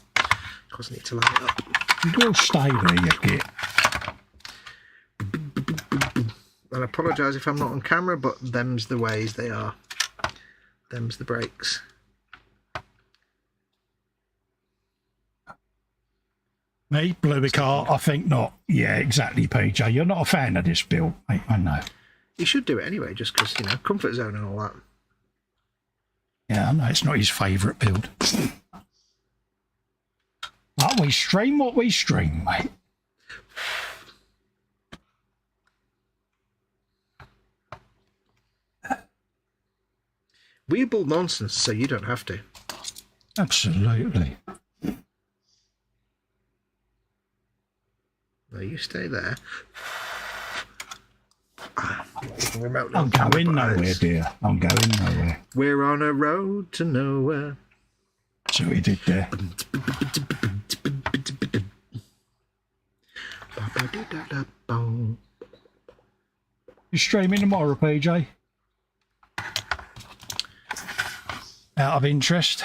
Because I need to line it up. It will stay there, you git. And I apologise if I'm not on camera, but them's the ways they are. Them's the breaks. Me, Bluey car, I think not. Yeah, exactly, PJ. You're not a fan of this build, mate, I know. You should do it anyway, just because, you know, comfort zone and all that. Yeah, I know it's not his favourite build. But we stream what we stream, mate. We build nonsense, so you don't have to. Absolutely. No, you stay there. I'm going nowhere, dear. I'm going nowhere. We're on a road to nowhere. So he did there. You streaming tomorrow, PJ? Out of interest.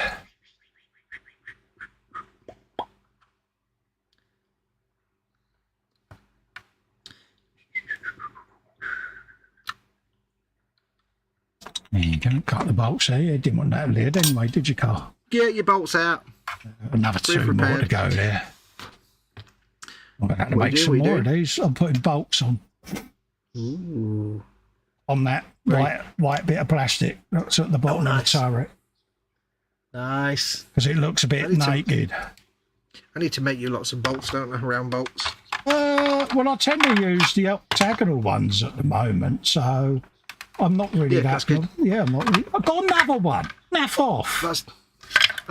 There you go. Cut the bolts there. You didn't want that lid anyway, did you, Carl? Get your bolts out. Another 2 more to go there. I'm going to have to make some more of these. I'm putting bolts on. Ooh. On that white bit of plastic that's at the bottom of the turret. Nice. Because it looks a bit naked. I need to make you lots of bolts, don't I? Round bolts. Well, I tend to use the octagonal ones at the moment, so I'm not really that good. Yeah, I'm not really. I've got another one. Naff off. That's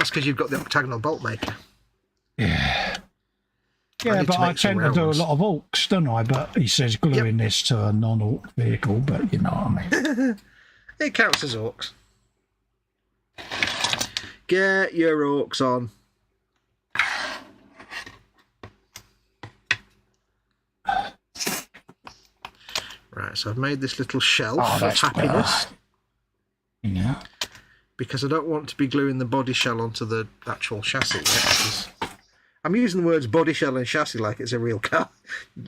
because you've got the octagonal bolt maker. Yeah. Yeah, but I tend to do a lot of orcs, don't I? But he says gluing this to a non-orc vehicle, but you know what I mean. It counts as orcs. Get your orcs on. Right, so I've made this little shelf of happiness. Yeah. Because I don't want to be gluing the body shell onto the actual chassis yet. I'm using the words body shell and chassis like it's a real car.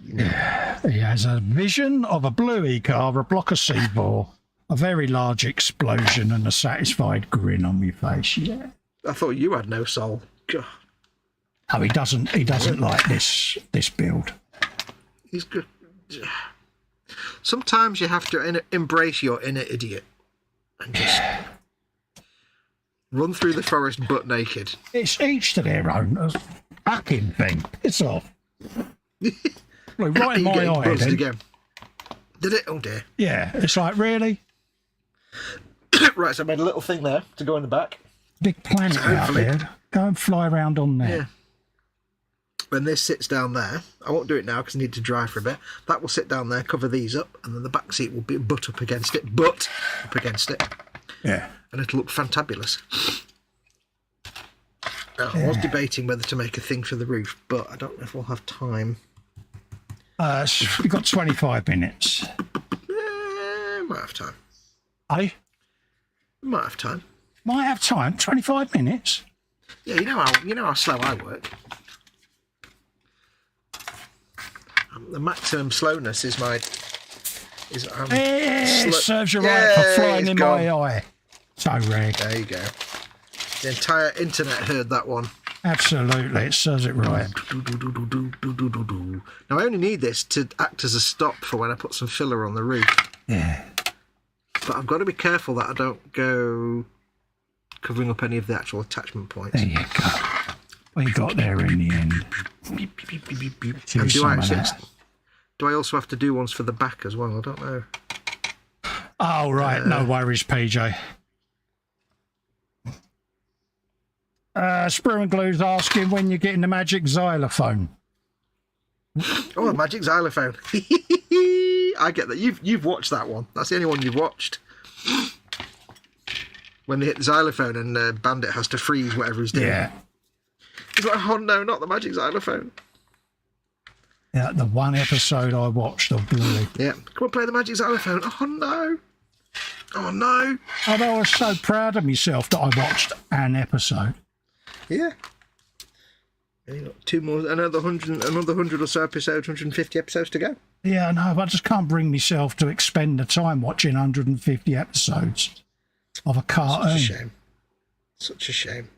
You know. Yeah, he has a vision of a Bluey car, a block of C4, a very large explosion, and a satisfied grin on my face. Yeah. I thought you had no soul. God. Oh, he doesn't like this build. He's good. Sometimes you have to embrace your inner idiot and just run through the forest butt naked. It's each to their own. Fucking thing. It's off. Like, right in my eye. Again. Did it? Oh dear. Yeah, it's like, really? Right, so I made a little thing there to go in the back. Big planet out there. Go and fly around on there. when this sits down there, I won't do it now because I need to dry for a bit. That will sit down there, cover these up, and then the back seat will be butt up against it. Yeah. And it'll look fantabulous. I was debating whether to make a thing for the roof, but I don't know if we'll have time. We've got 25 minutes. Might have time. Eh? Might have time. Might have time. 25 minutes. Yeah, you know how slow I work. The maximum slowness is my. Serves you right for flying in my eye. So reg. There you go. The entire internet heard that one. Absolutely, it serves it right. Now I only need this to act as a stop for when I put some filler on the roof. Yeah. But I've got to be careful that I don't go covering up any of the actual attachment points. There you go. What you got there in the end? And do I also have to do ones for the back as well? I don't know. Oh, right. No worries, PJ. Sprue and Glue's asking when you're getting the magic xylophone. Oh, a magic xylophone. I get that. You've watched that one. That's the only one you've watched. When they hit the xylophone and Bandit has to freeze whatever he's doing. Yeah. He's like, oh no, not the magic xylophone. Yeah, the one episode I watched of Bluey. Yeah. Come on, play the magic xylophone. Oh no. Oh no. And I was so proud of myself that I watched an episode. Yeah. And you got two more, another 100 or so episodes, 150 episodes to go. Yeah, I know. I just can't bring myself to expend the time watching 150 episodes of a cartoon. Such a shame. Such a shame.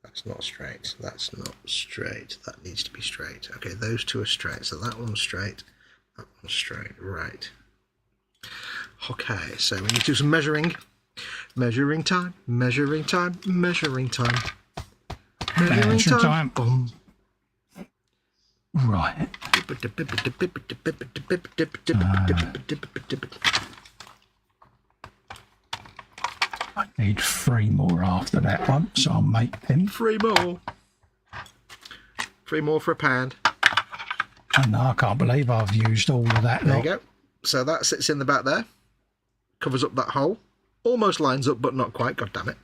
That's not straight. That's not straight. That needs to be straight. Okay, those two are straight. So that one's straight. That one's straight. Right. Okay, so we need to do some measuring. Measuring time. Measuring time. Measuring time. Measuring time. Boom. Right. I need 3 more after that one, so I'll make them. 3 more. 3 more for £1. And I can't believe I've used all of that. There you go. So that sits in the back there. Covers up that hole. Almost lines up, but not quite. God damn it.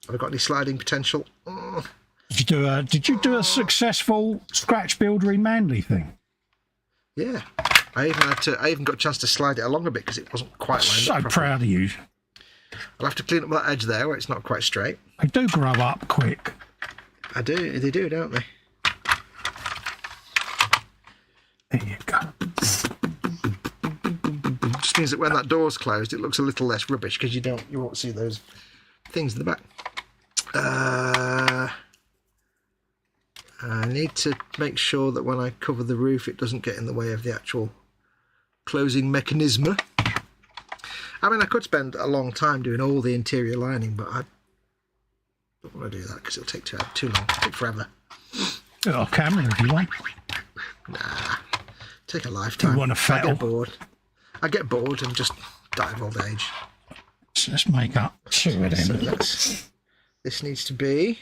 Have I got any sliding potential? Did you do a successful scratch buildery Manly thing? Yeah. I even got a chance to slide it along a bit because it wasn't quite lined So up properly. proud of you. I'll have to clean up that edge there where it's not quite straight. They do grow up quick. I do. They do, don't they? There you go. Just means that when that door's closed, it looks a little less rubbish because you won't see those things in the back. I need to make sure that when I cover the roof, it doesn't get in the way of the actual closing mechanism. I mean, I could spend a long time doing all the interior lining, but I don't want to do that because it'll take too long. It'll take forever. Got a camera if you want. Nah, take a lifetime. Do you want to fail? I get bored and just die of old age. So let's make up 2 of them. So this needs to be...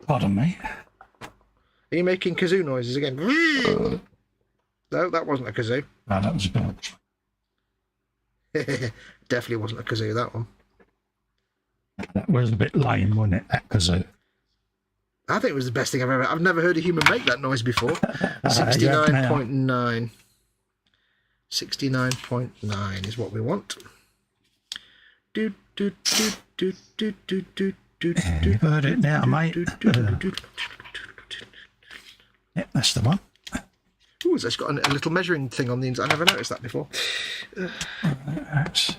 Pardon me. Are you making kazoo noises again? No, that wasn't a kazoo. No, that was a bell. Definitely wasn't a kazoo, that one. That was a bit lame, wasn't it? That kazoo. I think it was the best thing I've never heard a human make that noise before. 69.9. 69.9 is what we want. You've heard it now, mate. Yep, that's the one. Ooh, it's got a little measuring thing on the inside. I never noticed that before. That's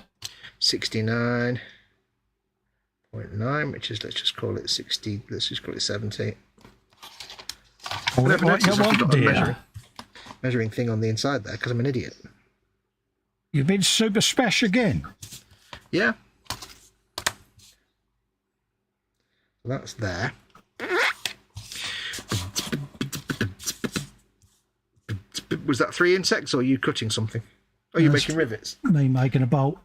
69.9, which is, let's just call it 60. Let's just call it 70. I never noticed I've got a measuring thing on the inside there because I'm an idiot. You've been super special again. Yeah. That's there. Was that 3 insects or are you cutting something? Are you making rivets? Me making a bolt.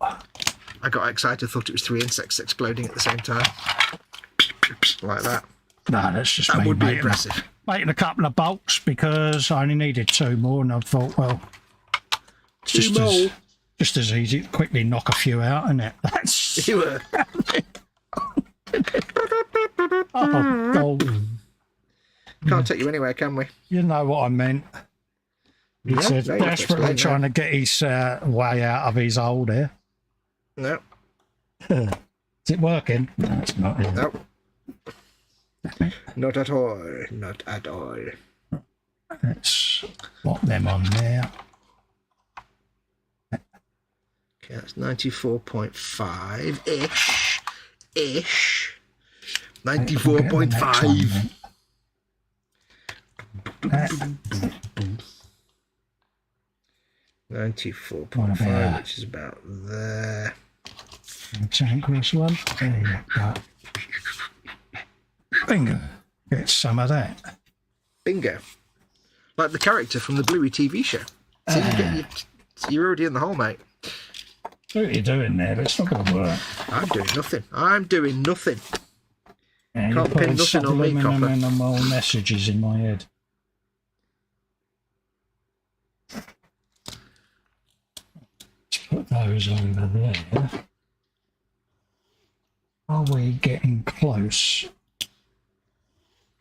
I got excited, thought it was 3 insects exploding at the same time. Like that. No, that's just That me would be making impressive. making a couple of bolts because I only needed 2 more, and I thought, well, it's just as easy to quickly knock a few out, isn't it? That's You were. oh, Can't take you anywhere, can we? you know what I meant. He's No, you have to desperately explain trying to get his way out of his hole there. No. Is it working? No, it's not. Is it? No. Not at all. Not at all. Let's put them on there. Okay, that's 94.5 ish. 94.5. 94.5, which is about there. Take this one. There you go. Bingo. Get some of that. Bingo. Like the character from the Bluey TV show. So you're already in the hole, mate. What are you doing there? It's not going to work. I'm doing nothing. I'm doing nothing. Yeah, Can't you're pin putting nothing on me, subliminal Copper. minimal messages in my head. Let's put those over there. Are we getting close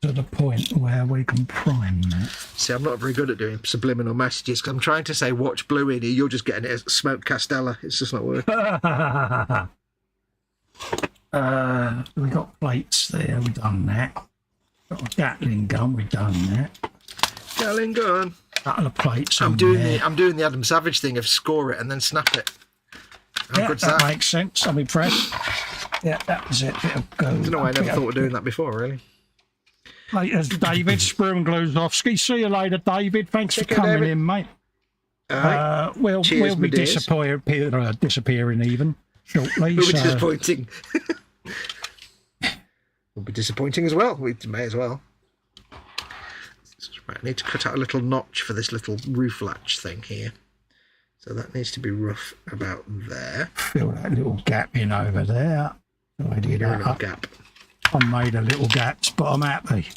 to the point where we can prime that? See, I'm not very good at doing subliminal messages because I'm trying to say watch Bluey and you're just getting it as Smoke Castella. It's just not working. We got plates there, we've done that. Got a Gatling gun, we've done that. Gatling gun. Couple of plates. I'm on doing there. the Adam Savage thing of score it and then snap it. How Yeah, good's that that? makes sense. I'm impressed. Yeah, that was it. It'll go. I don't know why I never thought of doing that before, really. Later, David Sprungluzowski. See you later, David. Thanks for Take care, coming David. in, mate. All right. We'll Cheers, be my dears. disappearing even shortly. It'll be So disappointing. Will be disappointing as well. We may as well. Right, I need to cut out a little notch for this little roof latch thing here. So that needs to be rough about there. fill that little gap in over there. So I did Need a that. little gap. I made a little gaps, but I'm happy.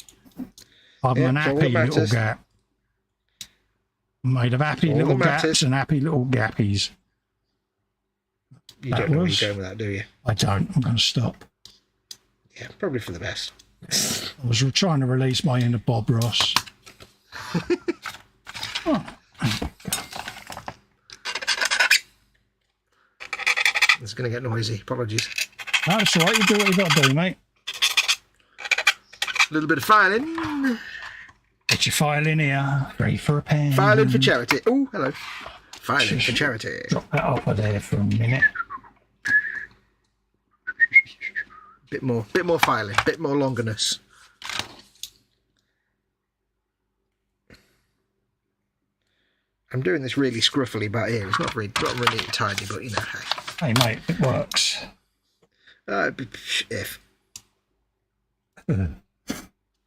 I'm Yeah, an that's all happy that little matters. gap. Made of happy All that little matters. gaps and happy little gappies. You That don't know where was- you're going with that, do you? I don't. I'm going to stop. Yeah, probably for the best. I was trying to release my inner Bob Ross. Oh, It's going to get noisy. Apologies. that's all right. You do what you got to do, mate. A little bit of filing. Get your file in here. Ready for a pen. Filing for charity. Oh, hello. Filing for charity. Drop that off of there for a minute. Bit more filing. Bit more longiness. I'm doing this really scruffily back here. It's not really tiny, but you know, hey. Hey, mate, it works. If.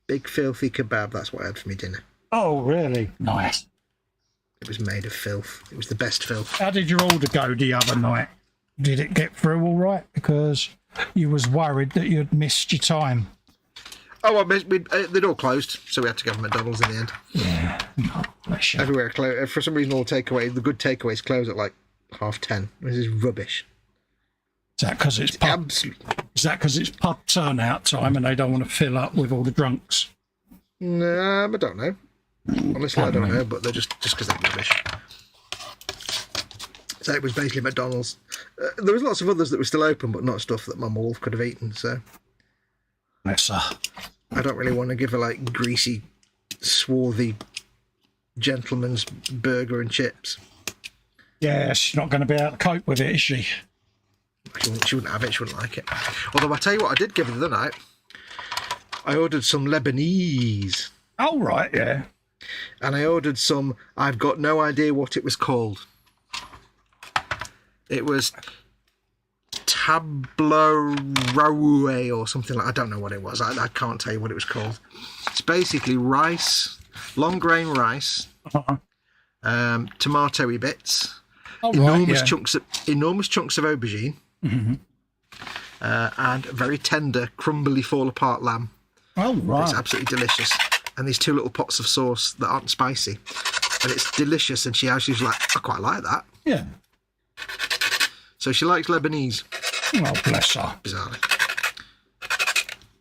Big filthy kebab, that's what I had for me dinner. Oh, really? Nice. It was made of filth. It was the best filth. How did your order go the other night? Did it get through all right? Because you was worried that you'd missed your time. Oh, they'd all closed, so we had to go to McDonald's in the end. Yeah. Oh, bless you. Everywhere closed. For some reason, all takeaway, the good takeaways close at like 10:30. This is rubbish. Is that because it's pub? Absolutely. Is that because it's pub turnout time and they don't want to fill up with all the drunks? No, I don't know. Honestly, I don't know, but they're just because they're rubbish. So it was basically McDonald's. There was lots of others that were still open, but not stuff that Mum or Wolf could have eaten. So Bless her. I don't really want to give her like greasy, swarthy gentleman's burger and chips. Yeah, she's not going to be able to cope with it, is she? She wouldn't have it. She wouldn't like it. Although I tell you what, I did give her the other night. I ordered some Lebanese. Oh, right, yeah. And I ordered some, I've got no idea what it was called. It was tableau roue or something like I don't know what it was. I can't tell you what it was called. It's basically rice, long grain rice, tomatoey bits, Oh, enormous right, yeah. chunks of aubergine, and very tender, crumbly, fall-apart lamb. Oh, right. It's absolutely delicious. And these 2 little pots of sauce that aren't spicy. And it's delicious, and she's like, I quite like that. Yeah. So she likes Lebanese. Oh, bless her. Bizarrely.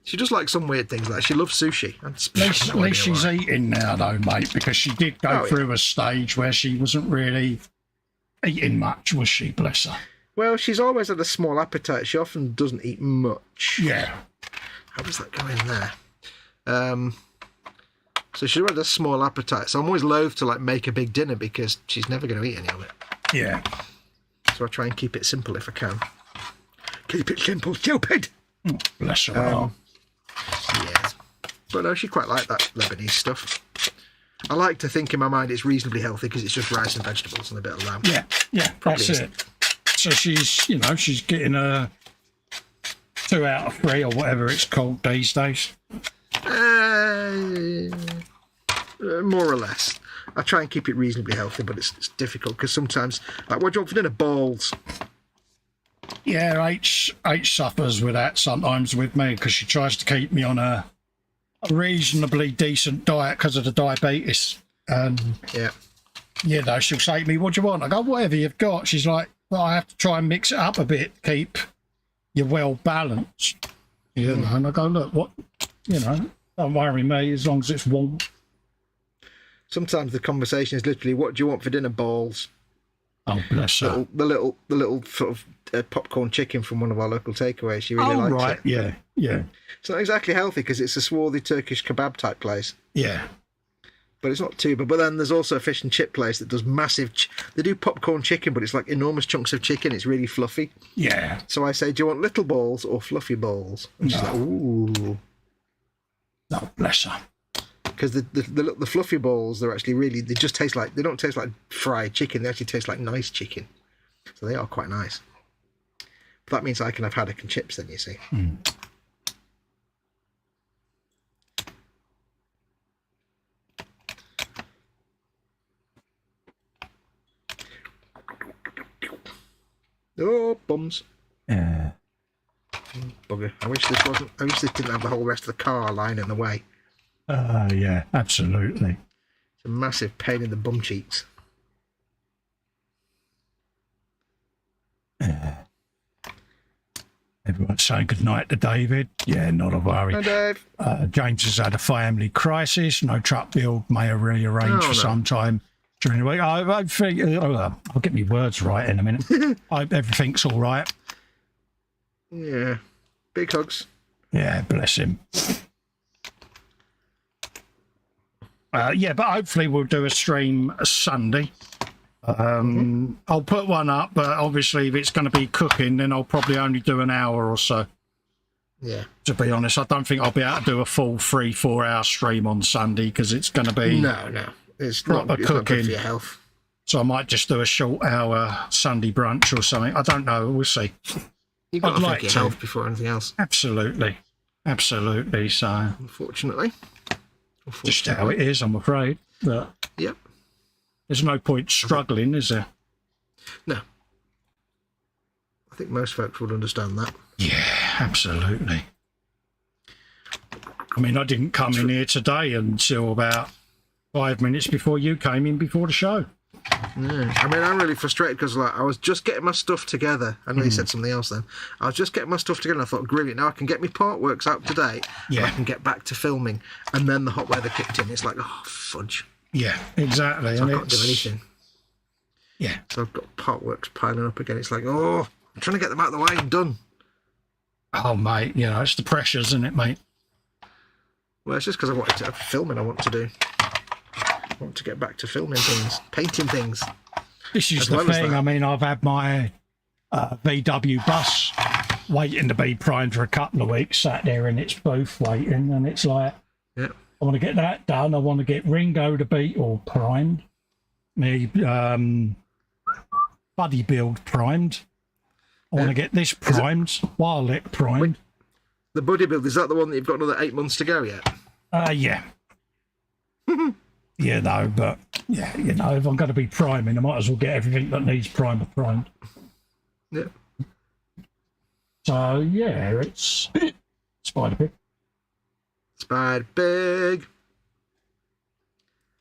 She does like some weird things, like she loves sushi. At least she's eating now, though, mate, because she did go through a stage where she wasn't really eating much, was she? Bless her. Well, she's always had a small appetite. She often doesn't eat much. Yeah. How does that go in there? So she's had a small appetite. So I'm always loath to like make a big dinner because she's never going to eat any of it. Yeah. So I try and keep it simple if I can. Keep it simple, stupid. Oh, bless her. Yes. But no, she quite liked that Lebanese stuff. I like to think in my mind it's reasonably healthy because it's just rice and vegetables and a bit of lamb. Yeah, that's it. So she's getting a 2 out of 3 or whatever it's called these days. More or less. I try and keep it reasonably healthy, but it's difficult because sometimes, like, what do you want for dinner? Balls. Yeah, H suffers with that sometimes with me because she tries to keep me on a reasonably decent diet because of the diabetes. Yeah. You know, she'll say to me, what do you want? I go, whatever you've got. She's like, well, I have to try and mix it up a bit to keep you well balanced. You know, and I go, look, what, you know, don't worry me as long as it's warm. Sometimes the conversation is literally, what do you want for dinner? Balls. Oh, bless her. The little sort of popcorn chicken from one of our local takeaways. She really likes right. it. Yeah. It's not exactly healthy because it's a swarthy Turkish kebab type place. Yeah. But it's not too bad. But then there's also a fish and chip place that does massive... They do popcorn chicken, but it's like enormous chunks of chicken. It's really fluffy. Yeah. So I say, do you want little balls or fluffy balls? And she's like, ooh. No, bless her. Because the fluffy balls, they're actually really... They just taste like... They don't taste like fried chicken. They actually taste like nice chicken. So they are quite nice. But that means I can have haddock and chips then, you see. Oh, bums. Yeah. Bugger. I wish this didn't have the whole rest of the car lying in the way. Yeah, absolutely. It's a massive pain in the bum cheeks. Everyone's saying goodnight to David. Yeah, not a worry. Hi, Dave. James has had a family crisis. No truck build may rearrange for some time during the week. I think I'll get my words right in a minute. Everything's all right. Yeah. Big hugs. Yeah, bless him. Yeah, but hopefully we'll do a stream Sunday. I'll put one up, but obviously if it's going to be cooking, then I'll probably only do an hour or so. Yeah. To be honest, I don't think I'll be able to do a full 3-4 hour stream on Sunday because it's going to be no. It's proper not cooking. good for your health. So I might just do a short hour Sunday brunch or something. I don't know. We'll see. You've got I'd to like think your to. health before anything else. Absolutely. So Unfortunately. just how it is, I'm afraid. But Yep. there's no point struggling, is there? No. I think most folks would understand that. Yeah, absolutely. I mean, I didn't come in here today until about 5 minutes before you came in before the show. Yeah. I mean, I'm really frustrated because I was just getting my stuff together. I know you said something else then. I was just getting my stuff together and I thought, brilliant, now I can get my part works out to date. Yeah. I can get back to filming. And then the hot weather kicked in. It's like, oh, fudge. Yeah, exactly. So and I can't do anything. Yeah. So I've got part works piling up again. It's like, oh, I'm trying to get them out of the way and done. Oh, mate, you know, it's the pressures, isn't it, mate? Well, it's just because I wanted to have filming I want to do. I want to get back to filming things, painting things. This is As the well as thing. that. I mean, I've had my VW bus waiting to be primed for a couple of weeks, sat there in its booth waiting, and it's like, Yeah. I want to get that done. I want to get Ringo the Beetle primed. Me Buddy Build primed. I want to get this primed. Wirelet primed. The Buddy Build, is that the one that you've got another 8 months to go yet? Yeah. Yeah, no, but yeah, you know, if I'm going to be priming, I might as well get everything that needs primer primed. Yeah. So yeah, it's Spider Pig. Spider Pig.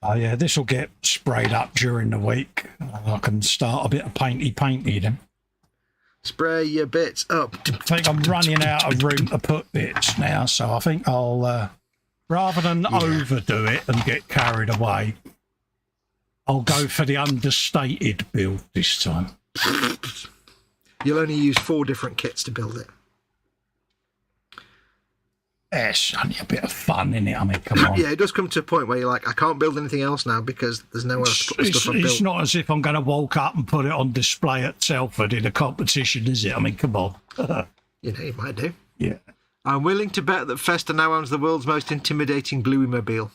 Oh yeah, this will get sprayed up during the week. I can start a bit of painty then. Spray your bits up. I think I'm running out of room to put bits now, so I think I'll, rather than overdo it and get carried away, I'll go for the understated build this time. You'll only use 4 different kits to build it. It's only a bit of fun, isn't it? I mean, come on. Yeah, it does come to a point where you're like, I can't build anything else now because there's nowhere else to put the stuff I've built. It's not as if I'm going to walk up and put it on display at Telford in a competition, is it? I mean, come on. You know, you might do. Yeah. I'm willing to bet that Festa now owns the world's most intimidating Bluey mobile.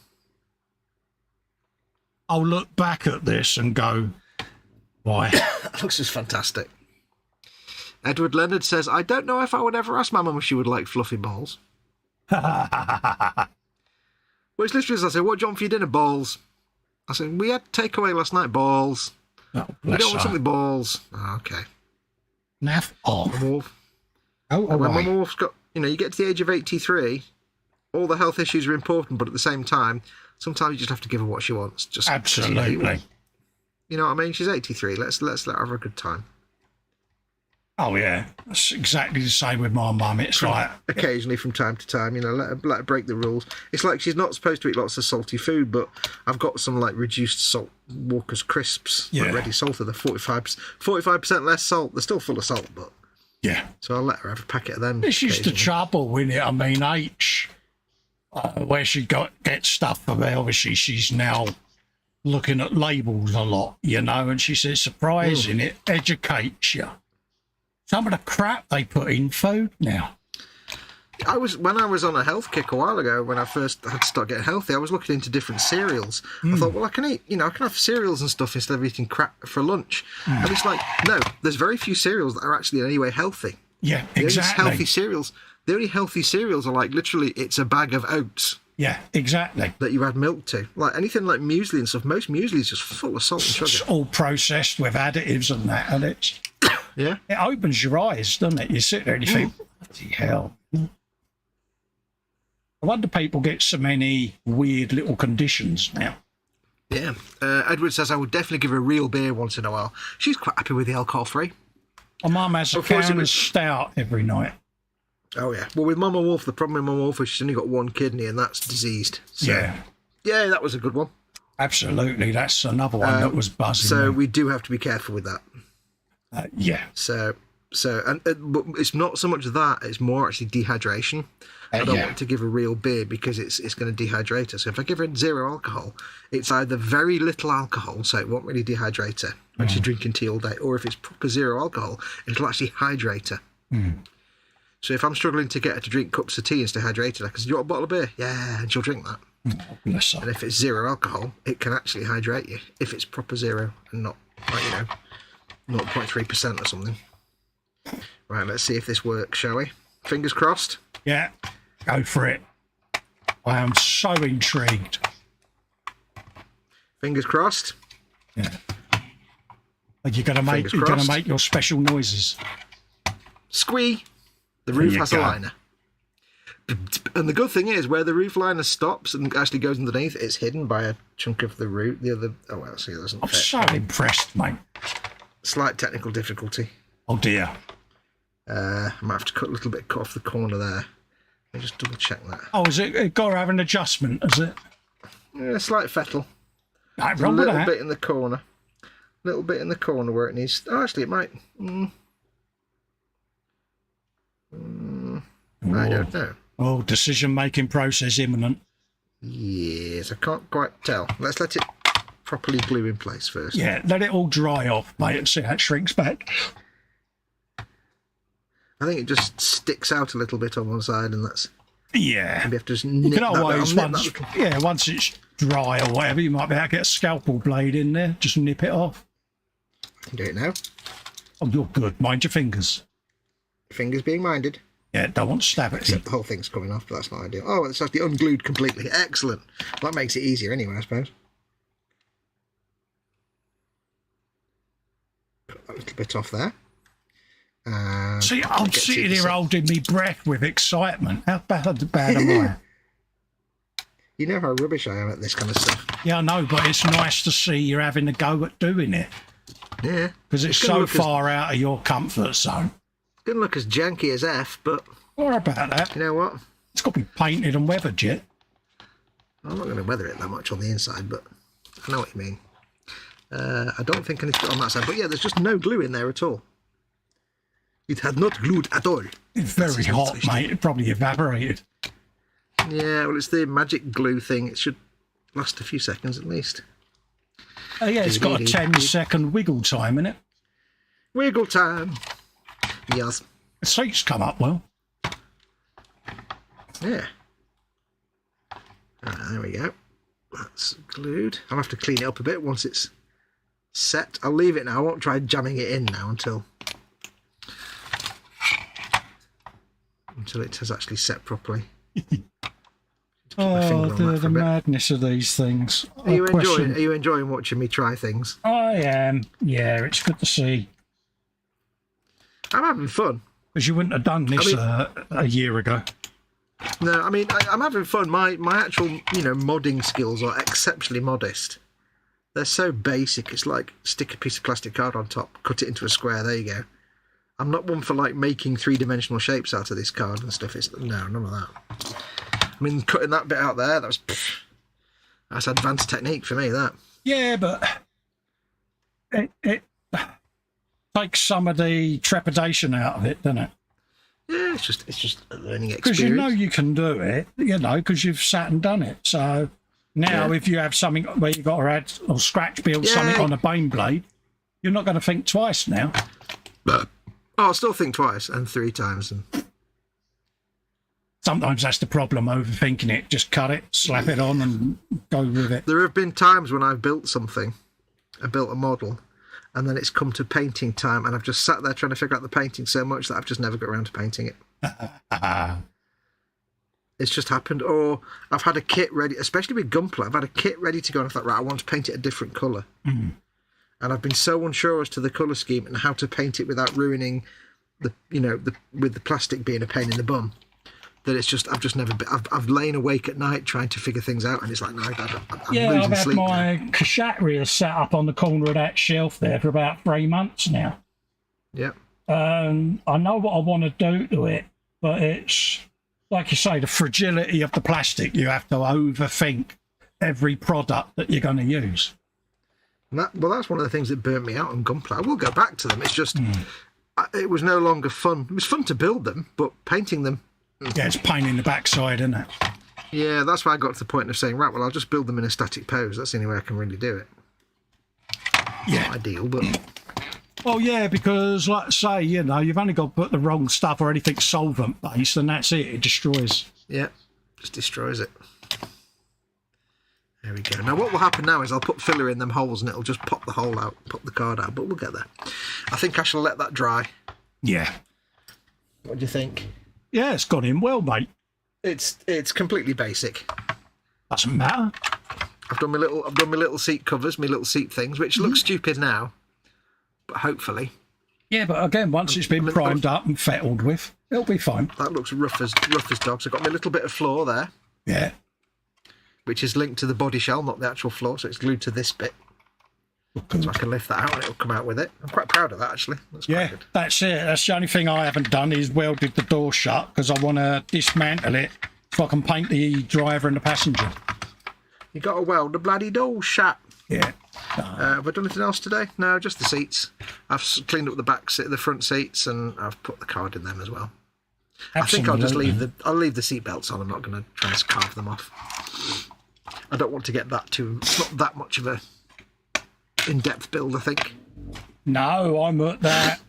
I'll look back at this and go, why? That looks just fantastic. Edward Leonard says, I don't know if I would ever ask my mum if she would like fluffy balls. Which literally is, I said, what do you want for your dinner? Balls. I said, we had takeaway last night. Balls. Oh, we don't want something balls. Oh, okay. Naff off. When Mum Wolf's got, you know, you get to the age of 83, all the health issues are important, but at the same time, sometimes you just have to give her what she wants. Just absolutely. You know what I mean? She's 83. Let's let her have a good time. Oh yeah, it's exactly the same with my mum. It's like occasionally, from time to time, you know, let her break the rules. It's like she's not supposed to eat lots of salty food, but I've got some like reduced salt Walker's crisps, like ready salted. They're 45% less salt. They're still full of salt, but yeah. So I'll let her have a packet of them. This is the trouble with it. I mean, where she gets stuff from there, obviously she's now looking at labels a lot, you know, and she says, surprising, it educates you. Some of the crap they put in food now. When I was on a health kick a while ago, when I first had to start getting healthy, I was looking into different cereals. I thought, well, I can have cereals and stuff instead of eating crap for lunch. And it's like, no, there's very few cereals that are actually in any way healthy. Yeah, exactly. The only healthy cereals are like literally it's a bag of oats. Yeah, exactly. That you add milk to. Like anything like muesli and stuff, most muesli is just full of salt and sugar. It's all processed with additives and that, and it's... Yeah. It opens your eyes, doesn't it? You sit there and you think, bloody hell. I wonder people get so many weird little conditions now. Yeah. Edward says, I would definitely give her a real beer once in a while. She's quite happy with the alcohol-free. My mum has a can of stout every night. Oh, yeah. Well, with Mama Wolf, the problem with Mama Wolf is she's only got one kidney and that's diseased. So, yeah, that was a good one. Absolutely. That's another one that was buzzing. So we do have to be careful with that. Yeah. But it's not so much that, it's more actually dehydration. I don't want to give a real beer because it's going to dehydrate her. So if I give her zero alcohol, it's either very little alcohol, so it won't really dehydrate her when she's drinking tea all day, or if it's proper zero alcohol, it'll actually hydrate her. So if I'm struggling to get her to drink cups of tea and stay hydrated, I can say, do you want a bottle of beer? Yeah, and she'll drink that. Oh, bless her. And if it's zero alcohol, it can actually hydrate you, if it's proper zero and not, like, 0.3% or something. Right, let's see if this works, shall we? Fingers crossed. Yeah, go for it. I am so intrigued. Fingers crossed. Yeah. You're gonna make your special noises. Squee. The roof has a liner. And the good thing is, where the roof liner stops and actually goes underneath, it's hidden by a chunk of the roof. The other, see, it doesn't fit. I'm so impressed, mate. Slight technical difficulty. Oh dear. I might have to cut off the corner there. Let me just double check that. Oh, is it got to have an adjustment, is it? Yeah, a slight fettle. Right, a little bit in the corner. A little bit in the corner where it needs... Oh, actually, it might... I don't know. Oh, decision-making process imminent. Yes, I can't quite tell. Let's let it properly glue in place first. Yeah, let it all dry off, mate, and see how it shrinks back. I think it just sticks out a little bit on one side, and that's... Yeah. Maybe have to just you can always, once it's dry or whatever, you might be able to get a scalpel blade in there, just nip it off. I can do it now. Oh, you're good. Mind your fingers. Fingers being minded. Yeah, don't want to stab it. Except the whole thing's coming off, but that's not ideal. Oh, it's actually unglued completely. Excellent. That makes it easier anyway, I suppose. Put a little bit off there. See, I'm sitting here holding me breath with excitement. How bad am I? You know how rubbish I am at this kind of stuff. Yeah, I know, but it's nice to see you're having a go at doing it. Yeah. Because it's so far out of your comfort zone. It's going to look as janky as F, but... What about that? You know what? It's got to be painted and weathered yet. I'm not going to weather it that much on the inside, but I know what you mean. I don't think anything on that side, but yeah, there's just no glue in there at all. It had not glued at all. It's very hot, mate. It probably evaporated. Yeah, well, it's the magic glue thing. It should last a few seconds at least. Oh, yeah, it's got a 10-second wiggle time in it. Wiggle time. Yes. The seats come up well. Yeah. There we go. That's glued. I'll have to clean it up a bit once it's set. I'll leave it now. I won't try jamming it in now until it has actually set properly. Oh, the madness of these things. Are you enjoying watching me try things? I am. Yeah, it's good to see. I'm having fun. Because you wouldn't have done this a year ago. No, I mean, I'm having fun. My actual, modding skills are exceptionally modest. They're so basic. It's like stick a piece of plastic card on top, cut it into a square. There you go. I'm not one for like making three-dimensional shapes out of this card and stuff. No, none of that. I mean, cutting that bit out there, that's advanced technique for me, that. Yeah, but it takes some of the trepidation out of it, doesn't it? Yeah, it's just a learning experience. Because you know you can do it, because you've sat and done it. So now if you have something where you've got to add or scratch build something on a bane blade, you're not going to think twice now. I'll still think twice and 3 times. And sometimes that's the problem, overthinking it. Just cut it, slap it on and go with it. There have been times when I've built something, I built a model, and then it's come to painting time, and I've just sat there trying to figure out the painting so much that I've just never got around to painting it. It's just happened. Or I've had a kit ready, especially with Gunpla, I've had a kit ready to go, and I thought, right, I want to paint it a different colour. Mm. And I've been so unsure as to the colour scheme and how to paint it without ruining with the plastic being a pain in the bum, that it's just, I've lain awake at night trying to figure things out, and it's like, no, I'm losing sleep. I've had my Kshatriya set up on the corner of that shelf there for about 3 months now. Yep. I know what I want to do to it, but it's, like you say, the fragility of the plastic. You have to overthink every product that you're going to use. That's one of the things that burnt me out on Gunpla. I will go back to them. It's just, it was no longer fun. It was fun to build them, but painting them... Yeah, it's pain in the backside, isn't it? Yeah, that's why I got to the point of saying, right, well, I'll just build them in a static pose. That's the only way I can really do it. Yeah. Not ideal, but... Well, yeah, because, like I say, you've only got to put the wrong stuff or anything solvent-based, and that's it. It destroys. Yeah, just destroys it. There we go. Now, what will happen now is I'll put filler in them holes, and it'll just pop the hole out, pop the card out, but we'll get there. I think I shall let that dry. Yeah. What do you think? Yeah, it's gone in well, mate. It's completely basic. Doesn't matter. I've done my little seat covers, my little seat things, which look stupid now, but hopefully. Yeah, but again, once it's been primed up and fettled with, it'll be fine. That looks rough as dogs. I've got my little bit of floor there. Yeah. Which is linked to the body shell, not the actual floor, so it's glued to this bit. So I can lift that out and it'll come out with it. I'm quite proud of that, actually. That's quite good. That's it. That's the only thing I haven't done is welded the door shut, because I want to dismantle it so I can paint the driver and the passenger. You got to weld the bloody door shut. Yeah. Have I done anything else today? No, just the seats. I've cleaned up the front seats, and I've put the card in them as well. Absolutely. I think I'll leave the seat belts on. I'm not going to try and carve them off. I don't want to get that too... It's not that much of a in-depth build, I think. No, I'm at that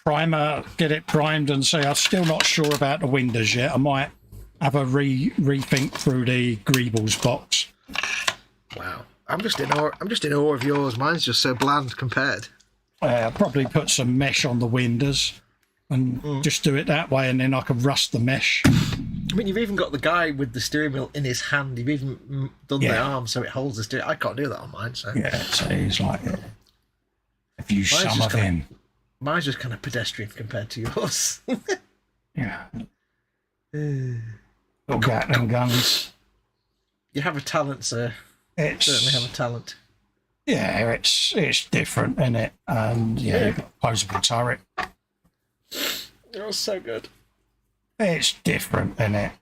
primer, get it primed and see. I'm still not sure about the windows yet. I might have a rethink through the Greebles box. Wow. I'm just in awe of yours. Mine's just so bland compared. I'll probably put some mesh on the windows and just do it that way, and then I can rust the mesh. I mean, you've even got the guy with the steering wheel in his hand. You've even done the arm so it holds the steering. I can't do that on mine. So yeah, so he's like, I've used some of him. Mine's just kind of pedestrian compared to yours. Yeah. Little Gatling guns. You have a talent, sir. Certainly have a talent. Yeah, it's different, isn't it? Yeah, you've got a posable turret. Oh, so good. It's different, isn't it?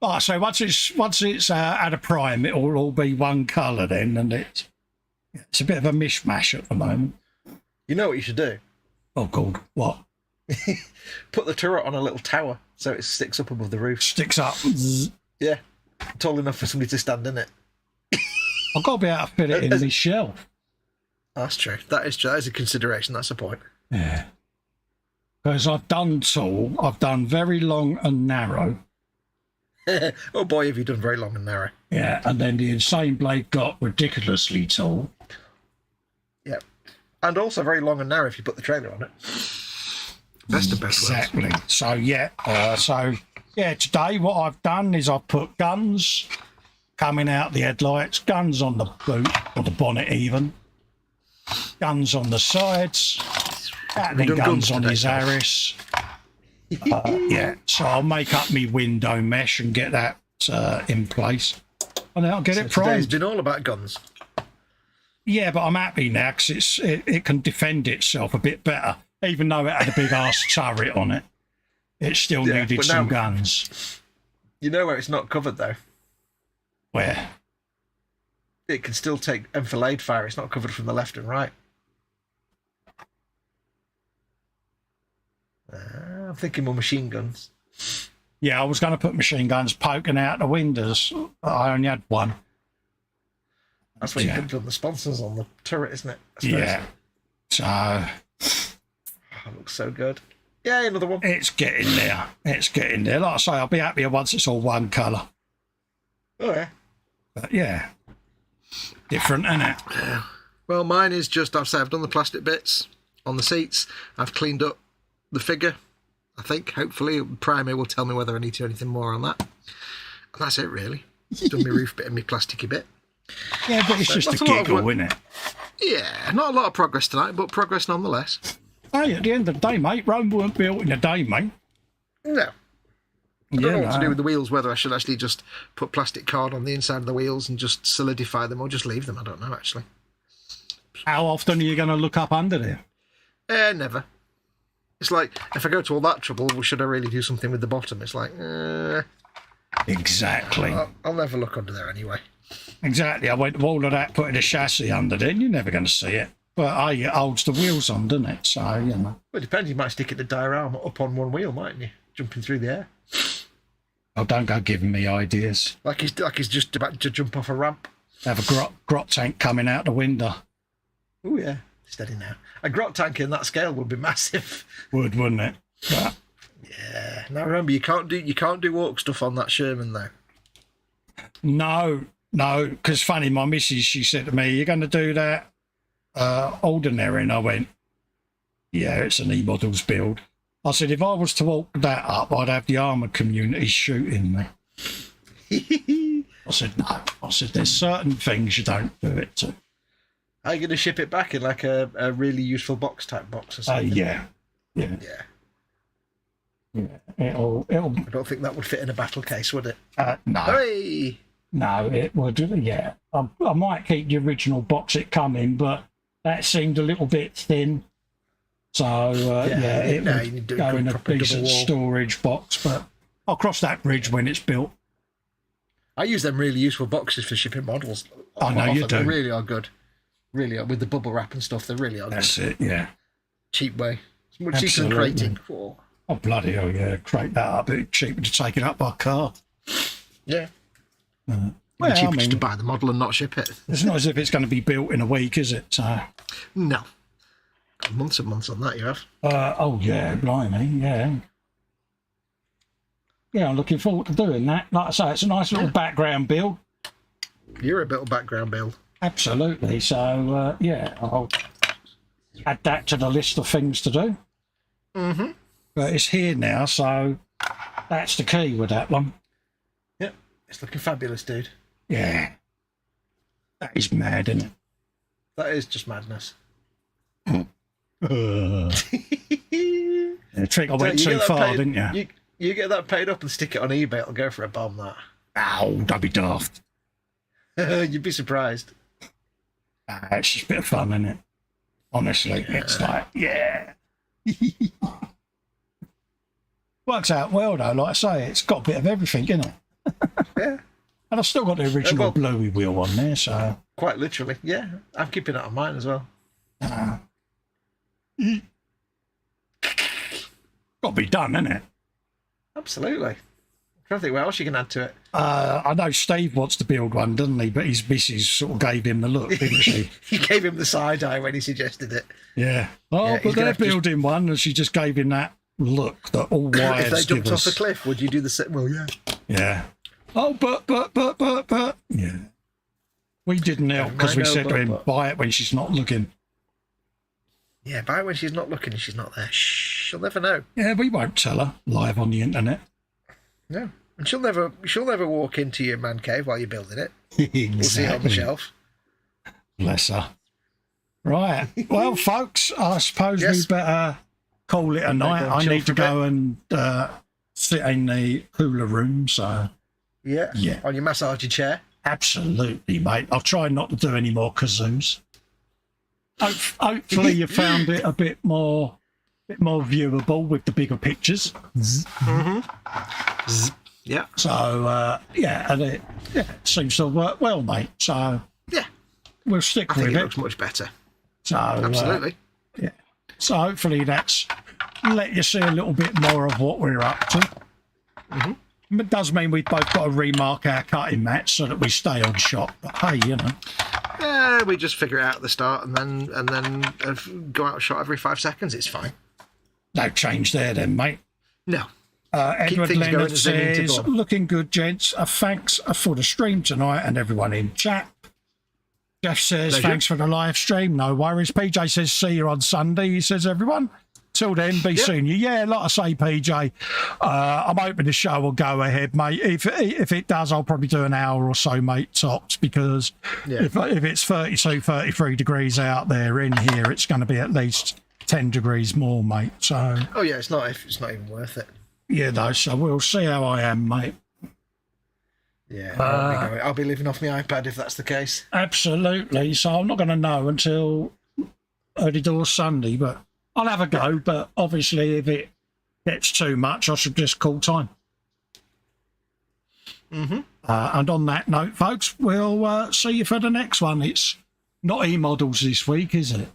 Oh, so once it's at a prime, it'll all be one colour then, and it's a bit of a mishmash at the moment. You know what you should do? Oh, God, what? Put the turret on a little tower so it sticks up above the roof. Sticks up. Yeah, tall enough for somebody to stand in it. I've got to be able to fit it in this shelf. That's true. That is true. That is a consideration. That's a point. Yeah. Because I've done tall, I've done very long and narrow. Oh boy, have you done very long and narrow. Yeah, and then the Insane Blade got ridiculously tall. Yeah. And also very long and narrow if you put the trailer on it. That's the best Exactly. So, today what I've done is I've put guns coming out the headlights, guns on the boot, or the bonnet even, guns on the sides, and then guns on his Harris. So I'll make up me window mesh and get that in place, and then I'll get it primed. Today's been all about guns. Yeah, but I'm happy now because it can defend itself a bit better, even though it had a big ass turret on it. It still needed some guns. You know where it's not covered though? Where? It can still take enfilade fire. It's not covered from the left and right. I'm thinking more machine guns. Yeah, I was going to put machine guns poking out the windows. I only had one. That's what you could have done the sponsors on the turret, isn't it? Yeah. So... Oh, it looks so good. Yeah, another one. It's getting there. It's getting there. Like I say, I'll be happier once it's all one colour. Oh, yeah. But yeah. Different, isn't it? Yeah. Well, mine is just, I've done the plastic bits on the seats. I've cleaned up the figure, I think. Hopefully, Primer will tell me whether I need to do anything more on that. And that's it, really. Done my roof bit and my plasticky bit. Yeah, but it's just a giggle, isn't it? Yeah, not a lot of progress tonight, but progress nonetheless. Hey, at the end of the day, mate, Rome weren't built in a day, mate. No. I don't know what to do with the wheels, whether I should actually just put plastic card on the inside of the wheels and just solidify them or just leave them. I don't know, actually. How often are you going to look up under there? Never. It's like, if I go to all that trouble, well, should I really do something with the bottom? It's like, Exactly. I'll never look under there anyway. Exactly. I went to all of that, putting a chassis under there, and you're never going to see it. But it holds the wheels on, doesn't it? So, you know. Well, it depends. You might stick it the diorama up on one wheel, mightn't you? Jumping through the air. Oh, don't go giving me ideas. Like he's just about to jump off a ramp. Have a grot tank coming out the window. Oh, yeah. Steady now. A grot tank in that scale would be massive. Wouldn't it? But, yeah. Now remember, you can't do walk stuff on that Sherman though. No, because funny, my missus, she said to me, "You're going to do that ordinary?" And I went, "Yeah, it's an E-Models build." I said, "If I was to walk that up, I'd have the armoured community shooting me." I said, "No." I said, "There's certain things you don't do it to." Are you going to ship it back in like a really useful box type box or something? Yeah. It'll. I don't think that would fit in a battle case, would it? No. Hey! No, it would. Yeah, I might keep the original box it come in, but that seemed a little bit thin. So it would go in a decent storage box. But I'll cross that bridge when it's built. I use them really useful boxes for shipping models. I know you do. They really are good. Really are, with the bubble wrap and stuff. They really are. That's good. It. Yeah. Cheap way. It's much cheaper than crating. Oh bloody hell! Yeah, crate that up. It's cheaper to take it up by car. Yeah. Well, cheaper just to buy the model and not ship it. It's not as if it's going to be built in a week, is it? So. No. Got months and months on that, you have. Oh yeah, blimey, yeah. Yeah, I'm looking forward to doing that. Like I say, it's a nice little background build. You're a little background build. Absolutely. So I'll add that to the list of things to do. Mm-hmm. But it's here now, so that's the key with that one. Yep, it's looking fabulous, dude. Yeah. That is mad, isn't it? That is just madness. The trick I went too far, didn't you? You get that paid up and stick it on eBay, it'll go for a bomb, that. Ow, don't be daft. You'd be surprised. It's just a bit of fun, isn't it? Honestly, it's like, yeah. Works out well, though. Like I say, it's got a bit of everything, isn't it? Yeah. And I've still got the original Bluey wheel on there, so... Quite literally, yeah. I'm keeping it on mine as well. Got to be done, isn't it? Absolutely. I'm trying to think what else you can add to it. I know Steve wants to build one, doesn't he? But his missus sort of gave him the look, didn't she? He gave him the side eye when he suggested it. Yeah. Oh, Yeah, but they're building one, and she just gave him that look that all wives If they jumped give off us. a cliff, would you do the same? Well, yeah. Yeah. Oh, but. Yeah. We didn't help because we said to him, buy it when she's not looking. Yeah, buy it when she's not looking and she's not there. Shh, she'll never know. Yeah, we won't tell her live on the internet. No. And she'll never walk into your man cave while you're building it. Exactly. We'll see it on the shelf. Bless her. Right. Well, folks, I suppose we better call it a night. I need to go and sit in the cooler room, so... Yeah. On your massaging chair. Absolutely, mate. I'll try not to do any more kazoos. Hopefully you found it a bit more viewable with the bigger pictures. Yeah. So, and it seems to work well, mate. So, yeah, we'll stick I think with it looks much better. So, absolutely. Yeah. So, hopefully that's let you see a little bit more of what we're up to. Mm-hmm. It does mean we've both got to remark our cutting mats so that we stay on shot. But hey, you know. Yeah, we just figure it out at the start and then go out of shot every 5 seconds. It's fine. No change there then, mate. No. Edward Leonard says, looking good, gents. Thanks for the stream tonight and everyone in chat. Jeff says, thanks for the live stream. No worries. PJ says, see you on Sunday. He says, everyone. Till then, be soon. Yeah, like I say, PJ, I'm hoping the show will go ahead, mate. If it does, I'll probably do an hour or so, mate, tops, because if it's 32, 33 degrees out there, in here, it's going to be at least 10 degrees more, mate. So. Oh, yeah, it's not even worth it. Yeah, no, so we'll see how I am, mate. Yeah, I'll be living off my iPad if that's the case. Absolutely. So I'm not going to know until early doors Sunday, but I'll have a go. But obviously, if it gets too much, I should just call time. Mm-hmm. And on that note, folks, we'll see you for the next one. It's not E-Models this week, is it?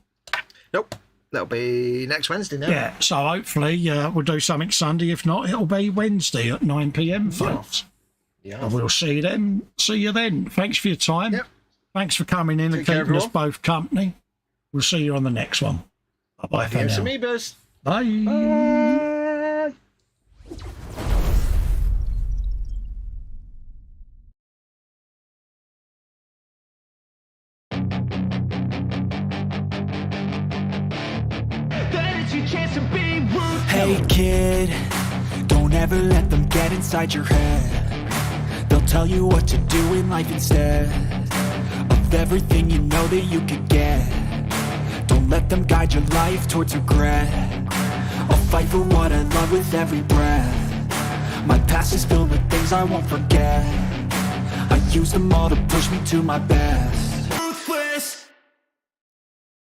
Nope. That'll be next Wednesday now. Yeah, so hopefully we'll do something Sunday. If not, it'll be Wednesday at 9 p.m, folks. Yeah. And we'll see you then. Thanks for your time. Yep. Thanks for coming in and keeping us both company. We'll see you on the next one. Bye-bye for now. Amoebas. Bye. Bye. Hey kid, don't ever let them get inside your head. They'll tell you what to do in life instead of everything you know that you could get. Don't let them guide your life towards regret. I'll fight for what I love with every breath. My past is filled with things I won't forget. I use them all to push me to my best. Ruthless.